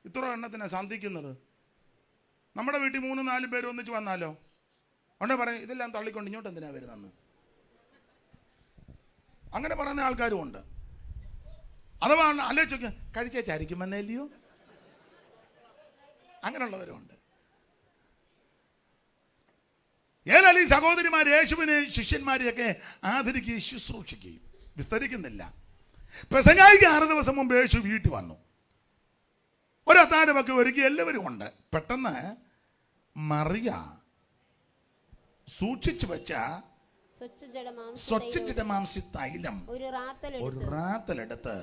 ഇത്ര എണ്ണത്തിനാണ് സന്ധിക്കുന്നത്. നമ്മുടെ വീട്ടിൽ 3-4 പേര് ഒന്നിച്ച് വന്നാലോ ഉടനെ പറയും ഇതെല്ലാം തള്ളിക്കൊണ്ട് ഇങ്ങോട്ട് എന്തിനാ വരുന്നെന്ന്. അങ്ങനെ പറയുന്ന ആൾക്കാരും ഉണ്ട്. അഥവാ ആലോചിച്ച് കഴിച്ചേച്ചായിരിക്കുമെന്നല്ലയോ, അങ്ങനെയുള്ളവരുണ്ട്. ഏതായാലും ഈ സഹോദരിമാർ യേശുവിനെ ശിഷ്യന്മാരെയൊക്കെ ആദരിക്കുകയും ശുശ്രൂഷിക്കുകയും. വിസ്തരിക്കുന്നില്ല. പെസഹായ്ക്ക് 6 ദിവസം മുമ്പ് യേശു വീട്ടിൽ വന്നു. ഒരു അത്താഴമൊക്കെ ഒരുക്കി എല്ലാവരും ഉണ്ട്. പെട്ടെന്ന് മറിയ സൂക്ഷിച്ചു വെച്ച സ്വച്ഛജഡമാംസി തൈലം ഒരു റാത്തലെടുത്ത്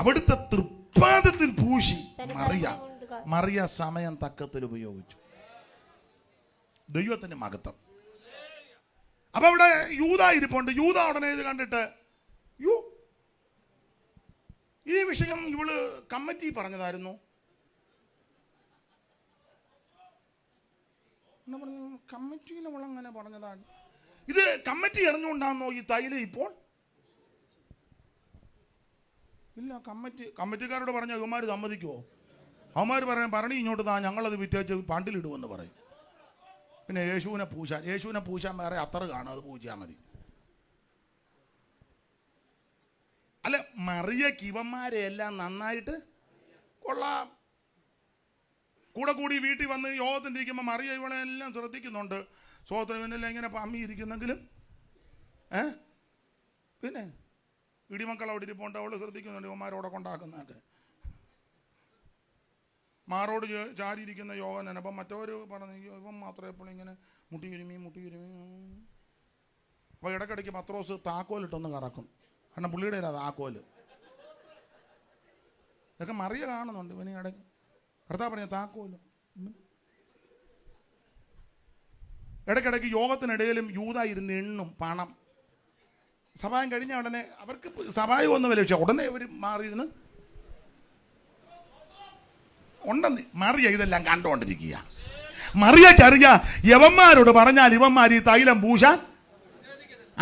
അവിടുത്തെ തൃപ്പാദത്തിൽ പൂശി മറിയ സമയം തക്കത്തിൽ ഉപയോഗിച്ചു. ദൈവത്തിന്റെ മഹത്വം. അപ്പൊ അവിടെ യൂദാ ഇരിപ്പുണ്ട്. യൂദാ ഉടനെ ഇത് കണ്ടിട്ട് ഈ വിഷയം ഇവള് കമ്മിറ്റി പറഞ്ഞതായിരുന്നു. കമ്മിറ്റിയിൽ അവളങ്ങനെ പറഞ്ഞതാണ്. ഇത് കമ്മിറ്റി അറിഞ്ഞുകൊണ്ടാണോ ഈ തൈലം ഇപ്പോൾ? ഇല്ല, കമ്മിറ്റിക്കാരോട് പറഞ്ഞ ഇവന്മാർ സമ്മതിക്കുമോ? അവന്മാർ പറയാൻ പറഞ്ഞി ഇങ്ങോട്ട് താ, ഞങ്ങളത് വിറ്റേച്ച് പണ്ടിലിടുമെന്ന് പറയും. പിന്നെ യേശുവിനെ പൂശാൻ വേറെ അത്തറ് കാണും, അത് പൂശാൽ മതി. അല്ല, മറിയക്ക് ഇവന്മാരെ എല്ലാം നന്നായിട്ട് കൊള്ളാം. കൂടി വീട്ടിൽ വന്ന് യോഗത്തിന് ഇരിക്കുമ്പോൾ മറിയ ഇവിടെ എല്ലാം ശ്രദ്ധിക്കുന്നുണ്ട്. സ്വോത്രമെല്ലാം ഇങ്ങനെ പമ്മി ഇരിക്കുന്നെങ്കിലും പിന്നെ ഇടിമക്കൾ അവിടെ ഇരിപ്പുണ്ട്, അവള് ശ്രദ്ധിക്കുന്നുണ്ട് ഇവന്മാരോടെ കൊണ്ടാക്കുന്നതൊക്കെ. മാറോട് ചാരിയിരിക്കുന്ന യോഗനാണ്. അപ്പം മറ്റവർ പറഞ്ഞു ഇവൻ മാത്രമേ എപ്പോഴും ഇങ്ങനെ മുട്ടിയുരുമി. അപ്പോൾ ഇടയ്ക്കിടയ്ക്ക് പത്രോസ് താക്കോലിട്ടൊന്ന് കറക്കും. കാരണം പുള്ളിയുടെ താക്കോല് ഇതൊക്കെ മറിയ കാണുന്നുണ്ട്. ഇവന് ഇടയ്ക്ക് കർത്താവ് പറഞ്ഞ താക്കോല്. ഇടയ്ക്കിടയ്ക്ക് യോഗത്തിനിടയിലും യൂദാ ഇരുന്ന് എണ്ണും പണം. സഭായം കഴിഞ്ഞ ഉടനെ അവർക്ക് സഭായം ഒന്നുമില്ല, പക്ഷെ ഉടനെ അവർ മാറിയിരുന്ന് ഉണ്ടെന്ന് മറിയ ഇതെല്ലാം കണ്ടുകൊണ്ടിരിക്കുക. മറിയക്കറിയാ യവന്മാരോട് പറഞ്ഞാൽ ഇവന്മാർ ഈ തൈലം പൂശാൻ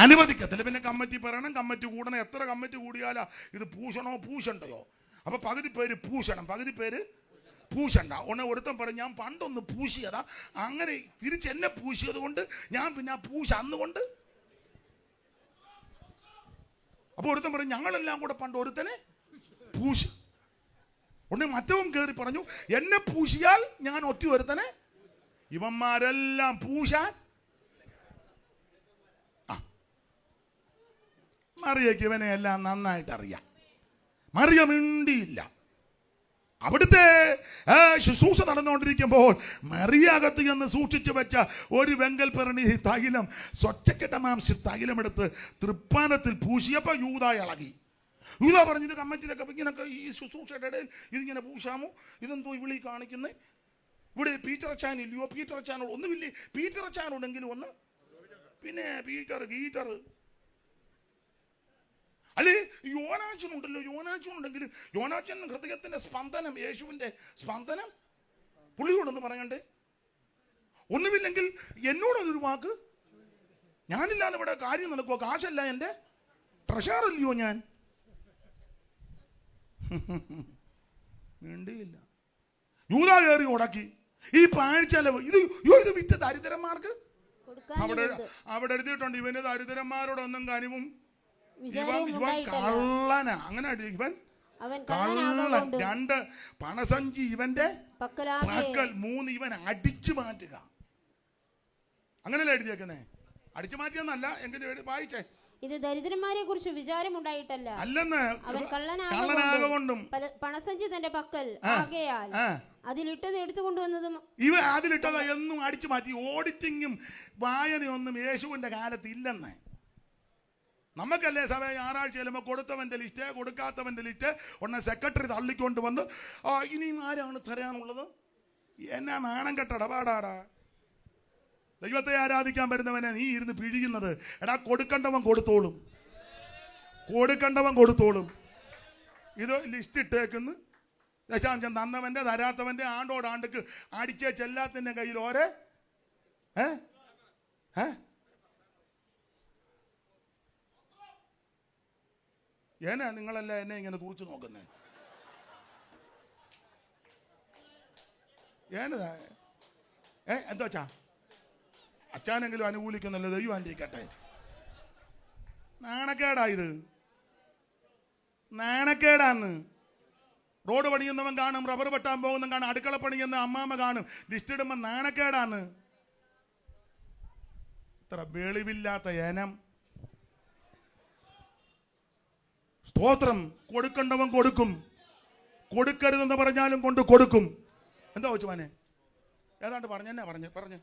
അനുവദിക്കത്തില്ല. പിന്നെ കമ്മിറ്റി പറയണം, കമ്മിറ്റി കൂടണം. എത്ര കമ്മിറ്റി കൂടിയാലാ ഇത് പൂശണോ പൂശണ്ടയോ? അപ്പൊ പകുതി പേര് പൂശണം, പകുതി പേര് പൂശണ്ട. ഒരുത്തൻ പറയും ഞാൻ പണ്ടൊന്ന് പൂശിയതാ, അങ്ങനെ തിരിച്ച് എന്നെ പൂശിയത് കൊണ്ട് ഞാൻ പിന്നെ ആ പൂശ അന്നുകൊണ്ട്. അപ്പൊ ഒരുത്തൻ പറയും ഞങ്ങളെല്ലാം കൂടെ പണ്ട് ഒരുത്തനെ പൂശി. മറ്റവൻ കയറി പറഞ്ഞു എന്നെ പൂശിയാൽ ഞാൻ ഒറ്റ ഒരുത്തനെ. ഇവന്മാരെല്ലാം പൂശാൻ. മറിയയ്ക്ക് ഇവനെ എല്ലാം നന്നായിട്ട് അറിയാം. മറിയ മിണ്ടിയില്ല. അവിടുത്തെ ശുശ്രൂഷ നടന്നുകൊണ്ടിരിക്കുമ്പോൾ മറിയാകത്ത് എന്ന് സൂക്ഷിച്ചു വെച്ച ഒരു വെങ്കൽ പെരണി തൈലം, സ്വച്ഛക്കിടമാംസ തൈലമെടുത്ത് തൃപ്പാനത്തിൽ പൂശിയപ്പോൾ യൂദ ഇളകി. യൂദ പറഞ്ഞു ഇത് കമ്മിറ്റിയിലൊക്കെ ഇങ്ങനൊക്കെ ഈ ശുശ്രൂഷയുടെ ഇടയിൽ ഇതിങ്ങനെ പൂശാമോ? ഇതെന്തോ വിളി കാണിക്കുന്നേ? ഇവിടെ പീറ്റർ അച്ചാൻ ഇല്ലയോ? പീറ്റർ അച്ചാനോട് ഒന്നുമില്ലേ? പീറ്റർ അച്ചാനോടെങ്കിലും ഒന്ന്. പിന്നെ ഗീറ്റർ അല്ലേ? യോനാച്ചനുണ്ടല്ലോ, യോനാച്ചനുണ്ടെങ്കിൽ യോനാച്ചൻ ഹൃദയത്തിന്റെ സ്പന്ദനം, യേശുവിന്റെ സ്പന്ദനം പുള്ളിയോടൊന്ന് പറയണ്ടേ? ഒന്നുമില്ലെങ്കിൽ എന്നോടൊരു വാക്ക്. ഞാനില്ലാതെ ഇവിടെ കാര്യം നടക്കുവോ? കാശല്ല എൻ്റെ, ട്രഷറല്ലയോ ഞാൻ? വേണ്ടിയില്ല. യൂദ കയറി ഉടക്കി. ഈ പാഴ്ചെലവ് ഇത് വിറ്റ ദരിദ്രന്മാർക്ക്. അവിടെ എഴുതിയിട്ടുണ്ട് ഇവന് ദരിദ്രന്മാരോടൊന്നും കനിവും. ഇവൻ കള്ളന. അങ്ങനെ ഇവൻ കള്ളൻ. 2 പണസഞ്ചി ഇവന്റെ പക്കൽ, 3 ഇവൻ അടിച്ചു മാറ്റുക. അങ്ങനെയല്ല എഴുതിയേക്കുന്നേ. അടിച്ചു മാറ്റിയെന്നല്ല, എങ്കിലും വായിച്ചേ. ഇത് ദരിദ്രന്മാരെ കുറിച്ച് വിചാരമുണ്ടായിട്ടല്ല, അല്ലെന്ന് അവൻ കള്ളനാകൊണ്ടും പണസഞ്ചി തന്റെ പക്കൽ ആകയാൽ അതിലിട്ടത് എടുത്തു കൊണ്ടുവന്നതും. ഇവ അതിലിട്ടത് എന്നും അടിച്ചു മാറ്റി. ഓഡിറ്റിങ്ങും വായനയൊന്നും യേശുവിന്റെ കാലത്ത് ഇല്ലെന്ന്. നമുക്കല്ലേ സഭ ഞായറാഴ്ച ചെല്ലുമ്പോൾ കൊടുത്തവന്റെ ലിസ്റ്റ്, കൊടുക്കാത്തവന്റെ ലിസ്റ്റ് സെക്രട്ടറി തള്ളിക്കൊണ്ട് വന്ന് ഇനിയും ആരാണ് തരാനുള്ളത്? എന്നാ നാണം കെട്ട ഇടപാടാടാ. ദൈവത്തെ ആരാധിക്കാൻ വരുന്നവനെ നീ ഇരുന്ന് പിഴിയുന്നത്. എടാ കൊടുക്കണ്ടവൻ കൊടുത്തോളും, കൊടുക്കണ്ടവൻ കൊടുത്തോളും. ഇത് ലിസ്റ്റ് ഇട്ടേക്കുന്നു. ദശാംശം തന്നവന്റെ തരാത്തവന്റെ ആണ്ടോടാണ്ടക്ക് അടിച്ച ചെല്ലാത്തിന്റെ കയ്യിൽ ഓരോ ഏനാ നിങ്ങളല്ല എന്നെ ഇങ്ങനെ തുറച്ചു നോക്കുന്നേ? ഏനതാ എന്താ വെച്ചാ അച്ഛനെങ്കിലും അനുകൂലിക്കുന്നല്ലോ, ദൈവം അനുഗ്രഹിക്കട്ടെ. നാണക്കേടാ ഇത്, നാണക്കേടാന്ന്. റോഡ് പണിയുന്നവൻ കാണും, റബ്ബർ വെട്ടാൻ പോകുന്നവൻ കാണും, അടുക്കള പണിയുന്ന അമ്മാമ്മ കാണും. ലിസ്റ്റ് ഇടുമ്പോൾ നാണക്കേടാന്ന്. ഇത്ര വെളിവില്ലാത്ത ഏനം. സ്തോത്രം. കൊടുക്കണ്ടവൻ കൊടുക്കും, കൊടുക്കരുതെന്ന് പറഞ്ഞാലും കൊണ്ട് കൊടുക്കും. എന്താ വെച്ചു മോനെ? ഏതാണ്ട് പറഞ്ഞെന്നെ പറഞ്ഞു.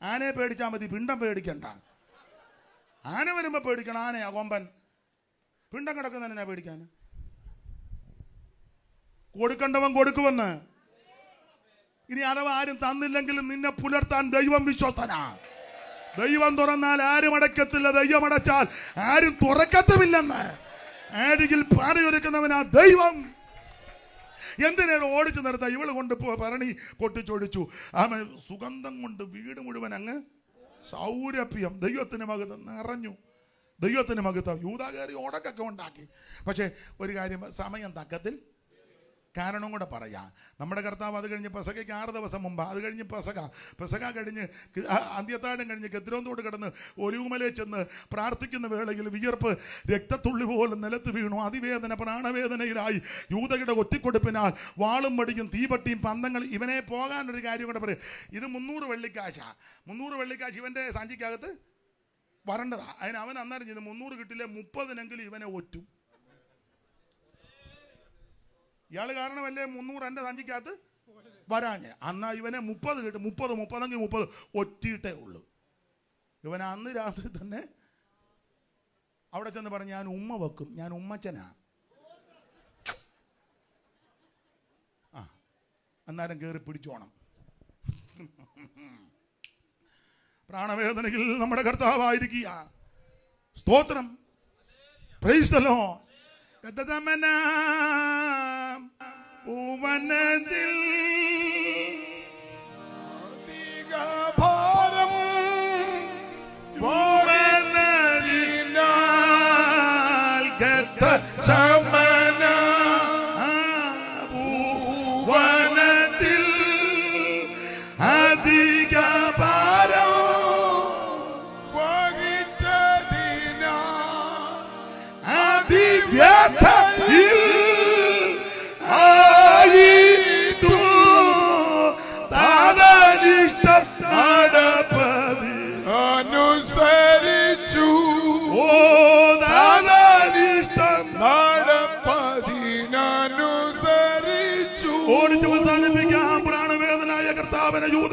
ആനയെ പേടിച്ചാൽ മതി, പിണ്ടം പേടിക്കണ്ട. ആന വരുമ്പോ പേടിക്കണം. ആനയാ കൊമ്പൻ. പിണ്ടം കിടക്കുന്നതിനാ പേടിക്കാൻ. കൊടുക്കണ്ടവൻ കൊടുക്കുമെന്ന്. ഇനി അഥവാ ആരും തന്നില്ലെങ്കിലും നിന്നെ പുലർത്താൻ ദൈവം വിശ്വസ്തനാ. ദൈവം തുറന്നാൽ ആരും അടയ്ക്കത്തില്ല, ദൈവം അടച്ചാൽ ആരും തുറക്കത്തുമില്ലെന്ന്. ആരെങ്കിൽ പാറയൊരുക്കുന്നവനാ ദൈവം. എന്തിനേരം ഓടിച്ചു നിർത്താം? ഇവള് കൊണ്ട് ഭരണി പൊട്ടിച്ചൊടിച്ചു. ആമ സുഗന്ധം കൊണ്ട് വീട് മുഴുവൻ അങ്ങ് സൗരഭ്യം. ദൈവത്തിന് മകത്വം നിറഞ്ഞു. ദൈവത്തിന് മകത്വം. യൂദ കയറി ഓടക്കൊക്കെ ഉണ്ടാക്കി. പക്ഷെ ഒരു കാര്യം, സമയം തക്കത്തിൽ. കാരണം കൂടെ പറയാം. നമ്മുടെ കർത്താവ് അത് കഴിഞ്ഞ് പെസഹയ്ക്ക് 6 ദിവസം മുമ്പ്, അത് കഴിഞ്ഞ് പെസഹ കഴിഞ്ഞ് അന്ത്യത്താഴം കഴിഞ്ഞ് കെദ്രോന്തോട് കിടന്ന് ഒലിവുമലയിൽ ചെന്ന് പ്രാർത്ഥിക്കുന്ന വേളയിൽ വിയർപ്പ് രക്തത്തുള്ളി പോലെ നിലത്ത് വീണു. അതിവേദന, പ്രാണവേദനയിലായി. യൂദയുടെ ഒറ്റിക്കൊടുപ്പിനാൽ വാളും മടിയും തീപട്ടിയും പന്തങ്ങൾ. ഇവനെ പോകാനൊരു കാര്യം കൂടെ പറയും. ഇത് 300 വെള്ളിക്കാശാ. 300 വെള്ളിക്കാശ് ഇവന്റെ സഞ്ചിക്കകത്ത് വരേണ്ടതാ. അതിന് അവൻ അന്നേരം ചെയ്ത് 300 കിട്ടില്ലേ 30-നെങ്കിലും ഇവനെ ഒറ്റും. ഇയാള് കാരണമല്ലേ 300 എൻ്റെ സഞ്ചിക്കകത്ത് വരാഞ്ഞ്. അന്നാ ഇവനെ 30 കിട്ടും. 30 ഒറ്റിയിട്ടേ ഉള്ളൂ. ഇവൻ അന്ന് രാത്രി തന്നെ അവിടെ ചെന്ന് പറഞ്ഞ് ഞാൻ ഉമ്മ വെക്കും, ഞാൻ ഉമ്മച്ചനാ. അന്നേരം കയറി പിടിച്ചോണം. പ്രാണവേദനയിൽ നമ്മുടെ കർത്താവായിരിക്കുക. സ്തോത്രം. Praise the lord. പൂവനത്തിൽ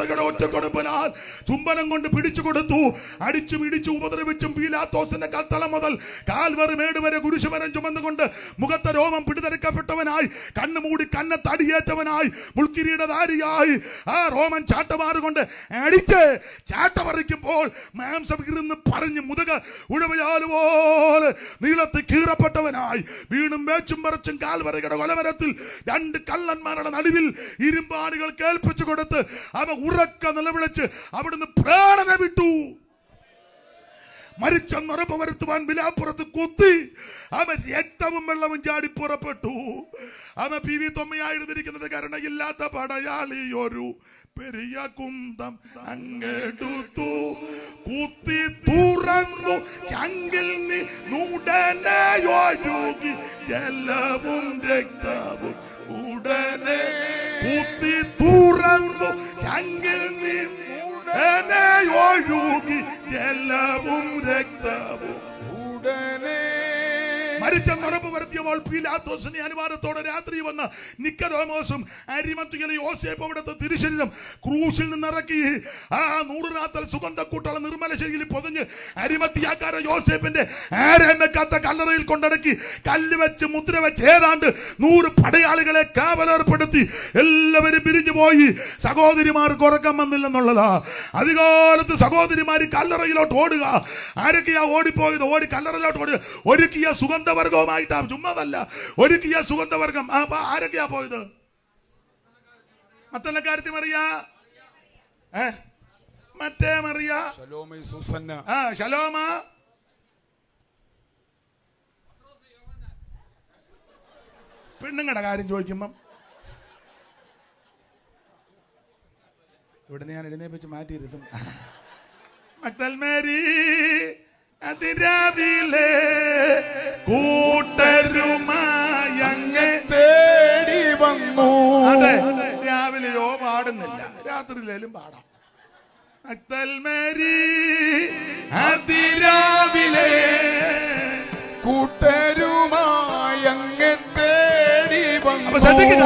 ക്രൂരതയുടെ ഒറ്റക്കൊടുപ്പിനാൽ ചുംബനം കൊണ്ട് പിടിച്ചു കൊടുത്തു. അടിച്ചും ഇടിച്ചും ഉപദ്രവിച്ചും പീലാത്തോസിന്റെ കൽത്തളം മുതൽ കാൽവറി മേട് വരെ കുരിശുമരം ചുമന്നുകൊണ്ട് മുഖത്തെ രോമം പിടിതെടുക്കപ്പെട്ടവനായി, കണ്ണുമൂടി കന്നത്തടിയേറ്റവനായി, മുൾക്കിരീടധാരിയായി ആ റോമൻ ചാട്ടമാറുകൊണ്ട് അടിച്ച് ചാട്ടമറിക്കുമ്പോൾ മാംസം ഇരുന്ന് പറഞ്ഞ് മുതുക ഉഴവയാലുപോലെ നീളത്തിൽ കീറപ്പെട്ടവനായി, വീണും വേച്ചും പറിച്ചും കാൽവരയുടെ കൊലമരത്തിൽ രണ്ട് കള്ളന്മാരുടെ നടുവിൽ ഇരുമ്പാണികൾ കേൾപ്പിച്ചു കൊടുത്ത് അവ ഉറക്ക നിലവിളിച്ച് അവിടുന്ന് പ്രാണനെ വിട്ടു. മരിച്ചെന്നുറപ്പ് വരുത്തുവാൻ വിലാപ്പുറത്ത് കുത്തി അവൻ രക്തവും വെള്ളവും ചാടി പുറപ്പെട്ടു. അവൻ PV തൊമ്മയായിരുന്നിരിക്കുന്നത് കരുണയില്ലാത്ത പടയാളി ഒരു പെരിയ കുന്തം അങ്ങെടുത്തു, കുത്തി തുറന്നു ചങ്കിൽ ഉടനെ ഒഴുകി ജലവും രക്തവും, ഉടനെ കുത്തി തുറന്നു ചങ്കിൽ ഉടനെ ഒഴുകി ജലവും രക്തവും, ഉടനെ മരിച്ചെന്നുറപ്പ് വരുത്തിയപ്പോൾ പീലാത്തോസിന്റെ അനുവാദത്തോടെ രാത്രി വന്ന് നിക്കോദെമോസും അരിമത്തിയിലെ യോസേപ്പ് അവിടുത്തെ തിരുശരീരം ക്രൂശിൽ നിന്നിറക്കി ആ 100 റാത്തൽ സുഗന്ധക്കൂട്ടുള്ള നിർമ്മല ശരീരത്തിൽ പൊതിഞ്ഞ് അരിമത്തിയാക്കാരൻ യോസേപ്പിന്റെ ആരെയും വെക്കാത്ത കല്ലറയിൽ കൊണ്ടടക്കി കല്ല് വെച്ച് മുദ്ര വെച്ച് ഏതാണ്ട് 100 പടയാളികളെ കാവലേർപ്പെടുത്തി എല്ലാവരും പിരിഞ്ഞു പോയി. സഹോദരിമാർക്ക് ഉറക്കം വന്നില്ലെന്നുള്ളതാ. അധികാലത്ത് സഹോദരിമാര് കല്ലറയിലോട്ട് ഓടുക. ആരൊക്കെയാ ഓടിപ്പോയത്? ഓടി കല്ലറയിലോട്ട് ഓടുക. ഒരുക്കിയ സുഗന്ധവർഗവുമായിട്ടാ, ചുമ്മാതല്ല, ഒരുക്കിയ സുഗന്ധവർഗം. ആരൊക്കെയാ പോയത്? മത്തല്ലക്കാരത്തി മറിയ, മറ്റേ മറിയ, ശലോമ, പെണ്ണുങ്ങളുടെ കാര്യം ചോദിക്കുമ്പം ഇവിടുന്ന് ഞാൻ എഴുന്നേപ്പിച്ച് മാറ്റിയിരുത്തും. മക്തൽ മേരി അതിരാവിലെ കൂട്ടരുമായി അങ്ങ് തേടി വന്നു. അതെ, രാവിലെയോ പാടുന്നില്ല, രാത്രിയിലും പാടാം. മക്തൽ മേരി അതിരാവിലെ കൂട്ടരുമായി അങ്ങ് തേടി വന്നു. അപ്പൊ ശ്രദ്ധിക്കുക,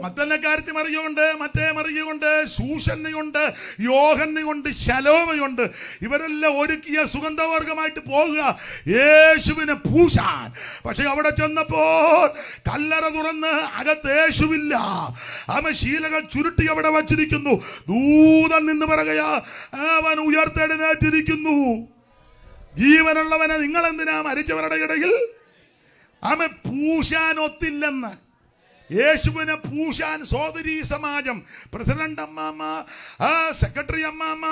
മഗ്ദലക്കാരത്തി മറിയുണ്ട്, മറ്റേ മറിയുണ്ട്, ശൂഷന്നയുണ്ട്, യോഹന്നയുണ്ട്, ശലോമയുണ്ട്. ഇവരെല്ലാം ഒരുക്കിയ സുഗന്ധവർഗമായിട്ട് പോകുക യേശുവിനെ പൂശാൻ. പക്ഷെ അവിടെ ചെന്നപ്പോൾ കല്ലറ തുറന്ന് അകത്ത് യേശുവില്ല. അവൻ ശീലകൾ ചുരുട്ടി അവിടെ വച്ചിരിക്കുന്നു. ദൂതൻ നിന്ന് പറയുകയാ, അവൻ ഉയർത്തെഴുന്നേറ്റിരിക്കുന്നു. ജീവനുള്ളവനെ നിങ്ങൾ എന്തിനാ മരിച്ചവരുടെ ഇടയിൽ? അവൻ പൂശാൻ ഒത്തില്ലെന്ന്. യേശുവിനെ പൂശാൻ സോദരി സമാജം, പ്രസിഡന്റ് അമ്മാമ്മ, സെക്രട്ടറി അമ്മാമ്മ,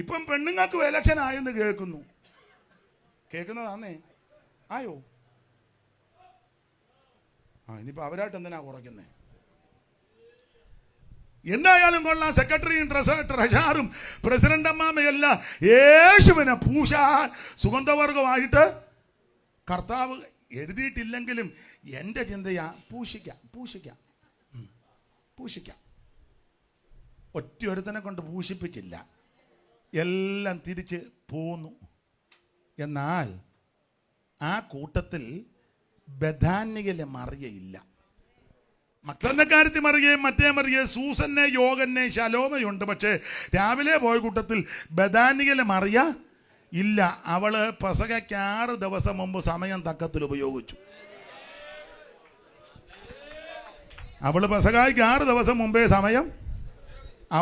ഇപ്പം പെണ്ണുങ്ങൾക്ക് ഇലക്ഷൻ ആയെന്ന് കേൾക്കുന്നതാന്നേ. ആയോ? ഇനിയിപ്പോ അവരായിട്ട് എന്തിനാ കുറയ്ക്കുന്നേ? എന്തായാലും കൊള്ളാം. സെക്രട്ടറിയും ട്രഷറും പ്രസിഡന്റ് അമ്മാമ്മയല്ല, യേശുവിനെ പൂശാൻ സുഗന്ധവർഗമായിട്ട് കർത്താവ് എഴുതിയിട്ടില്ലെങ്കിലും എൻ്റെ ചിന്തയാ, പൂശിക്കാം. ഒറ്റയൊരുത്തനെ കൊണ്ട് പൂശിപ്പിച്ചില്ല, എല്ലാം തിരിച്ച് പോന്നു. എന്നാൽ ആ കൂട്ടത്തിൽ ബഥാന്യയിലെ മറിയയില്ല. മഗ്ദലക്കാരത്തി മറിയയും മറ്റേ മറിയ, സൂസന്നെ, യോഗന്നെ, ശലോമയുണ്ട്. പക്ഷേ രാവിലെ പോയ കൂട്ടത്തിൽ ബഥാന്യയിലെ മറിയ ഇല്ല. അവള് പെസഹയ്ക്ക് 6 ദിവസം മുമ്പ് സമയം തക്കത്തിൽ ഉപയോഗിച്ചു. അവള് പെസഹായ്ക്ക് 6 ദിവസം മുമ്പേ സമയം,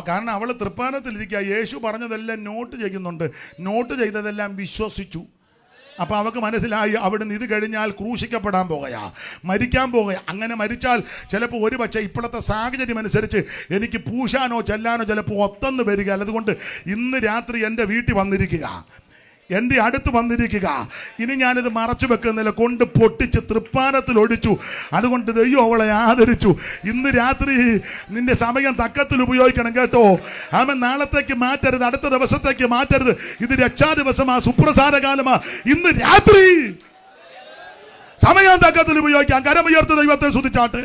കാരണം അവള് തൃപ്പാനത്തിലിരിക്കുക. യേശു പറഞ്ഞതെല്ലാം നോട്ട് ചെയ്യുന്നുണ്ട്. നോട്ട് ചെയ്തതെല്ലാം വിശ്വസിച്ചു. അപ്പൊ അവക്ക് മനസ്സിലായി അവിടുന്ന് ഇത് കഴിഞ്ഞാൽ ക്രൂശിക്കപ്പെടാൻ പോകുകയാ, മരിക്കാൻ പോകുക. അങ്ങനെ മരിച്ചാൽ ചിലപ്പോൾ ഒരു പക്ഷേ ഇപ്പോഴത്തെ സാഹചര്യം അനുസരിച്ച് എനിക്ക് പൂശാനോ ചെല്ലാനോ ചിലപ്പോൾ ഒത്തെന്ന് വരിക. അതുകൊണ്ട് ഇന്ന് രാത്രി എൻ്റെ വീട്ടിൽ വന്നിരിക്കുക, എൻ്റെ അടുത്ത് വന്നിരിക്കുക. ഇനി ഞാനിത് മറച്ചു വെക്കുന്നില്ല, കൊണ്ട് പൊട്ടിച്ച് തൃപ്പാനത്തിൽ ഒഴിച്ചു. അതുകൊണ്ട് ദൈവം അവളെ ആദരിച്ചു. ഇന്ന് രാത്രി നിന്റെ സമയം തക്കത്തിൽ ഉപയോഗിക്കണം കേട്ടോ. ആമൻ. നാളത്തേക്ക് മാറ്റരുത്, അടുത്ത ദിവസത്തേക്ക് മാറ്റരുത്. ഇത് രക്ഷാ ദിവസമാ, സുപ്രസാര കാലമാ. ഇന്ന് രാത്രി സമയം തക്കത്തിൽ ഉപയോഗിക്കാം. കരമുയർത്ത് ദൈവത്തെ സ്തുതിച്ചാട്ടെ.